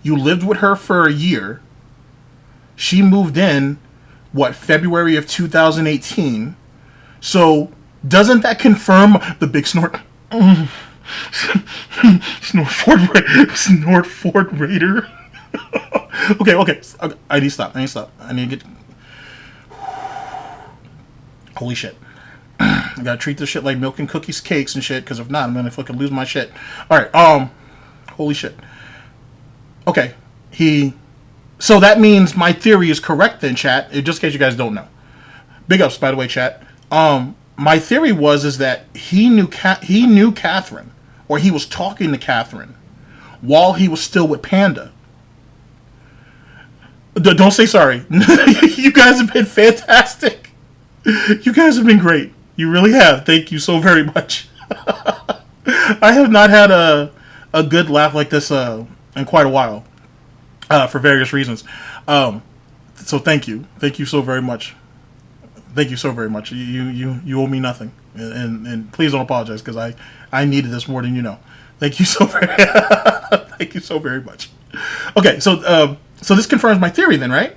You lived with her for a year. She moved in, what, February of 2018. So, doesn't that confirm the big snort? Snort Ford Raider. Okay. I need to stop. I need to get... Holy shit. I gotta treat this shit like milk and cookies, cakes and shit, because if not, I'm gonna fucking lose my shit. Alright, holy shit. Okay, so that means my theory is correct then, chat, just in case you guys don't know. Big ups, by the way, chat. My theory is that he knew Catherine, or he was talking to Catherine, while he was still with Panda. Don't say sorry. You guys have been fantastic. You guys have been great. You really have. Thank you so very much. I have not had a good laugh like this in quite a while, for various reasons. So thank you. Thank you so very much. Thank you so very much. You owe me nothing, and please don't apologize, because I needed this more than you know. Thank you so very thank you so very much. Okay, so this confirms my theory then, right?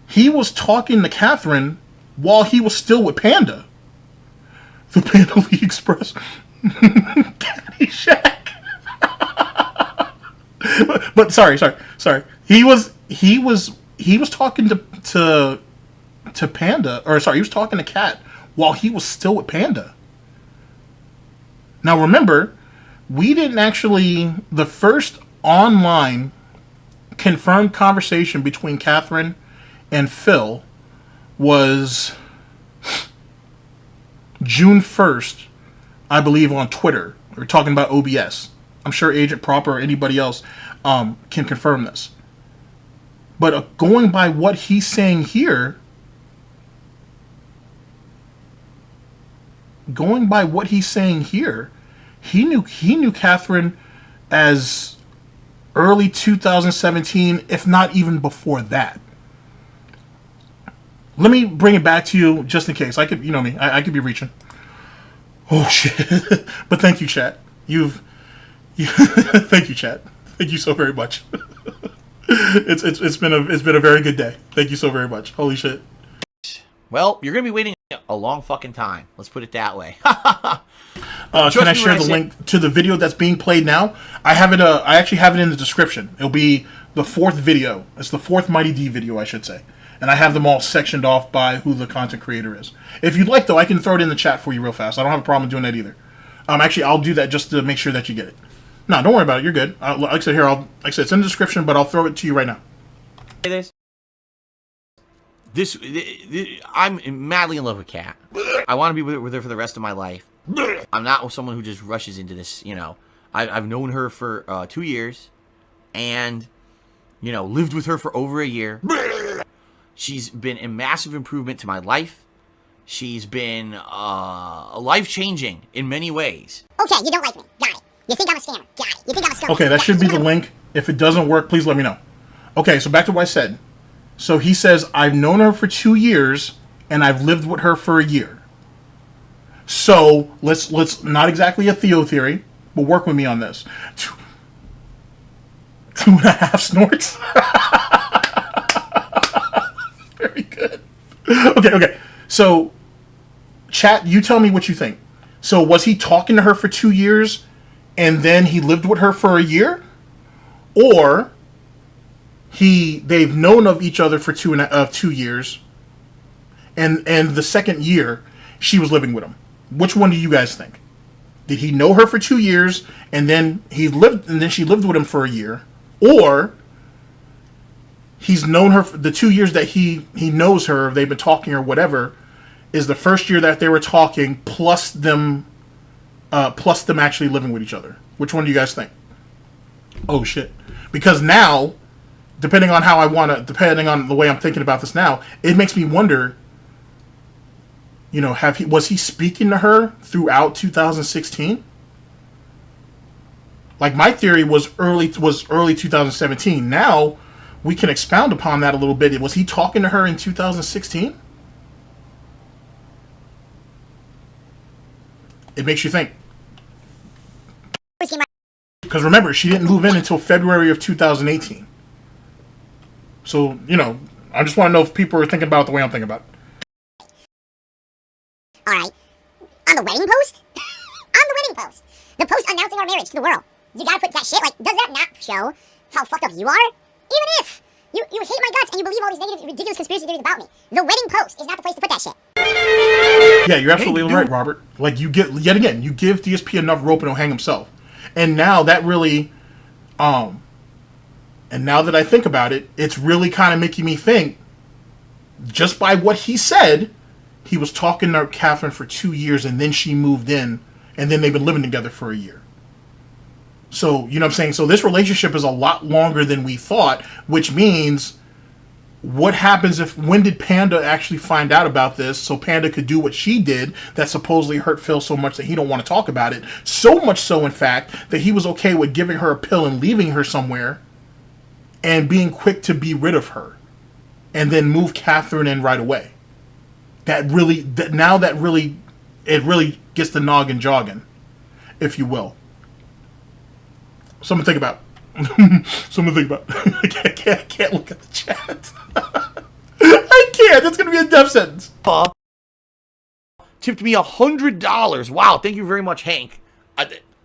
He was talking to Catherine while he was still with Panda. The Panda League Express. Caddyshack. but sorry. He was talking to Panda, or sorry, he was talking to Cat while he was still with Panda. Now remember, we didn't actually, the first online confirmed conversation between Catherine and Phil was June 1st, I believe, on Twitter. We're talking about OBS. I'm sure Agent Proper or anybody else can confirm this. But going by what he's saying here, he knew Catherine as early 2017, if not even before that. Let me bring it back to you just in case. I could, you know me, I could be reaching. Oh shit! But thank you, chat. Thank you, chat. Thank you so very much. It's been a very good day. Thank you so very much. Holy shit. Well, you're gonna be waiting a long fucking time. Let's put it that way. Can I share the link to the video that's being played now? I have it. I actually have it in the description. It'll be the fourth video. It's the fourth Mighty D video, I should say. And I have them all sectioned off by who the content creator is. If you'd like, though, I can throw it in the chat for you real fast. I don't have a problem doing that either. Actually, I'll do that just to make sure that you get it. No, don't worry about it. You're good. Like I said, here, like I said, it's in the description, but I'll throw it to you right now. I'm madly in love with Kat. I want to be with her for the rest of my life. I'm not someone who just rushes into this, you know. I've known her for 2 years, and, you know, lived with her for over a year. She's been a massive improvement to my life. She's been life-changing in many ways. Okay, you don't like me. Got it. You think I'm a scammer. Got it. You think I'm a scammer. Okay, that should be the link. If it doesn't work, please let me know. Okay, so back to what I said. So he says, I've known her for 2 years, and I've lived with her for a year. So, let's not exactly a Theo theory, but work with me on this. 2.5 snorts? Very good. Okay. So, chat, you tell me what you think. So, was he talking to her for 2 years, and then he lived with her for a year? Or they've known of each other for 2 years, and the second year she was living with him. Which one do you guys think? Did he know her for 2 years, and then she lived with him for a year, or he's known her for the 2 years that he knows her, they've been talking or whatever, is the first year that they were talking plus them actually living with each other? Which one do you guys think? Oh shit. Because now, depending on the way I'm thinking about this now, it makes me wonder, you know, was he speaking to her throughout 2016? Like, my theory was early 2017. Now, we can expound upon that a little bit. Was he talking to her in 2016? It makes you think. Because remember, she didn't move in until February of 2018. So, you know, I just want to know if people are thinking about it the way I'm thinking about it. Alright. On the wedding post? On the wedding post. The post announcing our marriage to the world. You gotta put that shit, like, does that not show how fucked up you are? Even if you hate my guts and you believe all these negative, ridiculous conspiracy theories about me, the wedding post is not the place to put that shit. Yeah, you're absolutely right, Robert. Like, you give DSP enough rope and he'll hang himself. And now that really, and now that I think about it, it's really kind of making me think, just by what he said, he was talking to Catherine for 2 years, and then she moved in, and then they've been living together for a year. So, you know what I'm saying? So this relationship is a lot longer than we thought, which means, what happens when did Panda actually find out about this so Panda could do what she did that supposedly hurt Phil so much that he don't want to talk about it? So much so, in fact, that he was okay with giving her a pill and leaving her somewhere and being quick to be rid of her and then move Catherine in right away. It really gets the noggin jogging, if you will. Something to think about. I can't look at the chat. I can't. That's going to be a death sentence. Tipped me $100. Wow, thank you very much, Hank.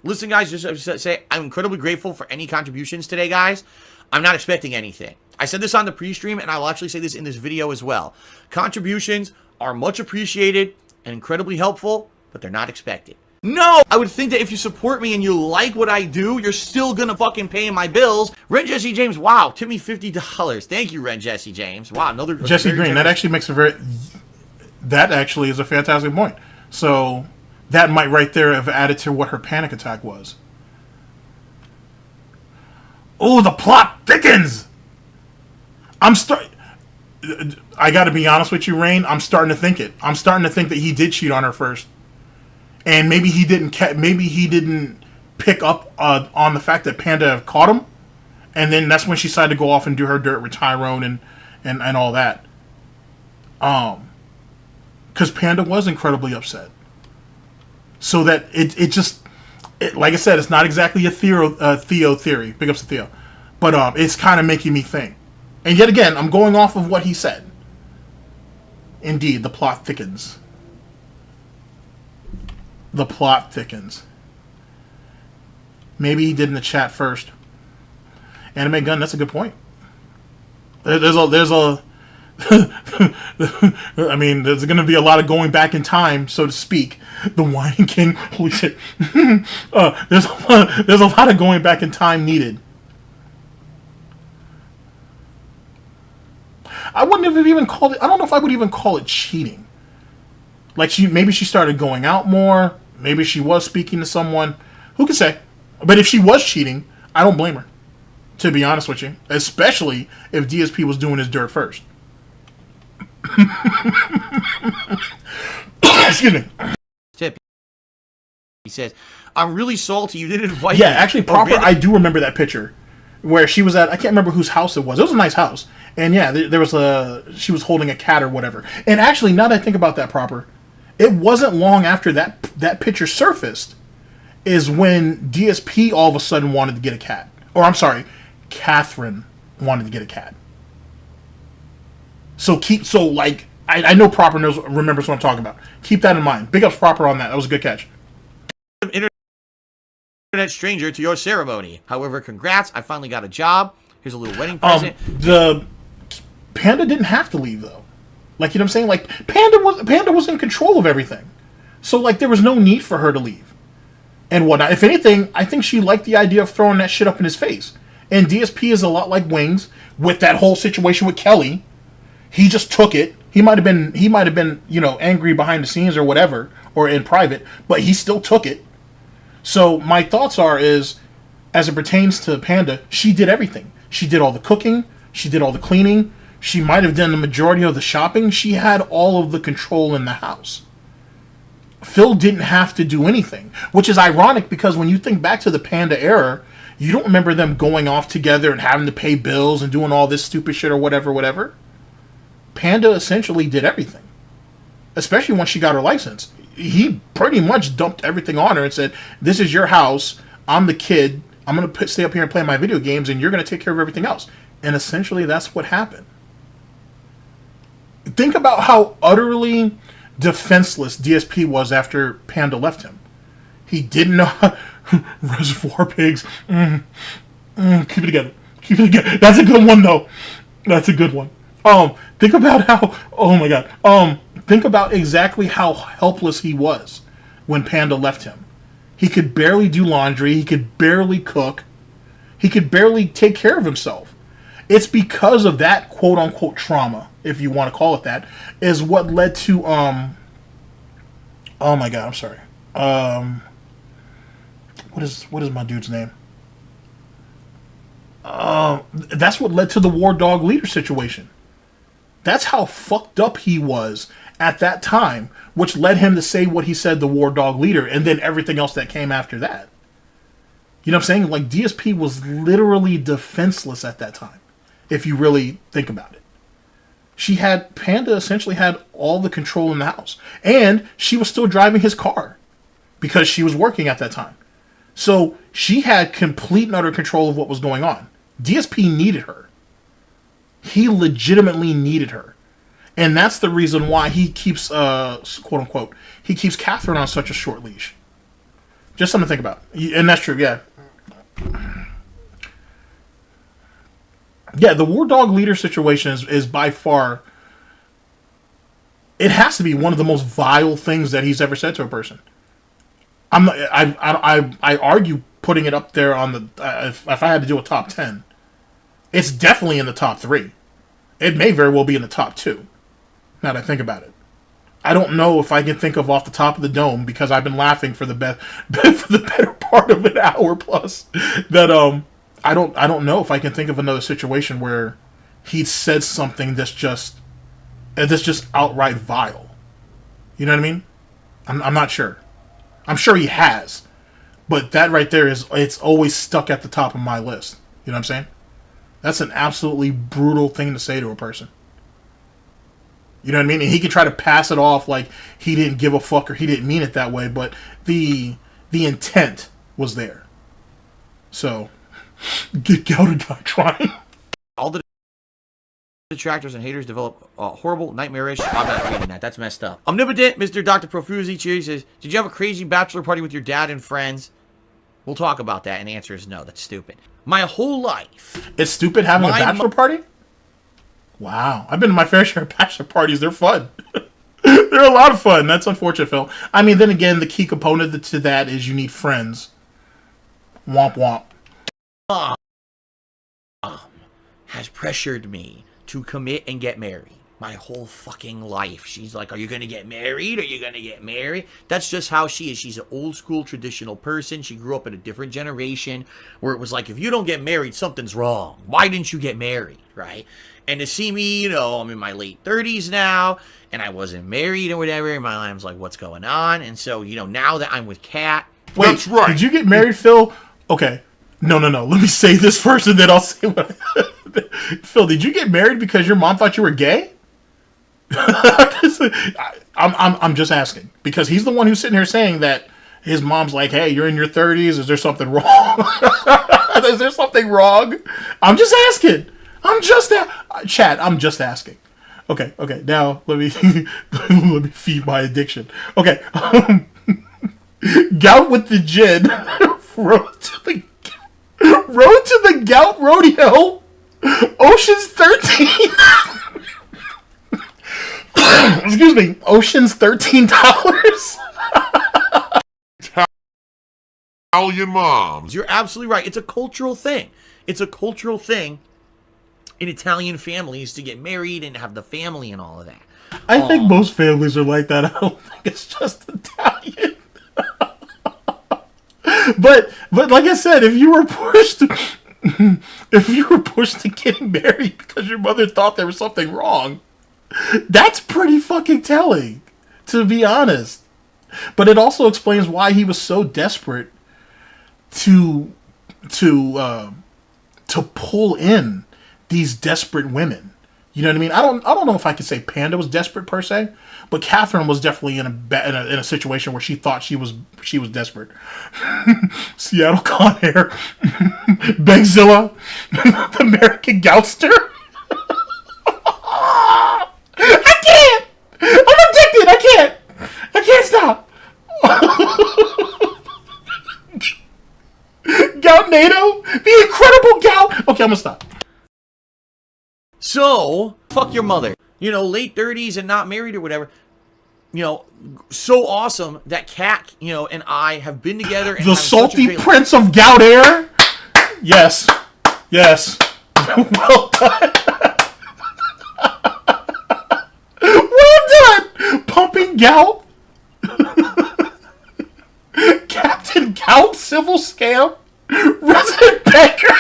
Listen, guys, just to say, I'm incredibly grateful for any contributions today, guys. I'm not expecting anything. I said this on the pre-stream, and I'll actually say this in this video as well. Contributions are much appreciated and incredibly helpful, but they're not expected. No! I would think that if you support me and you like what I do, you're still gonna fucking pay my bills. Ren Jesse James, wow, tip me $50. Thank you, Ren Jesse James. Wow, another Jesse Green. That actually makes that actually is a fantastic point. So that might right there have added to what her panic attack was. Oh, the plot thickens. I got to be honest with you, Rain. I'm starting to think it. I'm starting to think that he did cheat on her first, and maybe he didn't. Maybe he didn't pick up on the fact that Panda caught him, and then that's when she decided to go off and do her dirt with Tyrone and all that. Because Panda was incredibly upset. So that it just, like I said, it's not exactly a Theo theory. Big ups to Theo, but it's kind of making me think. And yet again, I'm going off of what he said. Indeed, the plot thickens. The plot thickens. Maybe he did in the chat first. Anime Gun, that's a good point. There's a I mean, there's going to be a lot of going back in time, so to speak. The Whining King, holy shit. There's a lot of going back in time needed. I wouldn't have even called it, I don't know if I would even call it cheating. Like, maybe she started going out more. Maybe she was speaking to someone. Who can say? But if she was cheating, I don't blame her, to be honest with you. Especially if DSP was doing his dirt first. Excuse me. Tip. He says, I'm really salty you didn't invite me. Yeah, actually, proper, I do remember that picture. Where she was at, I can't remember whose house it was. It was a nice house. And yeah, there was she was holding a cat or whatever. And actually, now that I think about that proper, it wasn't long after that picture surfaced is when DSP all of a sudden wanted to get a cat. Or I'm sorry, Catherine wanted to get a cat. So I know Proper remembers what I'm talking about. Keep that in mind. Big ups Proper on that. That was a good catch. Internet stranger to your ceremony. However, congrats. I finally got a job. Here's a little wedding present. The Panda didn't have to leave though. Like, you know what I'm saying? Like, Panda was in control of everything. So like there was no need for her to leave. And whatnot. If anything, I think she liked the idea of throwing that shit up in his face. And DSP is a lot like Wings with that whole situation with Kelly. He just took it. He might have been, you know, angry behind the scenes or whatever, or in private, but he still took it. So my thoughts is, as it pertains to Panda, she did everything. She did all the cooking. She did all the cleaning. She might have done the majority of the shopping. She had all of the control in the house. Phil didn't have to do anything, which is ironic because when you think back to the Panda era, you don't remember them going off together and having to pay bills and doing all this stupid shit or whatever. Panda essentially did everything, especially when she got her license. He pretty much dumped everything on her and said, this is your house. I'm the kid. I'm going to stay up here and play my video games, and you're going to take care of everything else. And essentially, that's what happened. Think about how utterly defenseless DSP was after Panda left him. He didn't know how... Reservoir Pigs. Keep it together. Keep it together. That's a good one, though. That's a good one. Think about how... Oh, my God. Think about exactly how helpless he was when Panda left him. He could barely do laundry. He could barely cook. He could barely take care of himself. It's because of that quote-unquote trauma, if you want to call it that, is what led to, oh my God, I'm sorry. What is my dude's name? That's what led to the War Dog leader situation. That's how fucked up he was at that time, which led him to say what he said, the War Dog leader, and then everything else that came after that. You know what I'm saying? Like, DSP was literally defenseless at that time, if you really think about it. Panda essentially had all the control in the house. And she was still driving his car because she was working at that time. So she had complete and utter control of what was going on. DSP needed her. He legitimately needed her. And that's the reason why he keeps, quote unquote, he keeps Catherine on such a short leash. Just something to think about. And that's true, yeah. Yeah, the War Dog leader situation is by far, it has to be one of the most vile things that he's ever said to a person. I argue putting it up there on the, if I had to do a top 10, it's definitely in the top 3. It may very well be in the top 2, now that I think about it. I don't know if I can think of off the top of the dome, because I've been laughing for the better part of an hour plus, that I don't know if I can think of another situation where he said something that's just outright vile. You know what I mean? I'm not sure. I'm sure he has, but that right there it's always stuck at the top of my list. You know what I'm saying? That's an absolutely brutal thing to say to a person. You know what I mean? And he can try to pass it off like he didn't give a fuck or he didn't mean it that way, but the intent was there. So, get out of guy trying. All the detractors and haters develop horrible, nightmarish... I'm not reading that. That's messed up. Omnipotent, Mr. Dr. Profusi Chiyo says, did you have a crazy bachelor party with your dad and friends? We'll talk about that, and the answer is no. That's stupid. My whole life... It's stupid having a bachelor party? Wow. I've been to my fair share of bachelor parties. They're fun. They're a lot of fun. That's unfortunate, Phil. I mean, then again, the key component to that is you need friends. Womp womp. Has pressured me to commit and get married my whole fucking life. She's like, are you gonna get married? Are you gonna get married? That's just how she is. She's an old school traditional person. She grew up in a different generation where it was like, if you don't get married, something's wrong. Why didn't you get married, right? And to see me, I'm in my late 30s now, and I wasn't married or whatever, my mom's like, what's going on? And so, now that I'm with Kat. Wait, that's right. Did you get married, Phil? Okay. No. Let me say this first, and then I'll say what. Phil, did you get married because your mom thought you were gay? I'm just asking, because he's the one who's sitting here saying that his mom's like, hey, you're in your 30s. Is there something wrong? Is there something wrong? I'm just asking. Chat, I'm just asking. Okay. Now let me feed my addiction. Okay. Gout with the gin. Road to the Gout Rodeo. Ocean's 13. Excuse me. Ocean's $13. Italian moms. You're absolutely right. It's a cultural thing. It's a cultural thing in Italian families to get married and have the family and all of that. I think most families are like that. I don't think it's just Italian. But like I said, if you were pushed to getting married because your mother thought there was something wrong, that's pretty fucking telling, to be honest. But it also explains why he was so desperate to pull in these desperate women. You know what I mean? I don't know if I could say Panda was desperate per se, but Catherine was definitely in a situation where she thought she was desperate. Seattle Con Air, Begzilla, the American Goutster. I can't. I'm addicted. I can't stop. Gout NATO, the incredible Gout. Okay, I'm gonna stop. So, fuck your mother. Late 30s and not married or whatever. So awesome that Kat, and I have been together. And the salty prince of Gout Air. Yes. Well done. Well done. Pumping gout. Captain Gout, civil scam. Resident beggar.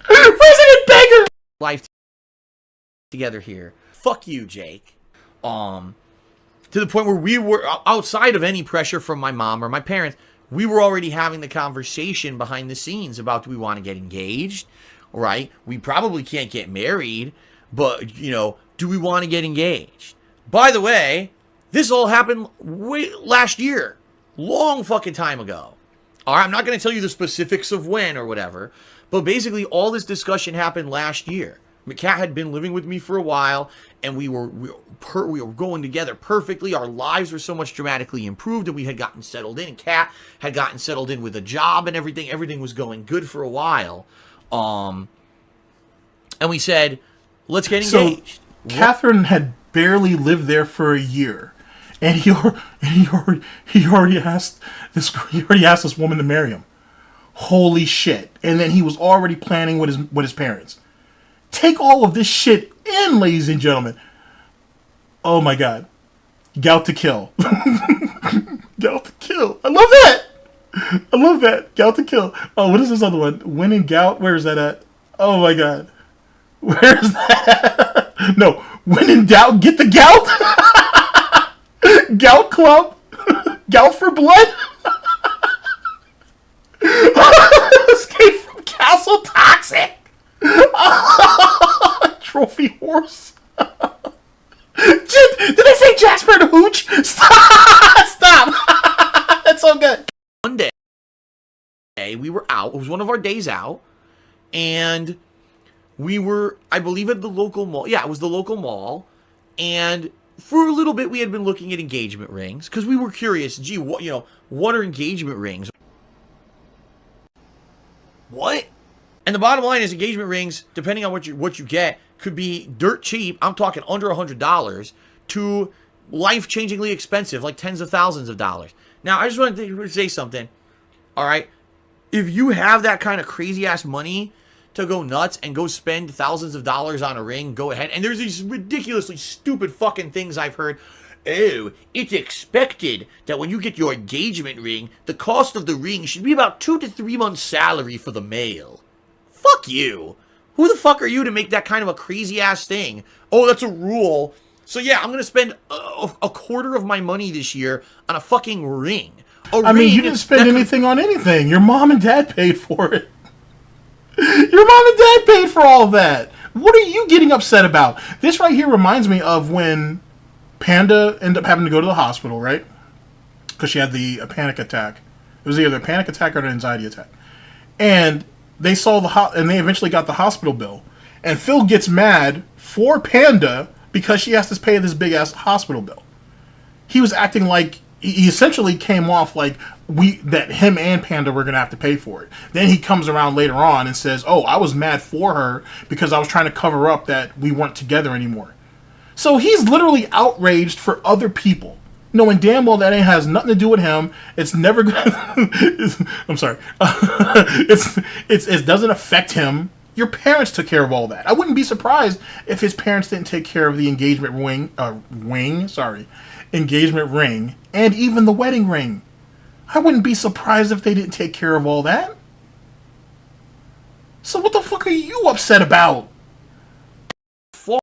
Resident beggar. Life together here. Fuck you, Jake. To the point where we were outside of any pressure from my mom or my parents, we were already having the conversation behind the scenes about, do we want to get engaged? Right? We probably can't get married, but do we want to get engaged? By the way, this all happened last year. Long fucking time ago. All right, I'm not going to tell you the specifics of when or whatever, but basically all this discussion happened last year. Kat had been living with me for a while, and we were going together perfectly. Our lives were so much dramatically improved, and we had gotten settled in, and Kat had gotten settled in with a job and everything. Everything was going good for a while. And we said, let's get engaged. So, Catherine had barely lived there for a year, and he already asked this woman to marry him. Holy shit! And then he was already planning with his parents. Take all of this shit in, ladies and gentlemen. Oh my god. Gout to kill. Gout to kill. I love that. Gout to kill. Oh, what is this other one? Win in Gout? Where is that at? Oh my god. Where is that? No. When in doubt, get the gout. Gout Club. Gout for blood. Escape from Castle Toxic. Trophy horse. Did they say Jasper the Hooch? Stop. That's so good. One day, we were out. It was one of our days out. And we were, I believe, at the local mall. Yeah, it was the local mall. And for a little bit, we had been looking at engagement rings. Because we were curious. Gee, what are engagement rings? What? And the bottom line is engagement rings, depending on what you get, could be dirt cheap. I'm talking under $100 to life-changingly expensive, like tens of thousands of dollars. Now, I just wanted to say something. All right, if you have that kind of crazy-ass money to go nuts and go spend thousands of dollars on a ring, go ahead. And there's these ridiculously stupid fucking things I've heard. Oh, it's expected that when you get your engagement ring, the cost of the ring should be about 2 to 3 months' salary for the male. Fuck you. Who the fuck are you to make that kind of a crazy-ass thing? Oh, that's a rule. So yeah, I'm going to spend a quarter of my money this year on a fucking ring. I mean, you didn't spend anything on anything. Your mom and dad paid for it. Your mom and dad paid for all of that. What are you getting upset about? This right here reminds me of when Panda ended up having to go to the hospital, right? Because she had a panic attack. It was either a panic attack or an anxiety attack. And they saw and they eventually got the hospital bill. And Phil gets mad for Panda because she has to pay this big ass hospital bill. He was acting like he essentially came off like that him and Panda were gonna have to pay for it. Then he comes around later on and says, "Oh, I was mad for her because I was trying to cover up that we weren't together anymore." So he's literally outraged for other people, knowing damn well that it has nothing to do with him. It's never gonna. I'm sorry. It doesn't affect him. Your parents took care of all that. I wouldn't be surprised if his parents didn't take care of the engagement engagement ring, and even the wedding ring. I wouldn't be surprised if they didn't take care of all that. So what the fuck are you upset about? Fall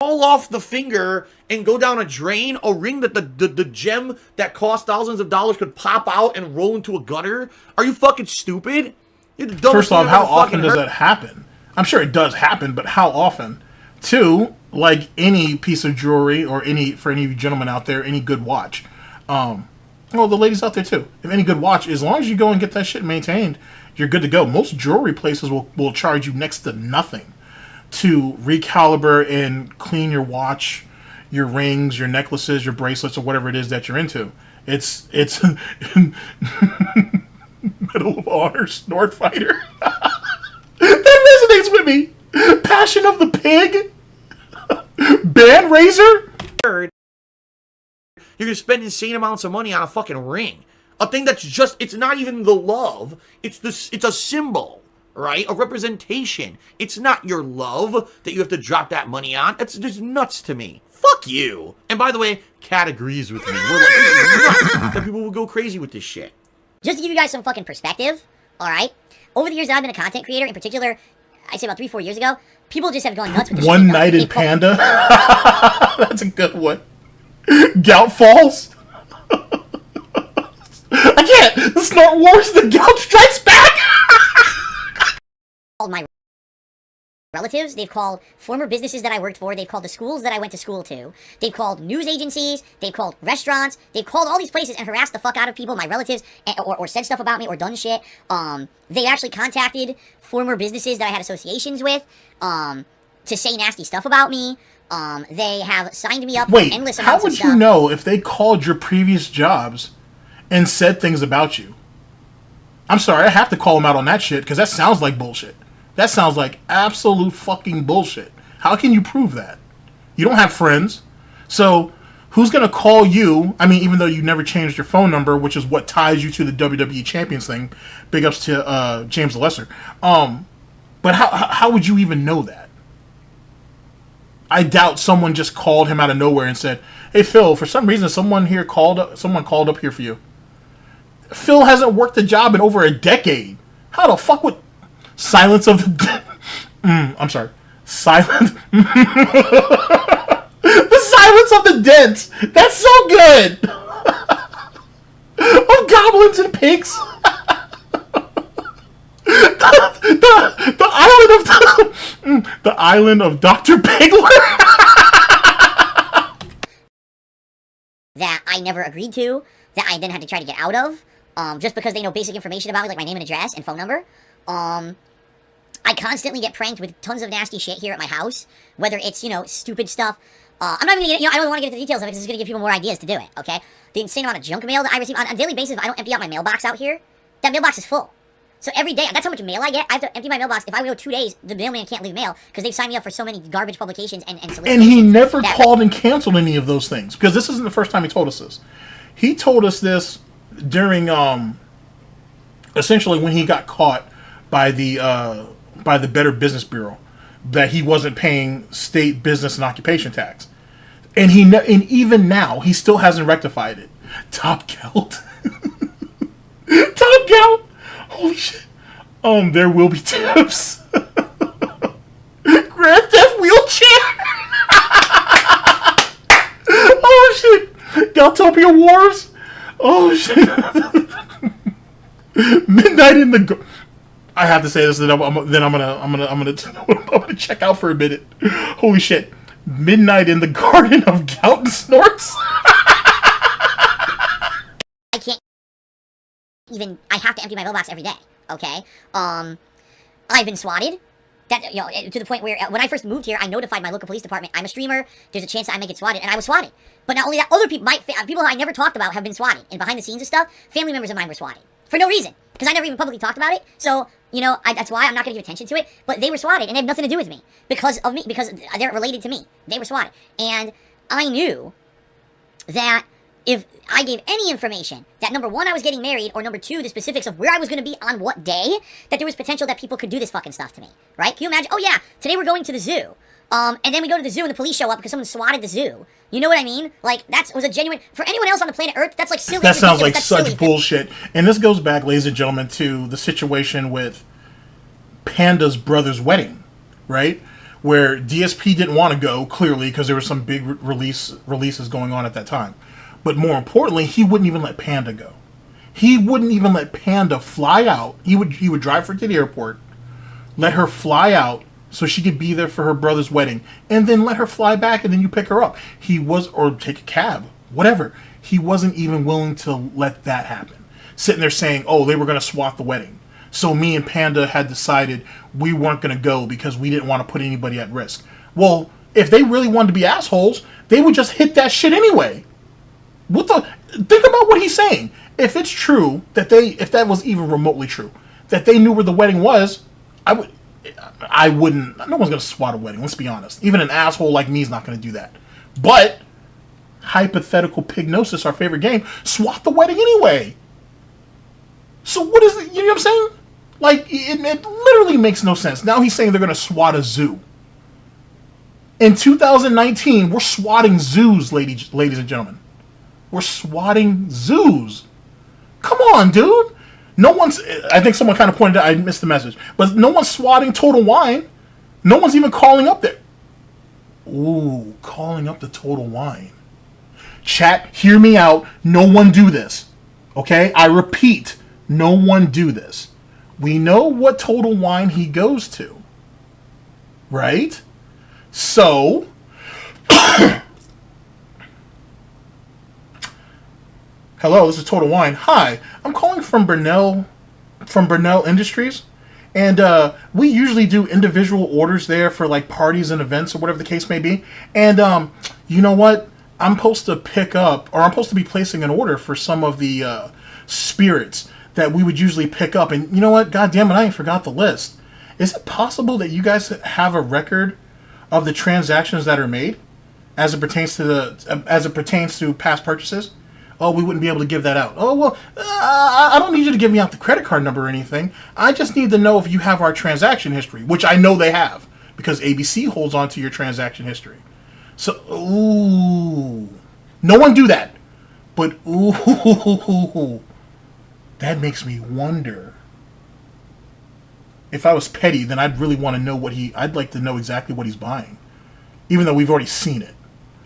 off the finger and go down a drain? A ring that the gem that cost thousands of dollars could pop out and roll into a gutter? Are you fucking stupid? First off, how often does that happen? I'm sure it does happen, but how often? Two, like any piece of jewelry or for any gentleman out there, any good watch. Well, the ladies out there too. If any good watch, as long as you go and get that shit maintained, you're good to go. Most jewelry places will charge you next to nothing to recalibrate and clean your watch, your rings, your necklaces, your bracelets, or whatever it is that you're into. It's Medal of Honor Snort Fighter. That resonates with me. Passion of the Pig. Band Razor. You're gonna spend insane amounts of money on a fucking ring. A thing that's it's not even the love. It's a symbol, right? A representation. It's not your love that you have to drop that money on. It's just nuts to me. Fuck you. And by the way, Kat agrees with me. We're like, it's nuts that people will go crazy with this shit. Just to give you guys some fucking perspective, alright? Over the years that I've been a content creator, in particular, I'd say about 3-4 years ago, people just have gone nuts with this shit. One-Nighted Panda. That's a good one. Gout Falls. I can't. The Snort Wars, the Gout Strikes Back. All my relatives, they've called former businesses that I worked for, they've called the schools that I went to school to, they've called news agencies, they've called restaurants, they've called all these places and harassed the fuck out of people, my relatives, or said stuff about me, or done shit. They actually contacted former businesses that I had associations with, to say nasty stuff about me. They have signed me up for endless amounts of stuff. How would you know if they called your previous jobs and said things about you? I'm sorry, I have to call them out on that shit, because that sounds like bullshit. That sounds like absolute fucking bullshit. How can you prove that? You don't have friends. So, who's going to call you? I mean, even though you never changed your phone number, which is what ties you to the WWE Champions thing. Big ups to James the Lesser. But how would you even know that? I doubt someone just called him out of nowhere and said, "Hey, Phil, for some reason, someone called up here for you." Phil hasn't worked a job in over a decade. How the fuck would... Silence of the... I'm sorry. The Silence of the Dents. That's so good. Of goblins and pigs. The island of Dr. Pigler. That I never agreed to, that I then had to try to get out of, just because they know basic information about me, like my name and address and phone number. I constantly get pranked with tons of nasty shit here at my house, whether it's, stupid stuff. I'm not even gonna, I don't want to get into the details of it because it's gonna give people more ideas to do it, okay? The insane amount of junk mail that I receive on a daily basis, if I don't empty out my mailbox out here, that mailbox is full. So every day, that's how much mail I get. I have to empty my mailbox. If I go 2 days, the mailman can't leave mail because they've signed me up for so many garbage publications and And he never called and canceled any of those things, because this isn't the first time he told us this. He told us this during essentially when he got caught by the Better Business Bureau that he wasn't paying state business and occupation tax, and and even now he still hasn't rectified it. Top Geld. Top Geld. Holy shit. There will be tips. Grand Theft Wheelchair. Oh shit. Galtopia Wars. Oh shit. Midnight in the. I have to say this. Then I'm gonna check out for a minute. Holy shit. Midnight in the Garden of Gout and Snorts. I can't even. I have to empty my mailbox every day. Okay. I've been swatted. That, to the point where when I first moved here, I notified my local police department. I'm a streamer. There's a chance that I might get swatted, and I was swatted. But not only that, other people, people I never talked about, have been swatted. And behind the scenes and stuff, family members of mine were swatted for no reason, because I never even publicly talked about it. So that's why I'm not going to give attention to it. But they were swatted, and they have nothing to do with me because of me, because they're related to me. They were swatted, and I knew that if I gave any information that, number one, I was getting married, or number two, the specifics of where I was going to be on what day, that there was potential that people could do this fucking stuff to me, right? Can you imagine? Oh yeah, today we're going to the zoo. And then we go to the zoo and the police show up because someone swatted the zoo. You know what I mean? Like, was a genuine, for anyone else on the planet Earth, that's like silly. That sounds like such bullshit. And this goes back, ladies and gentlemen, to the situation with Panda's brother's wedding, right? Where DSP didn't want to go, clearly, because there were some big releases going on at that time. But more importantly, he wouldn't even let Panda go. He wouldn't even let Panda fly out. He would drive her to the airport, let her fly out so she could be there for her brother's wedding, and then let her fly back, and then you pick her up. Or take a cab, whatever. He wasn't even willing to let that happen. Sitting there saying, oh, they were going to swat the wedding. So me and Panda had decided we weren't going to go because we didn't want to put anybody at risk. Well, if they really wanted to be assholes, they would just hit that shit anyway. Think about what he's saying. If it's true that if that was even remotely true, that they knew where the wedding was, I wouldn't. No one's gonna swat a wedding. Let's be honest. Even an asshole like me is not gonna do that. But hypothetical Pignosis, our favorite game, swat the wedding anyway. So what is it? You know what I'm saying? Like it literally makes no sense. Now he's saying they're gonna swat a zoo. In 2019, we're swatting zoos, ladies and gentlemen. We're swatting zoos. Come on, dude. No one's... I think someone kind of pointed out... I missed the message. But no one's swatting Total Wine. No one's even calling up there. Ooh, calling up the Total Wine. Chat, hear me out. No one do this. Okay? I repeat, no one do this. We know what Total Wine he goes to. Right? So... Hello, this is Total Wine. Hi, I'm calling from Burnell Industries, and we usually do individual orders there for like parties and events or whatever the case may be. And you know what? I'm supposed to I'm supposed to be placing an order for some of the spirits that we would usually pick up. And you know what? God damn it, I forgot the list. Is it possible that you guys have a record of the transactions that are made as it pertains to past purchases? Oh, we wouldn't be able to give that out. Oh, well, I don't need you to give me out the credit card number or anything. I just need to know if you have our transaction history, which I know they have, because ABC holds on to your transaction history. So, ooh. No one do that. But, ooh. That makes me wonder. If I was petty, then I'd really want to know I'd like to know exactly what he's buying. Even though we've already seen it.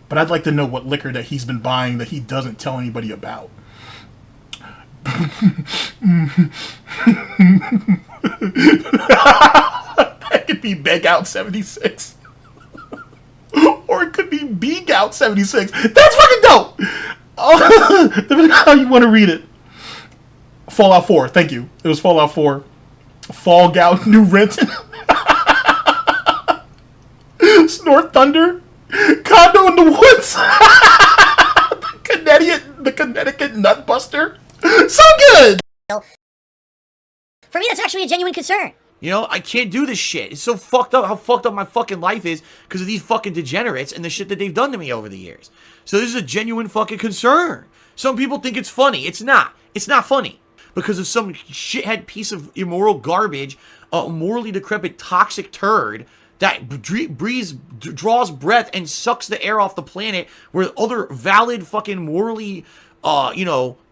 But I'd like to know what liquor that he's been buying that he doesn't tell anybody about. That could be Beg Out 76. Or it could be Beeg Out 76. That's fucking dope! Depending on how you want to read it. Fallout 4, thank you. It was Fallout 4. Fall Gout, New Renton. Snort Thunder. Condo in the Woods. the Connecticut Nutbuster. So good. For me, that's actually a genuine concern. You know, I can't do this shit. It's so fucked up how fucked up my fucking life is because of these fucking degenerates and the shit that they've done to me over the years. So this is a genuine fucking concern. Some people think it's funny. It's not. It's not funny. Because of some shithead piece of immoral garbage, a morally decrepit toxic turd that draws breath and sucks the air off the planet where other valid fucking morally,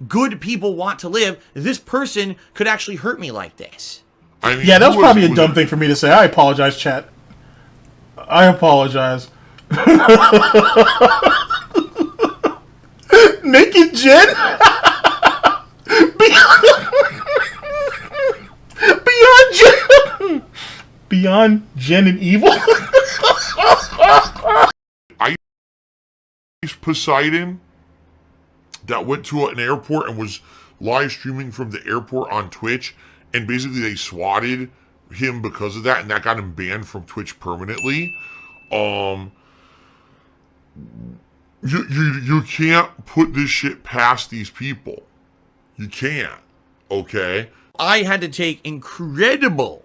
good people want to live. This person could actually hurt me like this. I mean, yeah, that was probably a dumb thing for me to say. I apologize, chat. I apologize. Naked Jen? Beyond Jen? Beyond Jen and Evil? Poseidon that went to an airport and was live streaming from the airport on Twitch, and basically they swatted him because of that, and that got him banned from Twitch permanently. You can't put this shit past these people. You can't. Okay? I had to take incredible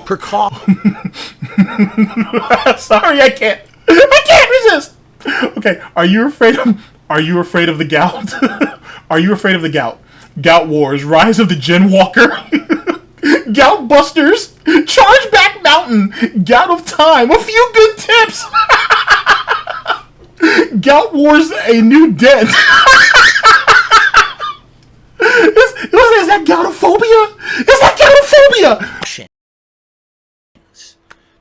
precautions. Sorry, I can't resist. Okay, are you afraid of the gout? Are you afraid of the gout? Gout Wars, Rise of the Gen Walker, Gout Busters, Charge Back Mountain, Gout of Time, a few good tips. Gout Wars, a new dent. Is that goutophobia? Is that goutophobia?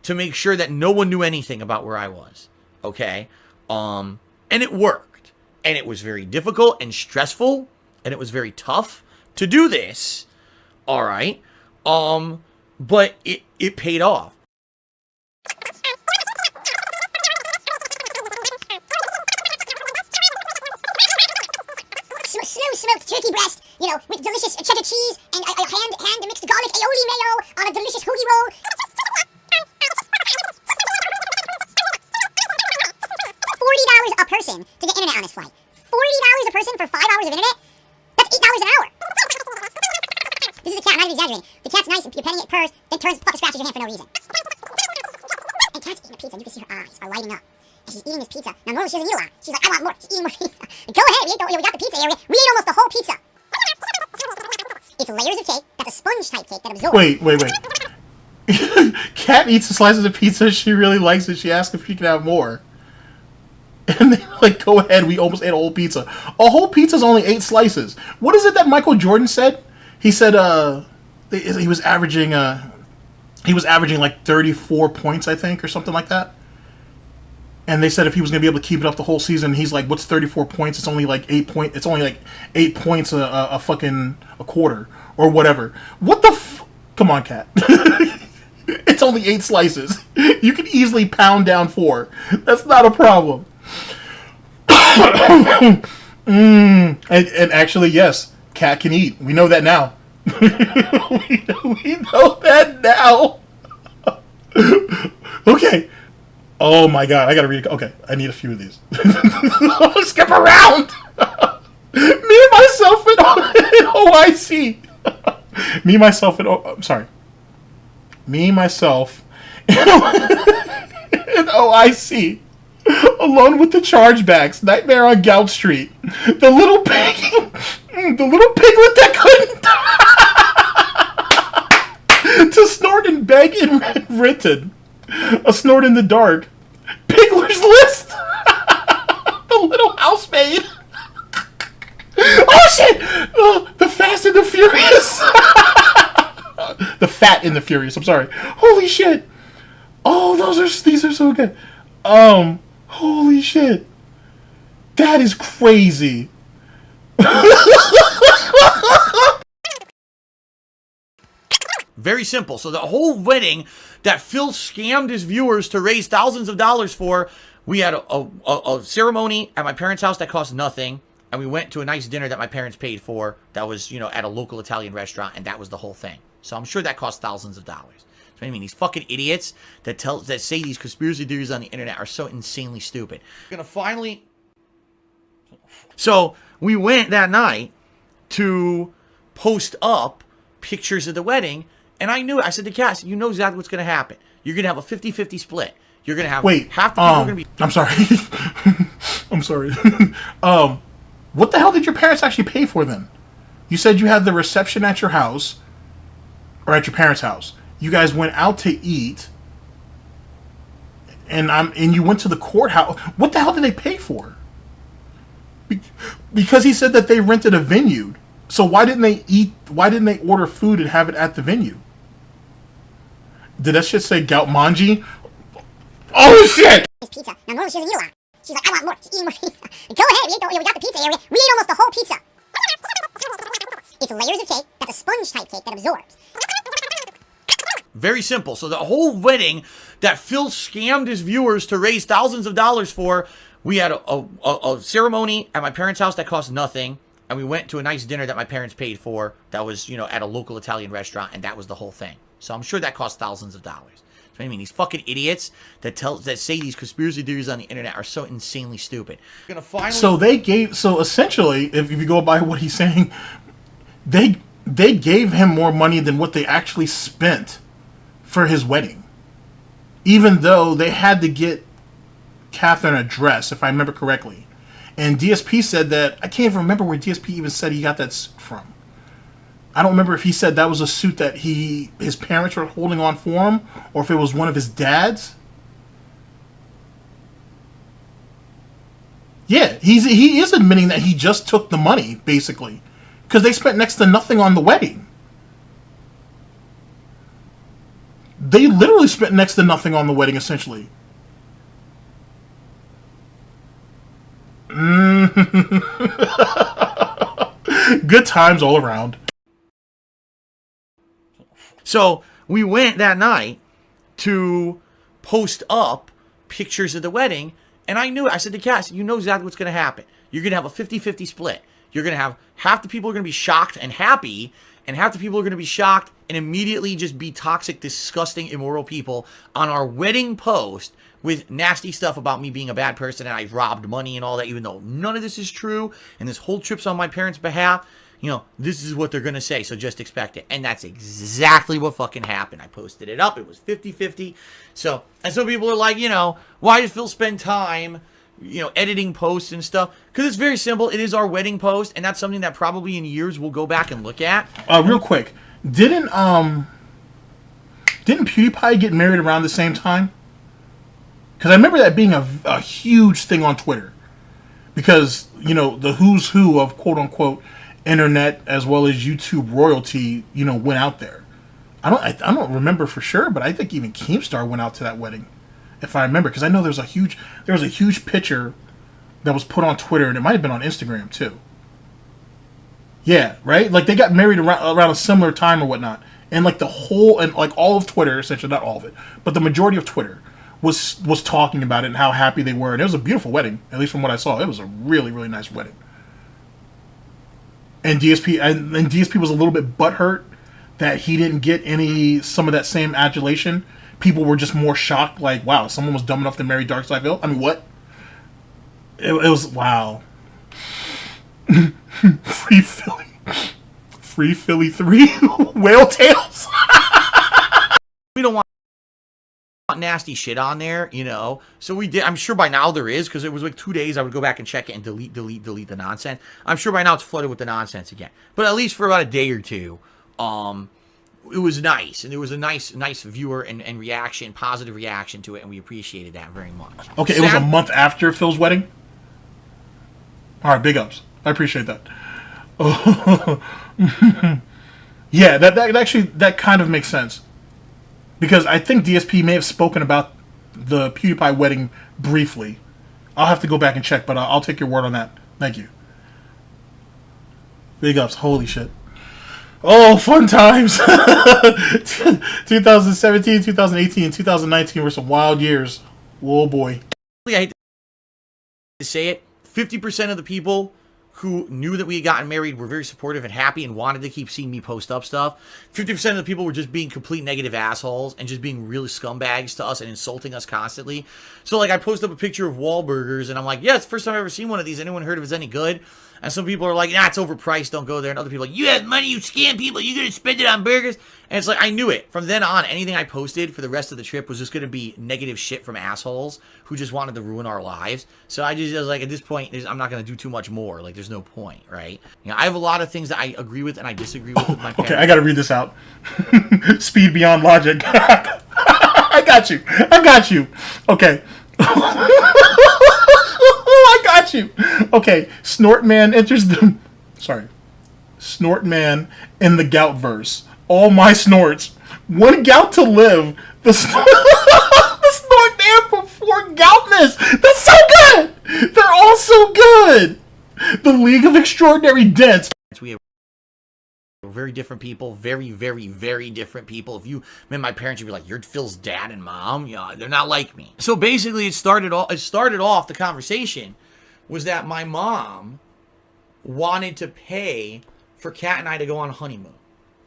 To make sure that no one knew anything about where I was. Okay? And it worked. And it was very difficult and stressful. And it was very tough to do this. Alright? But it paid off. Slow-smoked turkey breast, with delicious cheddar cheese and hand-mixed garlic aioli mayo on a delicious hoagie roll. $40 a person to get internet on this flight. $40 a person for 5 hours of internet? That's $8 an hour. This is a cat, I'm not even exaggerating. The cat's nice, you're petting it, purrs, then fucking scratches your hand for no reason. And Cat's eating a pizza, you can see her eyes are lighting up. And she's eating this pizza. Now normally she doesn't eat a lot. She's like, I want more. She's eating more pizza. Go ahead, we got the pizza area. We ate almost the whole pizza. It's layers of cake. That's a sponge type cake that absorbs. Wait. Cat eats the slices of pizza. She really likes it. She asks if she can have more. And they're like, go ahead, we almost ate a whole pizza. A whole pizza's only 8 slices. What is it that Michael Jordan said? He said he was averaging like 34 points, I think, or something like that. And they said if he was going to be able to keep it up the whole season, he's like, what's 34 points? It's only like 8 points. It's only like 8 points a fucking quarter or whatever. What the come on, Cat. It's only 8 slices. You can easily pound down 4. That's not a problem. And actually, yes, Cat can eat. We know that now. we know that now. Okay. Oh my god, I gotta read it. Okay, I need a few of these. Skip around! Me and myself in OIC. Me, myself, and I'm sorry. Me, myself, and OIC. Alone with the chargebacks. Nightmare on Gout Street. The little pig. The little piglet that couldn't. To snort and beg in written. A snort in the dark. Pigler's List. The little housemaid. Oh shit! The Fast and the Furious. The Fat and the Furious. I'm sorry. Holy shit! Oh, these are so good. Holy shit! That is crazy. Very simple. So the whole wedding that Phil scammed his viewers to raise thousands of dollars for, we had a ceremony at my parents' house that cost nothing, and we went to a nice dinner that my parents paid for that was, at a local Italian restaurant, and that was the whole thing. So I'm sure that cost thousands of dollars. So I mean, these fucking idiots that say these conspiracy theories on the internet are so insanely stupid. We're gonna finally... So we went that night to post up pictures of the wedding. And I knew it. I said to Cass, you know exactly what's going to happen. You're going to have a 50-50 split. You're going to have half the people are going to be... I'm sorry. I'm sorry. What the hell did your parents actually pay for then? You said you had the reception at your house, or at your parents' house. You guys went out to eat, and you went to the courthouse. What the hell did they pay for? Because he said that they rented a venue. So why didn't they eat? Why didn't they order food and have it at the venue? Did that shit say gout manji? Oh shit! Pizza. Now normally she doesn't eat a lot. She's like, I want more. She's eating more pizza. Go ahead. We got the pizza area. We ate almost the whole pizza. It's layers of cake. That's a sponge type cake that absorbs. Very simple. So the whole wedding that Phil scammed his viewers to raise thousands of dollars for, we had a ceremony at my parents' house that cost nothing, and we went to a nice dinner that my parents paid for that was, you know, at a local Italian restaurant, and that was the whole thing. So I'm sure that cost thousands of dollars. So I mean, these fucking idiots that say these conspiracy theories on the internet are so insanely stupid. Gonna finally... So essentially, if you go by what he's saying, they gave him more money than what they actually spent for his wedding. Even though they had to get Catherine a dress, if I remember correctly. And DSP said that, I can't even remember where DSP even said he got that from. I don't remember if he said that was a suit that his parents were holding on for him, or if it was one of his dad's. Yeah, he is admitting that he just took the money, basically. Because they spent next to nothing on the wedding. They literally spent next to nothing on the wedding, essentially. Good times all around. So we went that night to post up pictures of the wedding, and I knew it. I said to Cass, you know exactly what's going to happen. You're going to have a 50-50 split. You're going to have half the people are going to be shocked and happy, and half the people are going to be shocked and immediately just be toxic, disgusting, immoral people on our wedding post with nasty stuff about me being a bad person and I robbed money and all that, even though none of this is true, and this whole trip's on my parents' behalf. You know, this is what they're going to say, so just expect it. And that's exactly what fucking happened. I posted it up. It was 50-50. So, and some people are like, you know, why does Phil spend time, you know, editing posts and stuff? Because it's very simple. It is our wedding post, and that's something that probably in years we'll go back and look at. Real quick, didn't PewDiePie get married around the same time? Because I remember that being a huge thing on Twitter. Because, you know, the who's who of quote-unquote internet as well as YouTube royalty, you know, went out there. I don't remember for sure, but I think even Keemstar went out to that wedding, if I remember, because I know there was a huge picture that was put on Twitter, and it might have been on Instagram too. Yeah, right. Like they got married around a similar time or whatnot, and like all of Twitter, essentially not all of it, but the majority of Twitter was talking about it and how happy they were, and it was a beautiful wedding. At least from what I saw, it was a really, really nice wedding. And DSP was a little bit butthurt that he didn't get some of that same adulation. People were just more shocked, like, wow, someone was dumb enough to marry Darkseid. I mean, what? It was, wow. Free Philly 3 Whale Tails. We don't want nasty shit on there, you know. So we did. I'm sure by now there is, because it was like 2 days. I would go back and check it and delete the nonsense. I'm sure by now it's flooded with the nonsense again. But at least for about a day or two, it was nice, and there was a nice viewer and reaction, positive reaction to it, and we appreciated that very much. Okay, it was a month after Phil's wedding. All right, big ups. I appreciate that. Yeah, that kind of makes sense. Because I think DSP may have spoken about the PewDiePie wedding briefly. I'll have to go back and check, but I'll take your word on that. Thank you. Big ups. Holy shit. Oh, fun times. 2017, 2018, 2019 were some wild years. Oh, boy. I hate to say it. 50% of the people who knew that we had gotten married were very supportive and happy and wanted to keep seeing me post up stuff. 50% of the people were just being complete negative assholes and just being really scumbags to us and insulting us constantly. So, like, I posted up a picture of Wahlburgers, and I'm like, yeah, it's the first time I've ever seen one of these. Anyone heard if it's any good? And some people are like, nah, it's overpriced, don't go there. And other people are like, you have money, you scam people, you're going to spend it on burgers. And it's like, I knew it. From then on, anything I posted for the rest of the trip was just going to be negative shit from assholes who just wanted to ruin our lives. So I was like, at this point, I'm not going to do too much more. Like, there's no point, right? You know, I have a lot of things that I agree with and I disagree with my parents. Okay, I got to read this out. Speed beyond logic. I got you. Okay. I got you. Okay, Snortman enters the... Sorry. Snortman in the gout verse. All my snorts. One gout to live. The Snortman before goutness. That's so good. They're all so good. The League of Extraordinary Dents. We have very different people, very, very, very different people. If you met my parents, you'd be like, you're Phil's dad and mom. Yeah, they're not like me. So basically, it started off the conversation was that my mom wanted to pay for Kat and I to go on a honeymoon.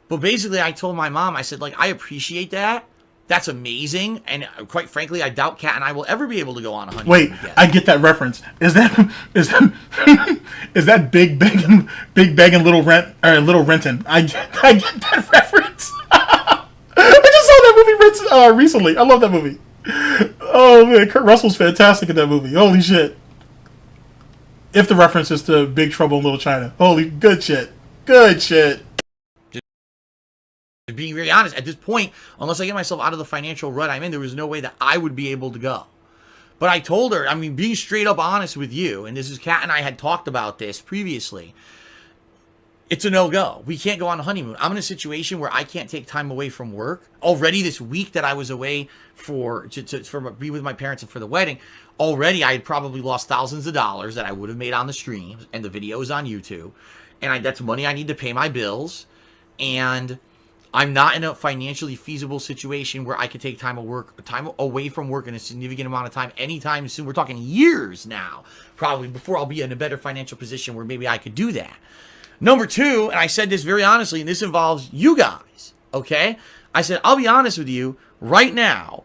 But basically, I told my mom, I said, like, I appreciate that. That's amazing. And quite frankly, I doubt Kat and I will ever be able to go on a honeymoon. Wait, again. I get that reference. Is that Big Beg and Little Renton? I get that reference. I just saw that movie recently. I love that movie. Oh man, Kurt Russell's fantastic in that movie. Holy shit. If the reference is to Big Trouble in Little China. Holy good shit. Good shit. Being very honest, at this point, unless I get myself out of the financial rut I'm in, there was no way that I would be able to go. But I told her, I mean, being straight up honest with you, and this is Kat and I had talked about this previously, it's a no-go. We can't go on a honeymoon. I'm in a situation where I can't take time away from work. Already this week that I was away to be with my parents and for the wedding, already I had probably lost thousands of dollars that I would have made on the streams and the videos on YouTube. And that's money I need to pay my bills. And I'm not in a financially feasible situation where I could take time away from work in a significant amount of time anytime soon. We're talking years now, probably before I'll be in a better financial position where maybe I could do that. Number two, and I said this very honestly, and this involves you guys, okay? I said, I'll be honest with you, right now,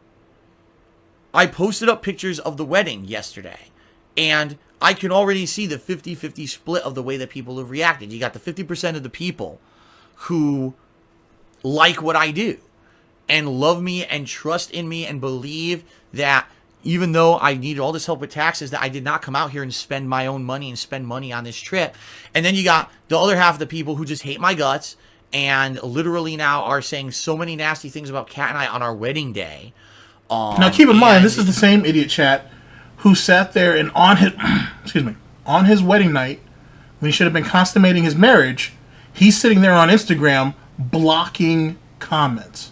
I posted up pictures of the wedding yesterday, and I can already see the 50-50 split of the way that people have reacted. You got the 50% of the people who like what I do and love me and trust in me and believe that even though I needed all this help with taxes, that I did not come out here and spend my own money and spend money on this trip. And then you got the other half of the people who just hate my guts and literally now are saying so many nasty things about Kat and I on our wedding day. Now keep in mind, this is the same idiot chat who sat there and on his wedding night, when he should have been consummating his marriage, he's sitting there on Instagram blocking comments.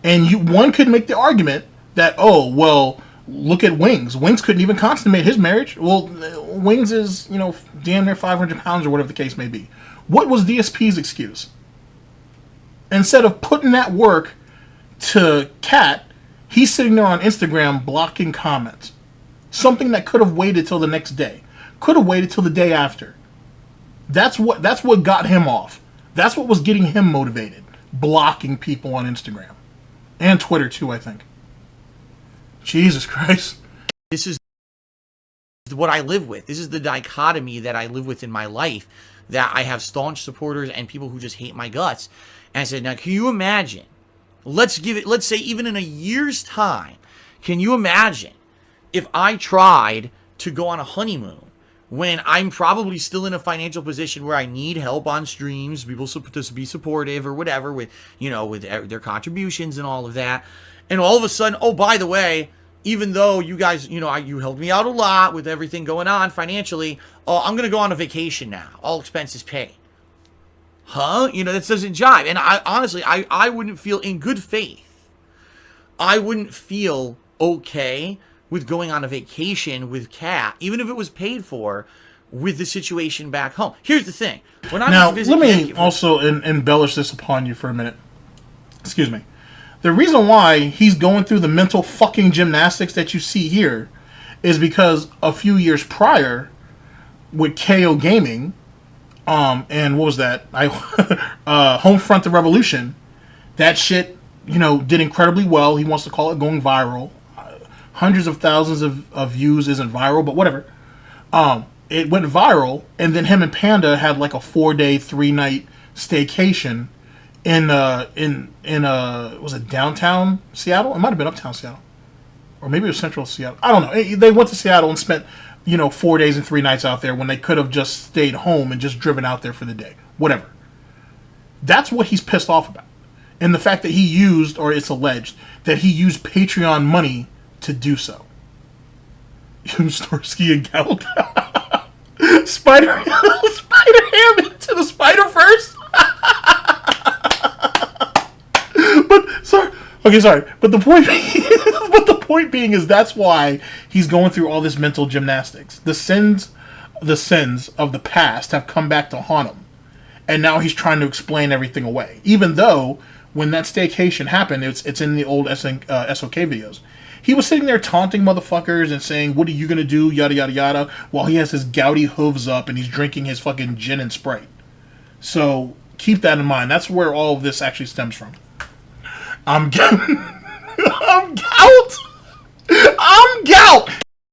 And one could make the argument that, oh, well, look at Wings. Wings couldn't even consummate his marriage. Well, Wings is, damn near 500 pounds or whatever the case may be. What was DSP's excuse? Instead of putting that work to Kat, he's sitting there on Instagram blocking comments. Something that could have waited till the next day. Could have waited till the day after. That's what got him off. That's what was getting him motivated. Blocking people on Instagram. And Twitter too, I think. Jesus Christ. This is what I live with. This is the dichotomy that I live with in my life. That I have staunch supporters and people who just hate my guts. And I said, now can you imagine? Let's say even in a year's time, can you imagine if I tried to go on a honeymoon when I'm probably still in a financial position where I need help on streams, people to be supportive or whatever with, with their contributions and all of that. And all of a sudden, oh, by the way, even though you guys, you helped me out a lot with everything going on financially, I'm going to go on a vacation now. All expenses paid. Huh? That doesn't jive. And I honestly, I wouldn't feel in good faith. I wouldn't feel okay with going on a vacation with Kat, even if it was paid for, with the situation back home. Here's the thing. When I now, let me also embellish this upon you for a minute. Excuse me. The reason why he's going through the mental fucking gymnastics that you see here is because a few years prior with KO Gaming, and what was that? Homefront the Revolution, that shit, did incredibly well. He wants to call it going viral. Hundreds of thousands of views isn't viral, but whatever. it went viral, and then him and Panda had like a 4-day, 3-night staycation in was it downtown Seattle? It might have been uptown Seattle, or maybe it was central Seattle. I don't know. They went to Seattle and spent 4 days and 3 nights out there when they could have just stayed home and just driven out there for the day. Whatever. That's what he's pissed off about, and the fact that he used, or it's alleged that he used Patreon money to do so. Starsky and Gal. Spider-Ham into the Spider-Verse. But the point being is that's why he's going through all this mental gymnastics. The sins of the past have come back to haunt him, and now he's trying to explain everything away. Even though when that staycation happened, it's in the old SOK videos. He was sitting there taunting motherfuckers and saying, "What are you gonna do?" Yada yada yada, while he has his gouty hooves up and he's drinking his fucking gin and Sprite. So keep that in mind. That's where all of this actually stems from. I'm gout.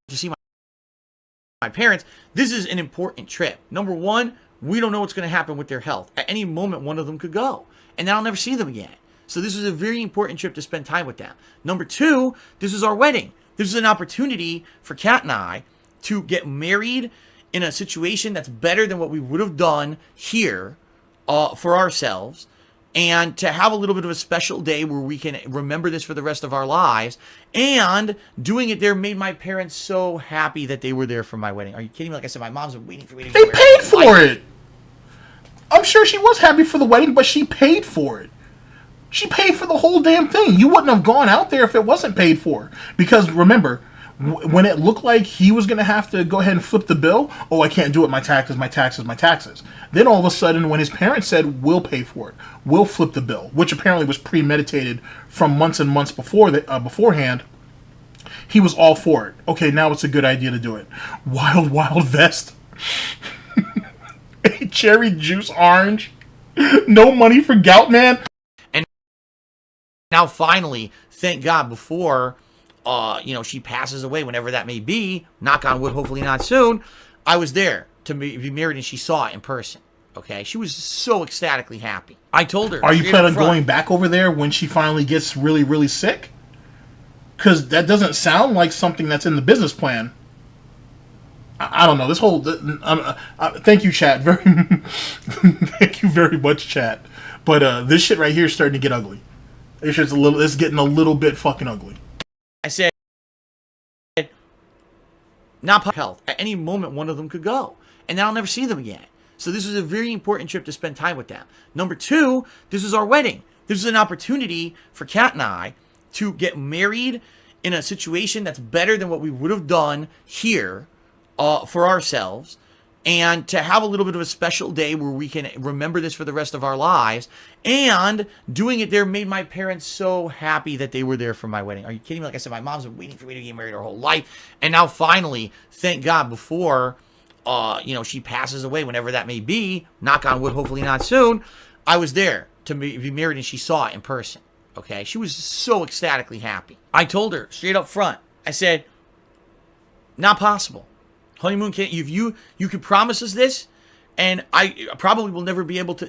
To see my parents, this is an important trip. Number one, we don't know what's going to happen with their health. At any moment, one of them could go, and then I'll never see them again. So this is a very important trip to spend time with them. Number two, this is our wedding. This is an opportunity for Kat and I to get married in a situation that's better than what we would have done here for ourselves, and to have a little bit of a special day where we can remember this for the rest of our lives. And doing it there made my parents so happy that they were there for my wedding. Are you kidding me? Like I said, my mom's been waiting for me to They paid for it. I'm sure she was happy for the wedding, but she paid for it. She paid for the whole damn thing. You wouldn't have gone out there if it wasn't paid for. Because remember, when it looked like he was going to have to go ahead and flip the bill, oh, I can't do it, my taxes. Then all of a sudden, when his parents said, we'll pay for it, we'll flip the bill, which apparently was premeditated from months and months beforehand, he was all for it. Okay, now it's a good idea to do it. Wild, wild vest. A cherry juice orange. No money for gout, man. And now finally, thank God, before she passes away, whenever that may be, knock on wood, hopefully not soon, I was there to be married, and she saw it in person. Okay, she was so ecstatically happy. I told her. Are you planning on going back over there when she finally gets really, really sick? Because that doesn't sound like something that's in the business plan. I don't know. This whole thank you, chat. Thank you very much, chat. But this shit right here is starting to get ugly. It's getting a little bit fucking ugly. I said, not health. At any moment, one of them could go, and then I'll never see them again. So this was a very important trip to spend time with them. Number two, this is our wedding. This is an opportunity for Kat and I to get married in a situation that's better than what we would have done here for ourselves, and to have a little bit of a special day where we can remember this for the rest of our lives. And doing it there made my parents so happy that they were there for my wedding. Are you kidding me? Like I said, my mom's been waiting for me to get married her whole life. And now finally, thank God, before she passes away, whenever that may be, knock on wood, hopefully not soon, I was there to be married, and she saw it in person. Okay, she was so ecstatically happy. I told her straight up front, I said, not possible. Honeymoon can't. You could promise us this, and I probably will never be able to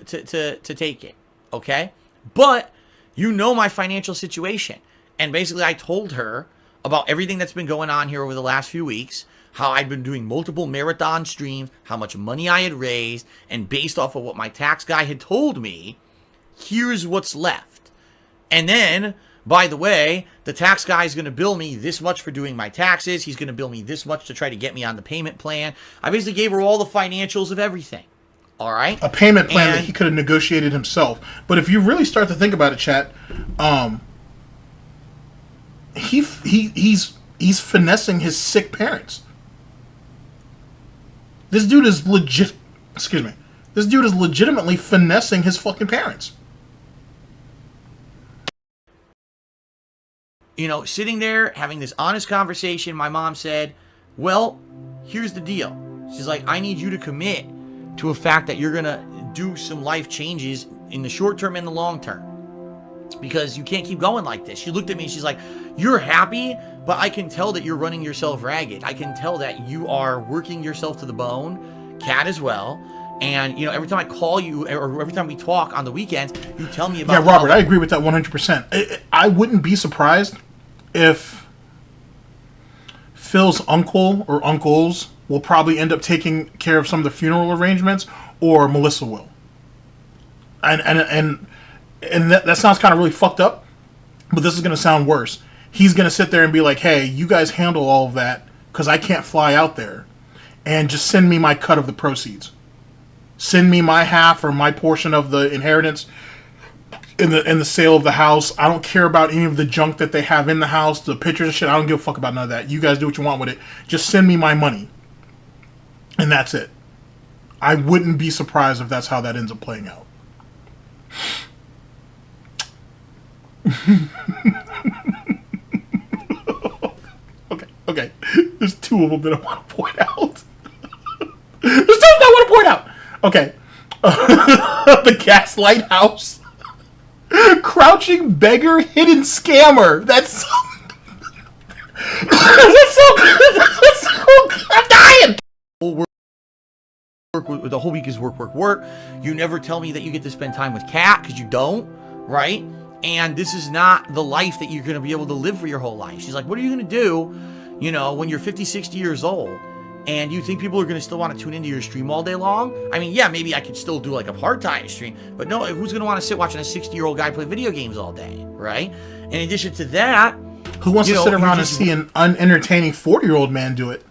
take it. Okay, but you know my financial situation, and basically I told her about everything that's been going on here over the last few weeks, how I'd been doing multiple marathon streams, how much money I had raised, and based off of what my tax guy had told me, here's what's left. And then, by the way, the tax guy is going to bill me this much for doing my taxes. He's going to bill me this much to try to get me on the payment plan. I basically gave her all the financials of everything. All right? A payment plan that he could have negotiated himself. But if you really start to think about it, chat, he's finessing his sick parents. This dude is This dude is legitimately finessing his fucking parents. Sitting there having this honest conversation, my mom said, well, here's the deal. She's like, I need you to commit to a fact that you're going to do some life changes in the short term and the long term. because you can't keep going like this. She looked at me and she's like, you're happy, but I can tell that you're running yourself ragged. I can tell that you are working yourself to the bone, Kat as well. And, you know, every time I call you or every time we talk on the weekends, you tell me about... Yeah, Robert, I agree with that 100%. I wouldn't be surprised if Phil's uncle or uncles will probably end up taking care of some of the funeral arrangements, or Melissa will. And that sounds kind of really fucked up, but this is going to sound worse. He's going to sit there and be like, hey, you guys handle all of that because I can't fly out there, and just send me my cut of the proceeds. Send me my half or my portion of the inheritance in the sale of the house. I don't care about any of the junk that they have in the house, the pictures and shit. I don't give a fuck about none of that. You guys do what you want with it. Just send me my money. And that's it. I wouldn't be surprised if that's how that ends up playing out. Okay. There's two of them that I want to point out. There's two that I want to point out. Okay. The Gaslight House. Crouching Beggar Hidden Scammer. That's so... That's so good. That's so good. I'm dying. The whole week is work. You never tell me that you get to spend time with Kat, because you don't, right? And this is not the life that you're going to be able to live for your whole life. She's like, what are you going to do, you know, when you're 50, 60 years old? And you think people are going to still want to tune into your stream all day long? I mean, yeah, maybe I could still do like a part-time stream, but no, who's going to want to sit watching a 60-year-old guy play video games all day, right? In addition to that... Who wants to sit around and see an unentertaining 40-year-old man do it?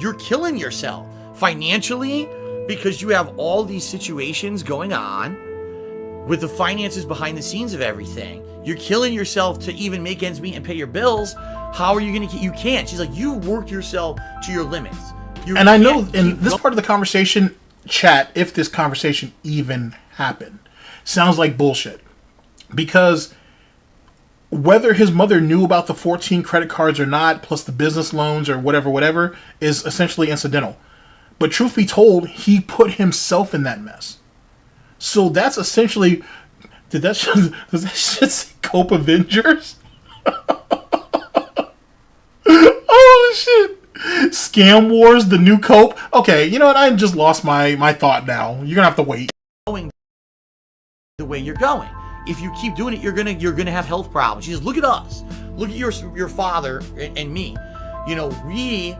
You're killing yourself financially because you have all these situations going on with the finances behind the scenes of everything. You're killing yourself to even make ends meet and pay your bills. How are you going to... You can't. She's like, you worked yourself to your limits. And I know in this part of the conversation, chat, if this conversation even happened, sounds like bullshit. Because whether his mother knew about the 14 credit cards or not, plus the business loans or whatever, is essentially incidental. But truth be told, he put himself in that mess. So that's essentially... does that shit say Cope Avengers? Oh, shit. Scam Wars, the new Cope. Okay, you know what? I just lost my thought now. You're going to have to wait. Going the way you're going. If you keep doing it, you're gonna have health problems. She says, look at us. Look at your father and me. You know, we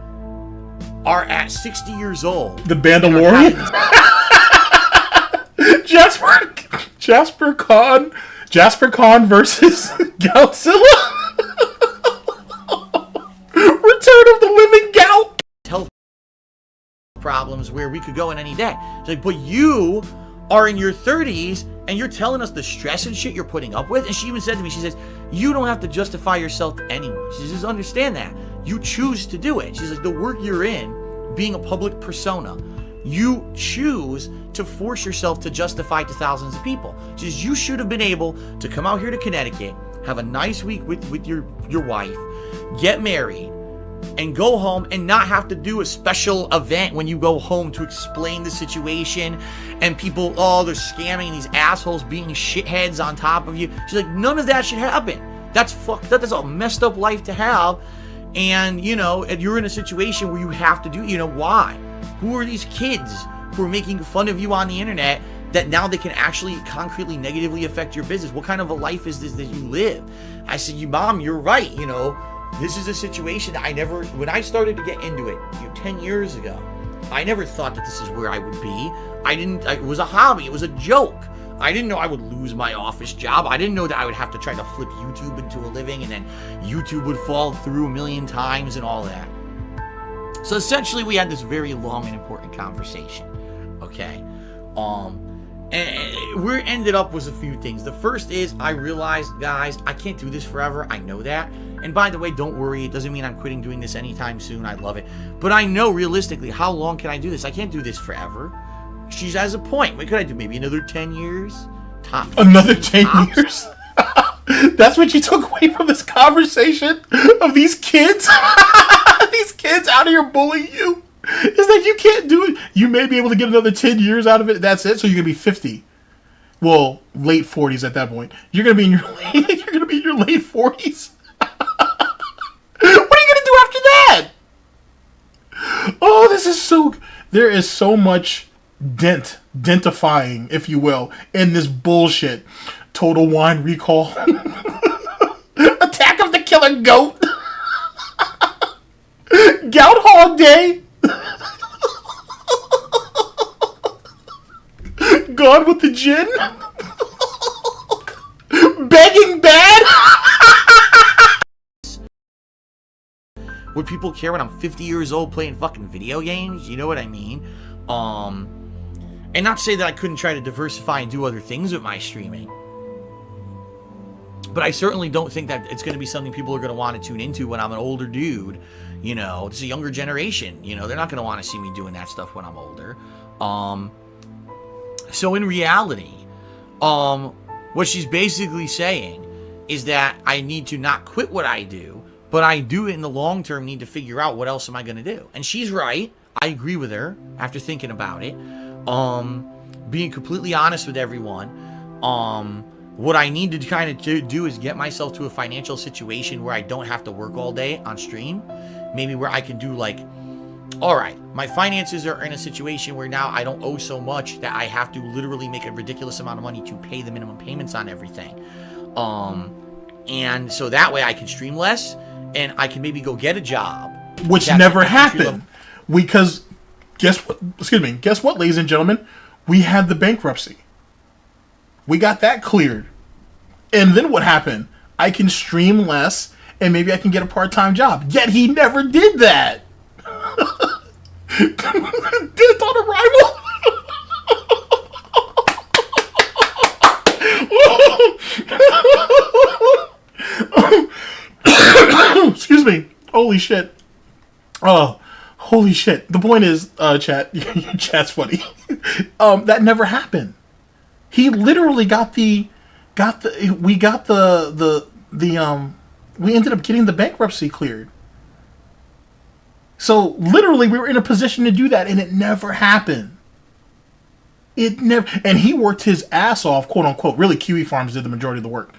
are at 60 years old. The Mandalorian? Jasper Khan versus Godzilla? Return of the Living Gout? Health problems where we could go in any day. It's like, but you are in your 30s and you're telling us the stress and shit you're putting up with. And she even said to me, she says, you don't have to justify yourself to anyone. She says, understand that. You choose to do it. She's like, the work you're in, being a public persona, you choose to force yourself to justify to thousands of people. She says, you should have been able to come out here to Connecticut, have a nice week with your wife, get married, and go home and not have to do a special event when you go home to explain the situation and people, oh, they're scamming, these assholes being shitheads on top of you. She's like, none of that should happen. That's fucked up. That's a messed up life to have. And, you know, you're in a situation where you have to do, you know, why? Who are these kids who are making fun of you on the internet that now they can actually concretely negatively affect your business? What kind of a life is this that you live? I said, Mom, you're right, you know. This is a situation that when I started to get into it 10 years ago, I never thought that this is where I would be. It was a hobby. It was a joke. I didn't know I would lose my office job. I didn't know that I would have to try to flip YouTube into a living and then YouTube would fall through a million times and all that. So essentially we had this very long and important conversation. Okay. And where it ended up was a few things. The first is I realized, guys, I can't do this forever. I know that. And by the way, don't worry. It doesn't mean I'm quitting doing this anytime soon. I love it. But I know realistically, how long can I do this? I can't do this forever. She has a point. What could I do? Maybe another 10 years? Tops. Another 10 years? That's what you took away from this conversation of these kids? These kids out here bullying you? Is that you can't do it? You may be able to get another 10 years out of it. That's it. So you're going to be 50. Well, late 40s at that point. You're gonna be in your late 40s. What are you gonna do after that? Oh, this is so. There is so much dentifying, if you will, in this bullshit. Total Wine Recall. Attack of the Killer Goat. Gout Hog Day. Gone with the Gin. Begging Bad. Would people care when I'm 50 years old playing fucking video games? You know what I mean? And not to say that I couldn't try to diversify and do other things with my streaming. But I certainly don't think that it's going to be something people are going to want to tune into when I'm an older dude. You know, it's a younger generation. You know, they're not going to want to see me doing that stuff when I'm older. So in reality, what she's basically saying is that I need to not quit what I do, but I do in the long term need to figure out what else am I going to do. And she's right. I agree with her after thinking about it. Being completely honest with everyone, what I need to kind of do is get myself to a financial situation where I don't have to work all day on stream. Maybe where I can do like, all right, my finances are in a situation where now I don't owe so much that I have to literally make a ridiculous amount of money to pay the minimum payments on everything. And so that way I can stream less and I can maybe go get a job. Which never happened. Because guess what, ladies and gentlemen? We had the bankruptcy. We got that cleared. And then what happened? I can stream less and maybe I can get a part-time job. Yet he never did that. Death on arrival. Excuse me. Holy shit. Oh, holy shit. The point is, chat, chat's funny. That never happened. He literally we ended up getting the bankruptcy cleared. So literally we were in a position to do that and it never happened. And he worked his ass off, quote unquote. Really, Kiwi Farms did the majority of the work.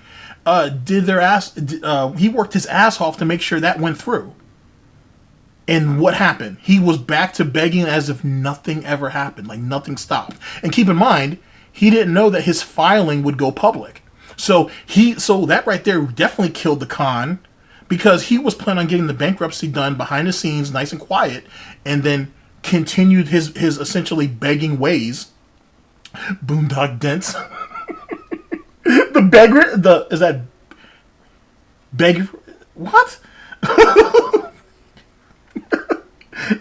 He worked his ass off to make sure that went through. And what happened? He was back to begging as if nothing ever happened, like nothing stopped. And keep in mind, he didn't know that his filing would go public. So that right there definitely killed the con, because he was planning on getting the bankruptcy done behind the scenes, nice and quiet, and then continued his essentially begging ways. Boondock Dents. The beggar, is that beggar? What?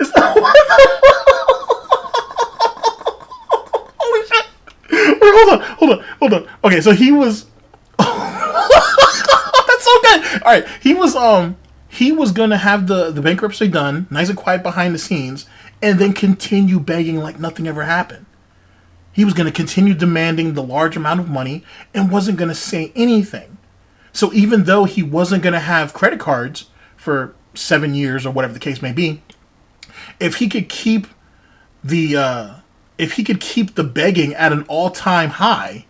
Is that what Holy shit! Wait, hold on. Okay, so he was. That's so good. All right, he was gonna have the bankruptcy done, nice and quiet behind the scenes, and then continue begging like nothing ever happened. He was gonna continue demanding the large amount of money and wasn't gonna say anything. So even though he wasn't gonna have credit cards for 7 years or whatever the case may be, if he could keep the begging at an all-time high,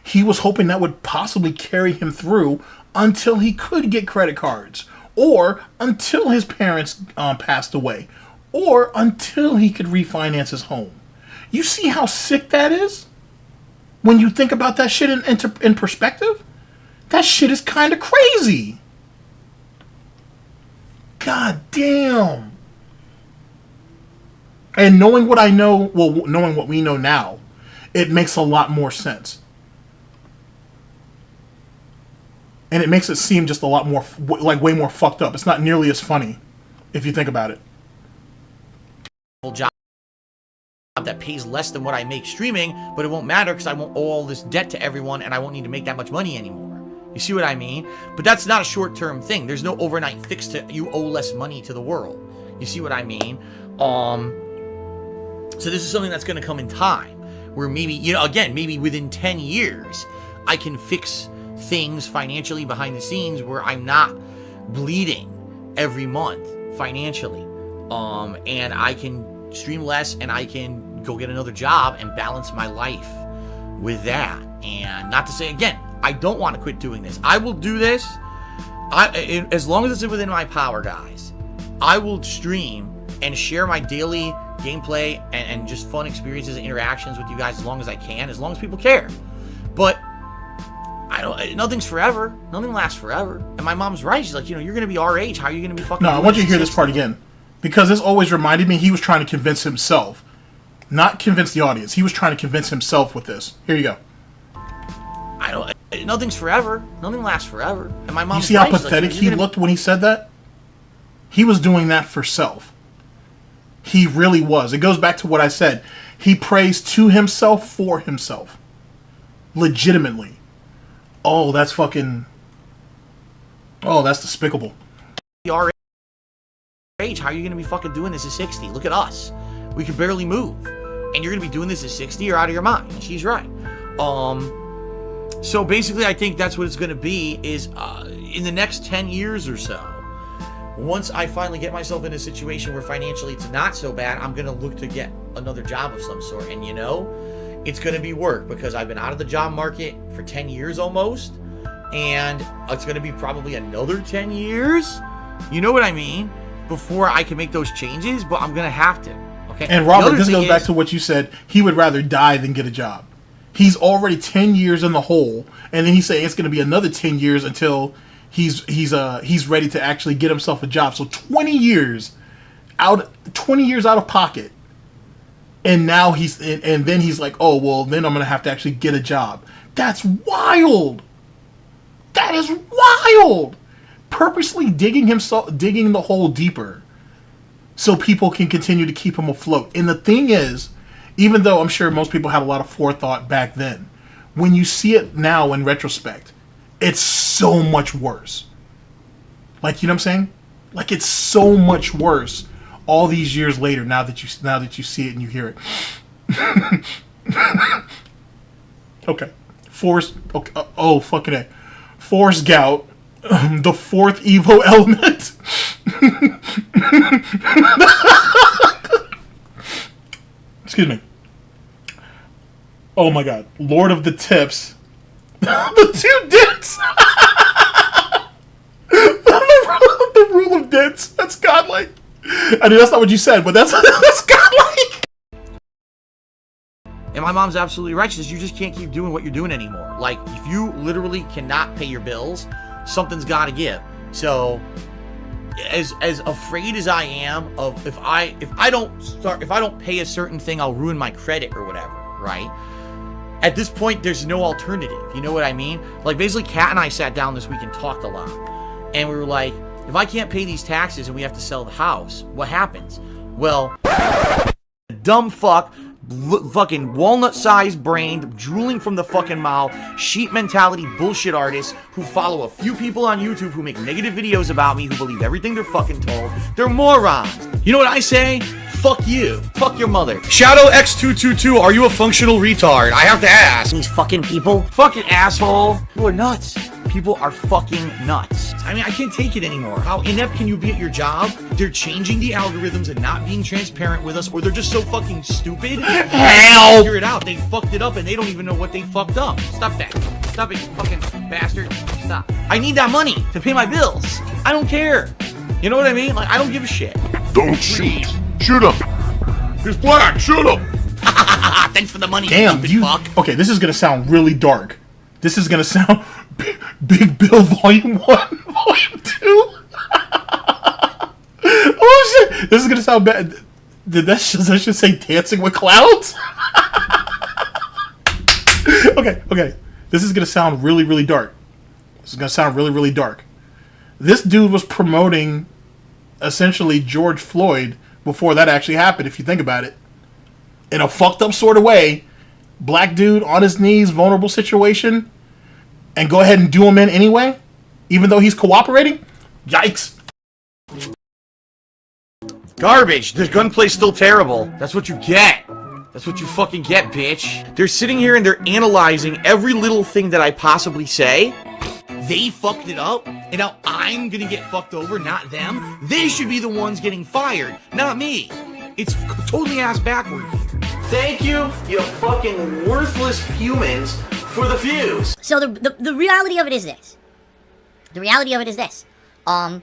he was hoping that would possibly carry him through until he could get credit cards, or until his parents passed away, or until he could refinance his home. You see how sick that is? When you think about that shit in perspective? That shit is kind of crazy. God damn. And knowing what I know, knowing what we know now, it makes a lot more sense. And it makes it seem just a lot more, like way more fucked up. It's not nearly as funny, if you think about it. Job that pays less than what I make streaming, but it won't matter because I won't owe all this debt to everyone and I won't need to make that much money anymore. You see what I mean? But that's not a short-term thing. There's no overnight fix to you owe less money to the world. You see what I mean? So this is something that's going to come in time, where maybe, again, maybe within 10 years, I can fix things financially behind the scenes where I'm not bleeding every month financially. And I can stream less and I can go get another job and balance my life with that. And not to say, again, I don't want to quit doing this. I will do this. As long as it's within my power, guys, I will stream and share my daily gameplay and just fun experiences and interactions with you guys as long as I can, as long as people care. But nothing's forever. Nothing lasts forever. And my mom's right. She's like, you're going to be our age. How are you going to be fucking... No, I want you to hear this part again. Because this always reminded me he was trying to convince himself. Not convince the audience. He was trying to convince himself with this. Here you go. Nothing's forever. Nothing lasts forever. And my mom's You see how right. pathetic he looked when he said that? He was doing that for self. He really was. It goes back to what I said. He prays to himself for himself. Legitimately. Oh, that's fucking... Oh, that's despicable. Our age, how are you going to be fucking doing this at 60? Look at us. We can barely move. And you're going to be doing this at 60? You're out of your mind. And she's right. So basically, I think that's what it's going to be is in the next 10 years or so, once I finally get myself in a situation where financially it's not so bad, I'm going to look to get another job of some sort. And it's going to be work because I've been out of the job market for 10 years almost. And it's going to be probably another 10 years. You know what I mean? Before I can make those changes, but I'm going to have to. Okay. And Robert, this goes back to what you said. He would rather die than get a job. He's already 10 years in the hole, and then he's saying it's going to be another 10 years until he's ready to actually get himself a job. So 20 years out of pocket, and now and then he's like, oh well, then I'm going to have to actually get a job. That's wild. That is wild. Purposely digging the hole deeper, so people can continue to keep him afloat. And the thing is, even though I'm sure most people had a lot of forethought back then, when you see it now in retrospect, it's so much worse. Like, you know what I'm saying? Like, it's so much worse all these years later. Now that you see it and you hear it. Okay, Force. Okay. Oh, fucking A. Force Gout, the fourth Evo element. Excuse me. Oh my god. Lord of the Tips. The two dits! The rule of dits. That's godlike. I mean, that's not what you said, but that's godlike. And my mom's absolutely right. She says, you just can't keep doing what you're doing anymore. Like, if you literally cannot pay your bills, something's got to give. So, as afraid as I am of if I don't pay a certain thing, I'll ruin my credit or whatever, right? At this point, there's no alternative. You know what I mean? Like, basically, Kat and I sat down this week and talked a lot. And we were like, if I can't pay these taxes and we have to sell the house, what happens? Well, dumb fuck, fucking walnut-sized brained, drooling from the fucking mouth, sheep mentality bullshit artists who follow a few people on YouTube who make negative videos about me, who believe everything they're fucking told. They're morons. You know what I say? Fuck you. Fuck your mother. Shadow X222, are you a functional retard? I have to ask. These fucking people. Fucking asshole. People are nuts. People are fucking nuts. I mean, I can't take it anymore. How inept can you be at your job? They're changing the algorithms and not being transparent with us, or they're just so fucking stupid. Help! Figure it out. They fucked it up and they don't even know what they fucked up. Stop that. Stop it, you fucking bastard. Stop. I need that money to pay my bills. I don't care. You know what I mean? Like, I don't give a shit. Don't shoot. Shoot him. He's black. Shoot him. Thanks for the money, damn, stupid fuck. Okay, this is going to sound really dark. This is going to sound... Big Bill Volume 1, Volume 2. Oh shit! This is gonna sound bad. Did that should say Dancing with Clouds? Okay. This is gonna sound really, really dark. This is gonna sound really, really dark. This dude was promoting essentially George Floyd before that actually happened, if you think about it. In a fucked up sort of way. Black dude on his knees, vulnerable situation. And go ahead and do him in anyway, even though he's cooperating? Yikes. Garbage. The gunplay's still terrible. That's what you get. That's what you fucking get, bitch. They're sitting here and they're analyzing every little thing that I possibly say. They fucked it up, and now I'm gonna get fucked over, not them. They should be the ones getting fired, not me. It's totally ass backward here. Thank you, you fucking worthless humans, for the views. So the reality of it is this. The reality of it is this. I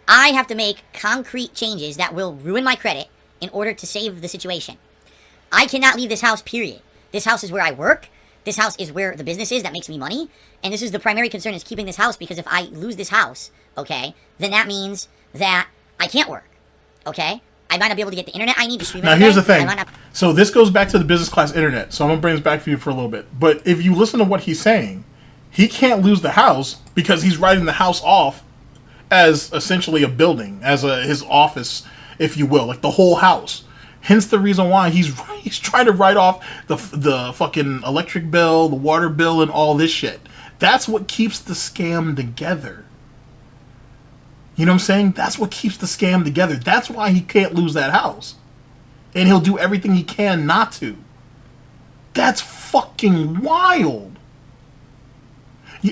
have to make concrete changes that will ruin my credit in order to save the situation. I cannot leave this house, period. This house is where I work. This house is where the business is that makes me money. And this is the primary concern, is keeping this house, because if I lose this house, okay, then that means that I can't work, okay? I might not be able to get the internet I need to stream. Now here's the thing. So this goes back to the business class internet. So I'm gonna bring this back for you for a little bit. But if you listen to what he's saying, he can't lose the house because he's writing the house off as essentially a building, as his office, if you will, like the whole house. Hence the reason why he's trying to write off the fucking electric bill, the water bill, and all this shit. That's what keeps the scam together. You know what I'm saying? That's what keeps the scam together. That's why he can't lose that house. And he'll do everything he can not to. That's fucking wild.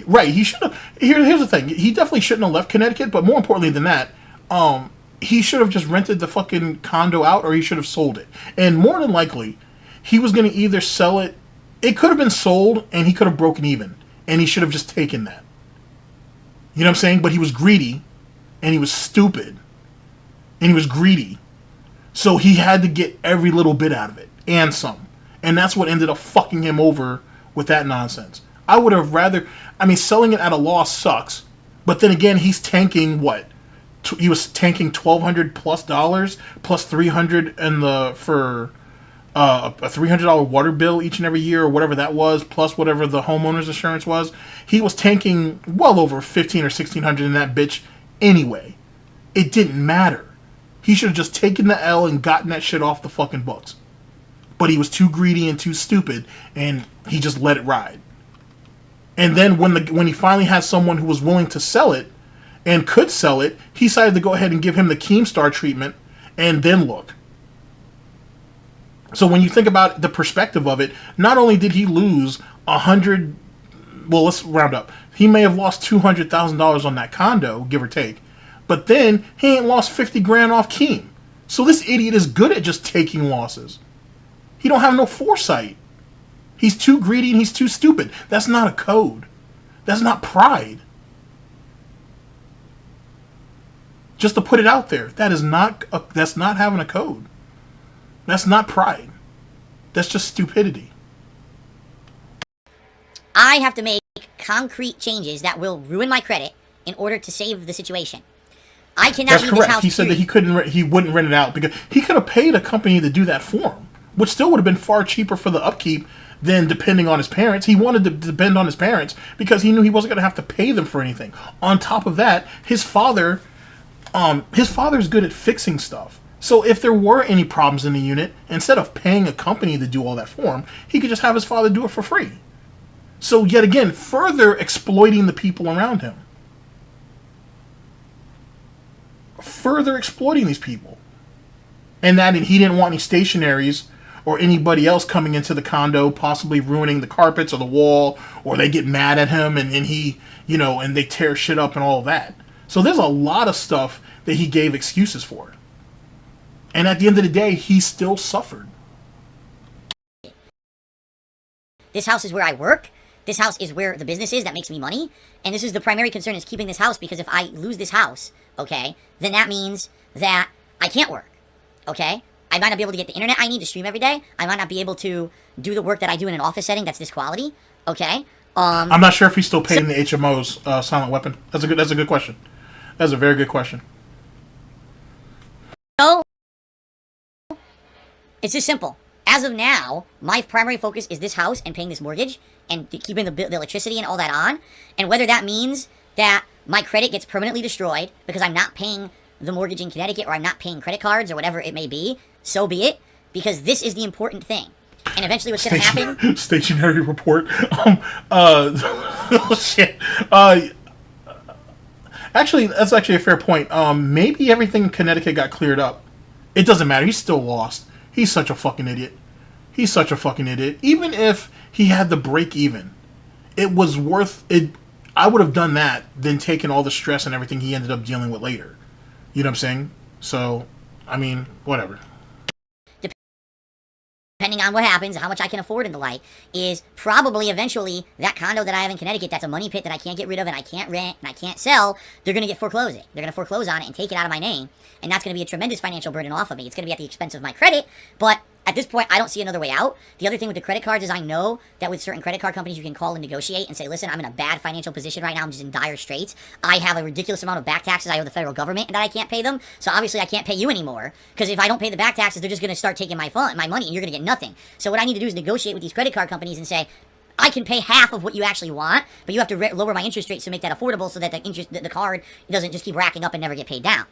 Right, he should have... Here's the thing. He definitely shouldn't have left Connecticut, but more importantly than that, he should have just rented the fucking condo out, or he should have sold it. And more than likely, he was going to either sell it... It could have been sold, and he could have broken even. And he should have just taken that. You know what I'm saying? But he was greedy, and he was stupid, and he was greedy. So he had to get every little bit out of it, and some. And that's what ended up fucking him over with that nonsense. I would have rather... I mean, selling it at a loss sucks, but then again, he's tanking what? He was tanking $1,200 plus $300 for a $300 water bill each and every year, or whatever that was, plus whatever the homeowner's insurance was. He was tanking well over $1,500 or $1,600 in that bitch anyway. It didn't matter. He should have just taken the L and gotten that shit off the fucking books. But he was too greedy and too stupid, and he just let it ride. And then when he finally had someone who was willing to sell it and could sell it, he decided to go ahead and give him the Keemstar treatment and then look. So when you think about the perspective of it, not only did he lose 100, well, let's round up. He may have lost $200,000 on that condo, give or take. But then he ain't lost 50 grand off Keem. So this idiot is good at just taking losses. He don't have no foresight. He's too greedy and he's too stupid. That's not a code. That's not pride. Just to put it out there, that's not having a code. That's not pride. That's just stupidity. I have to make concrete changes that will ruin my credit in order to save the situation. I cannot leave this house. He said that he wouldn't rent it out because he could have paid a company to do that for him, which still would have been far cheaper for the upkeep than depending on his parents. He wanted to depend on his parents because he knew he wasn't going to have to pay them for anything. On top of that, his father's good at fixing stuff. So if there were any problems in the unit, instead of paying a company to do all that for him, he could just have his father do it for free. So yet again, further exploiting the people around him. Further exploiting these people. And he didn't want any stationaries or anybody else coming into the condo, possibly ruining the carpets or the wall, or they get mad at him and he, and they tear shit up and all that. So there's a lot of stuff that he gave excuses for. And at the end of the day, he still suffered. This house is where I work. This house is where the business is that makes me money. And this is the primary concern, is keeping this house, because if I lose this house, okay, then that means that I can't work, okay? I might not be able to get the internet I need to stream every day. I might not be able to do the work that I do in an office setting that's this quality, okay? I'm not sure if he's still paying the HMO's silent weapon. That's a good question. That's a very good question. So, it's just simple. As of now, my primary focus is this house and paying this mortgage and keeping the electricity and all that on. And whether that means that my credit gets permanently destroyed because I'm not paying the mortgage in Connecticut, or I'm not paying credit cards, or whatever it may be, so be it. Because this is the important thing. And eventually what's going to happen... Stationary report. Shit. Actually, that's actually a fair point. Maybe everything in Connecticut got cleared up. It doesn't matter. He's still lost. He's such a fucking idiot. He's such a fucking idiot. Even if he had the break even, it was worth it. I would have done that than taking all the stress and everything he ended up dealing with later. You know what I'm saying? So, I mean, whatever. depending on what happens, how much I can afford and the like, is probably eventually that condo that I have in Connecticut that's a money pit that I can't get rid of and I can't rent and I can't sell, they're going to get foreclosing. They're going to foreclose on it and take it out of my name, and that's going to be a tremendous financial burden off of me. It's going to be at the expense of my credit, but at this point, I don't see another way out. The other thing with the credit cards is I know that with certain credit card companies, you can call and negotiate and say, listen, I'm in a bad financial position right now. I'm just in dire straits. I have a ridiculous amount of back taxes I owe the federal government and that I can't pay them. So obviously I can't pay you anymore, because if I don't pay the back taxes, they're just going to start taking my money and you're going to get nothing. So what I need to do is negotiate with these credit card companies and say, I can pay half of what you actually want, but you have to lower my interest rate to make that affordable so that the card doesn't just keep racking up and never get paid down.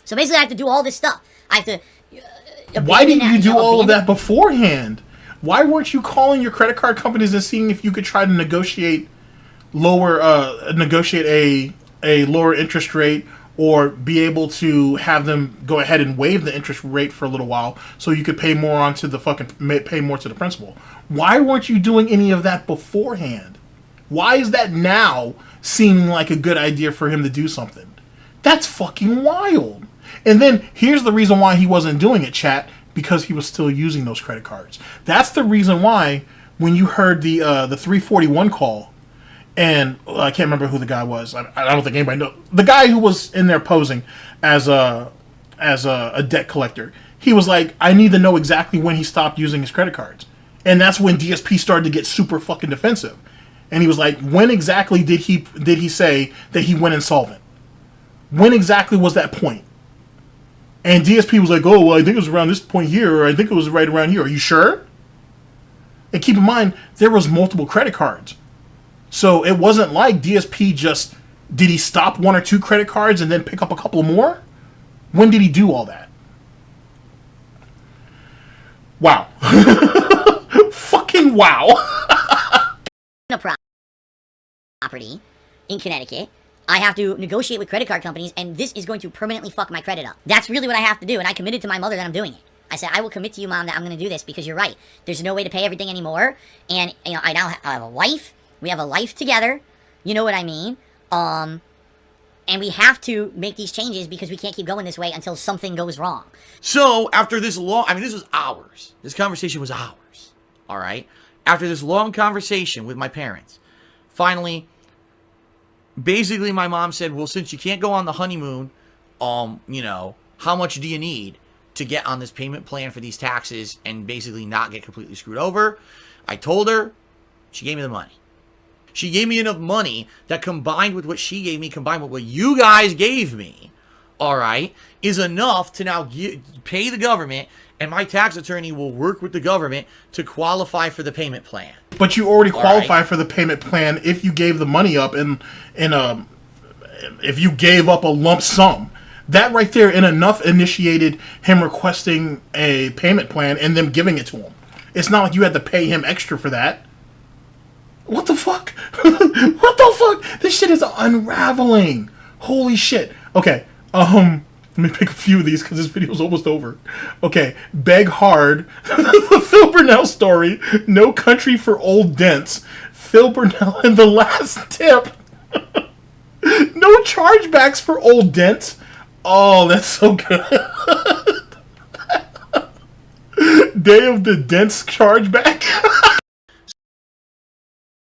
So basically I have to do all this stuff. I have to... Why didn't you do all of that beforehand? Why weren't you calling your credit card companies and seeing if you could try to negotiate a lower interest rate, or be able to have them go ahead and waive the interest rate for a little while so you could pay more onto the pay more to the principal? Why weren't you doing any of that beforehand? Why is that now seeming like a good idea for him to do something? That's fucking wild. And then here's the reason why he wasn't doing it, chat, because he was still using those credit cards. That's the reason why when you heard the 341 call, and I can't remember who the guy was. I don't think anybody knows. The guy who was in there posing as a debt collector. He was like, I need to know exactly when he stopped using his credit cards. And that's when DSP started to get super fucking defensive. And he was like, when exactly did he say that he went insolvent? When exactly was that point? And DSP was like, oh, well, I think it was around this point here, or I think it was right around here. Are you sure? And keep in mind, there was multiple credit cards. So it wasn't like DSP just, did he stop one or two credit cards and then pick up a couple more? When did he do all that? Wow. Fucking wow. A property in Connecticut. I have to negotiate with credit card companies, and this is going to permanently fuck my credit up. That's really what I have to do, and I committed to my mother that I'm doing it. I said, I will commit to you, Mom, that I'm going to do this because you're right. There's no way to pay everything anymore, and I now have a wife. We have a life together. You know what I mean? And we have to make these changes because we can't keep going this way until something goes wrong. So after this long, this was hours. This conversation was hours. All right. After this long conversation with my parents, finally, basically my mom said, well, since you can't go on the honeymoon, how much do you need to get on this payment plan for these taxes and basically not get completely screwed over? I told her. She gave me the money. She gave me enough money that combined with what she gave me, combined with what you guys gave me, all right, is enough to now pay the government, and my tax attorney will work with the government to qualify for the payment plan. But you already qualify for the payment plan if you gave the money up if you gave up a lump sum. That right there in enough initiated him requesting a payment plan and them giving it to him. It's not like you had to pay him extra for that. What the fuck? What the fuck? This shit is unraveling. Holy shit. Okay, let me pick a few of these because this video's almost over. Okay, Beg Hard, the Phil Burnell story, No Country for Old Dents, Phil Burnell and the Last Tip, no chargebacks for old dents. Oh, that's so good. Day of the Dents chargeback.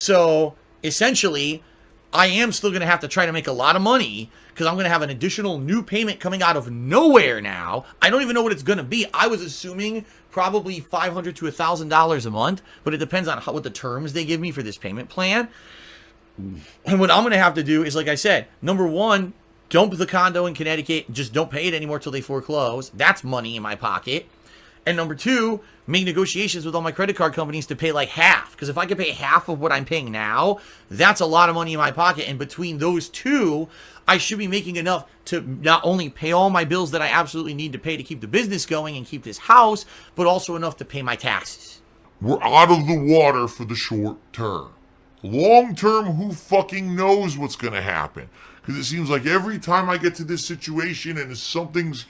So, essentially, I am still going to have to try to make a lot of money because I'm going to have an additional new payment coming out of nowhere now. I don't even know what it's going to be. I was assuming probably $500 to $1,000 a month, but it depends on what the terms they give me for this payment plan. And what I'm going to have to do is, like I said, number one, dump the condo in Connecticut. Just don't pay it anymore till they foreclose. That's money in my pocket. And number two, make negotiations with all my credit card companies to pay like half. Because if I could pay half of what I'm paying now, that's a lot of money in my pocket. And between those two, I should be making enough to not only pay all my bills that I absolutely need to pay to keep the business going and keep this house, but also enough to pay my taxes. We're out of the water for the short term. Long term, who fucking knows what's going to happen? Because it seems like every time I get to this situation and something's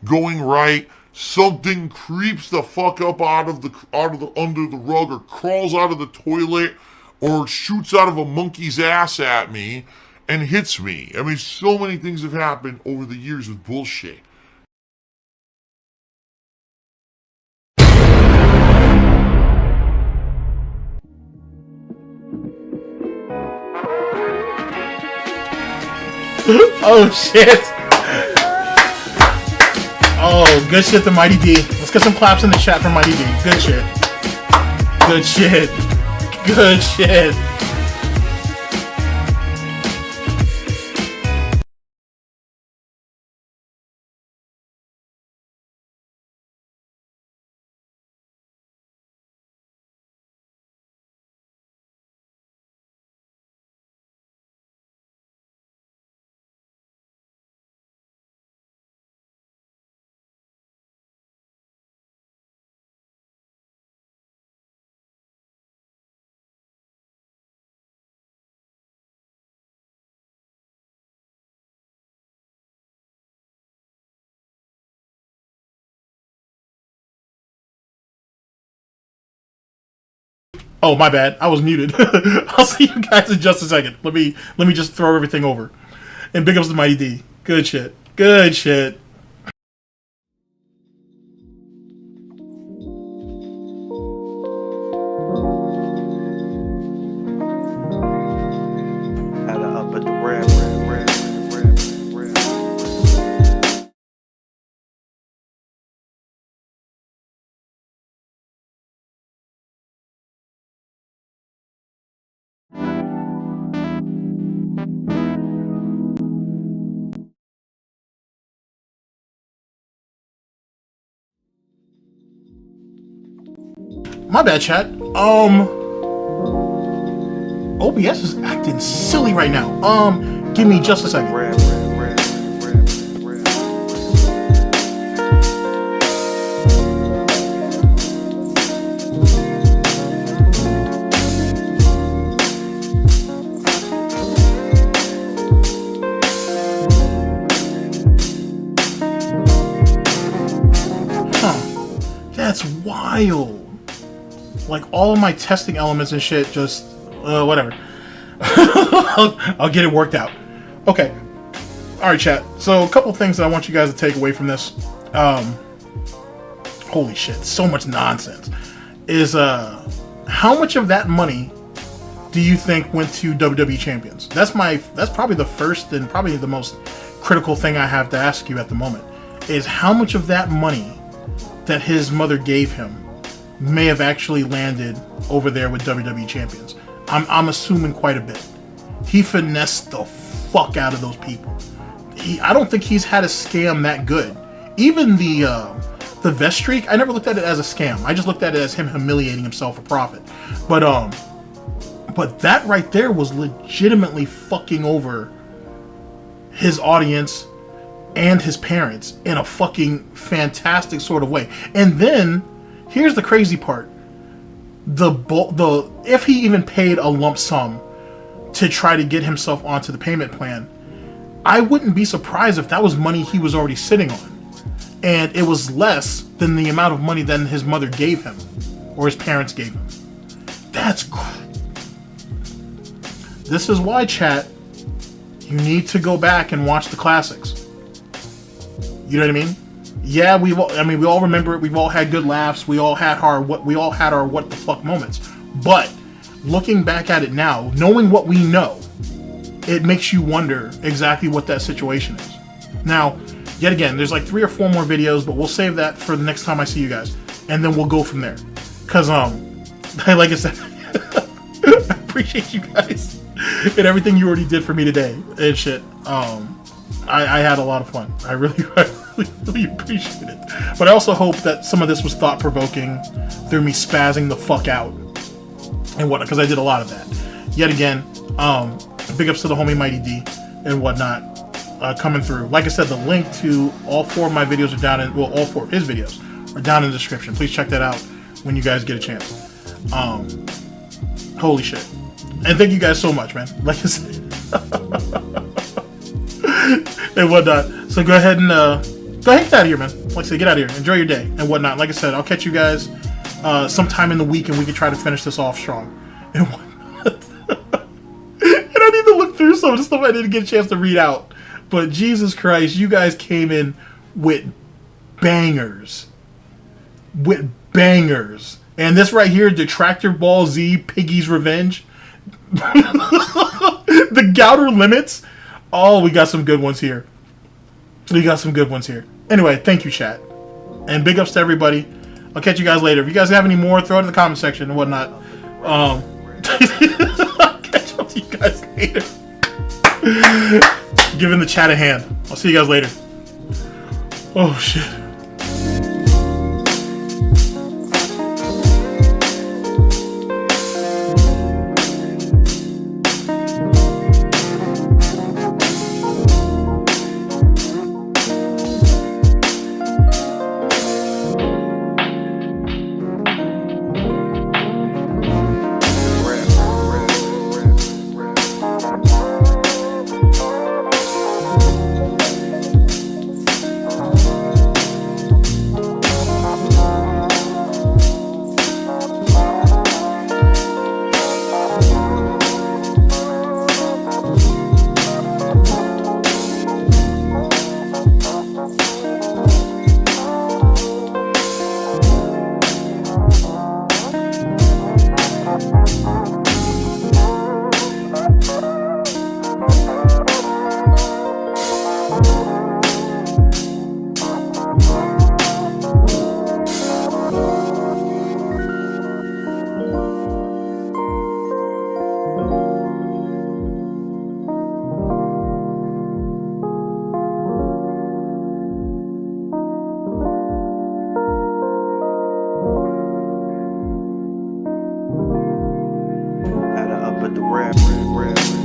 going right, something creeps the fuck up out of the under the rug, or crawls out of the toilet, or shoots out of a monkey's ass at me and hits me. I mean, so many things have happened over the years with bullshit. Oh shit. Oh, good shit to Mighty D. Let's get some claps in the chat for Mighty D. Good shit. Good shit. Good shit. Oh, my bad. I was muted. I'll see you guys in just a second. Let me just throw everything over. And big ups to Mighty D. Good shit. Good shit. My bad, chat. OBS is acting silly right now. Give me just a second. That's wild. Like, all of my testing elements and shit just, whatever. I'll get it worked out. Okay. Alright, chat. So, a couple things that I want you guys to take away from this. Holy shit, so much nonsense. Is, how much of that money do you think went to WWE Champions? That's probably the first and probably the most critical thing I have to ask you at the moment. Is how much of that money that his mother gave him may have actually landed over there with WWE Champions. I'm assuming quite a bit. He finessed the fuck out of those people. I don't think he's had a scam that good. Even the vest streak, I never looked at it as a scam. I just looked at it as him humiliating himself for profit. But that right there was legitimately fucking over his audience and his parents in a fucking fantastic sort of way. And then here's the crazy part. If he even paid a lump sum to try to get himself onto the payment plan, I wouldn't be surprised if that was money he was already sitting on. And it was less than the amount of money that his mother gave him, or his parents gave him. This is why, chat, you need to go back and watch the classics. You know what I mean? Yeah, we all remember it. We've all had good laughs. We all had our what the fuck moments. But looking back at it now, knowing what we know, it makes you wonder exactly what that situation is. Now, yet again, there's like 3 or 4 more videos, but we'll save that for the next time I see you guys, and then we'll go from there. Cause like I said, I appreciate you guys and everything you already did for me today and shit. I had a lot of fun. I really appreciate it. But I also hope that some of this was thought-provoking through me spazzing the fuck out and whatnot, because I did a lot of that. Yet again, big ups to the homie Mighty D and whatnot coming through. Like I said, the link to all 4 of my videos are down in, well, all 4 of his videos are down in the description. Please check that out when you guys get a chance. Holy shit. And thank you guys so much, man. Like I said. And whatnot. So go ahead and get out of here, man. Like I said, get out of here. Enjoy your day and whatnot. Like I said, I'll catch you guys sometime in the week, and we can try to finish this off strong and whatnot. And I need to look through some of the stuff I didn't get a chance to read out. But Jesus Christ, you guys came in with bangers. With bangers. And this right here, Detractor Ball Z, Piggy's Revenge. The Gouter Limits. Oh, we got some good ones here. We got some good ones here. Anyway, thank you, chat. And big ups to everybody. I'll catch you guys later. If you guys have any more, throw it in the comment section and whatnot. I'll catch up to you guys later. Giving the chat a hand. I'll see you guys later. Oh, shit. Up at the rap.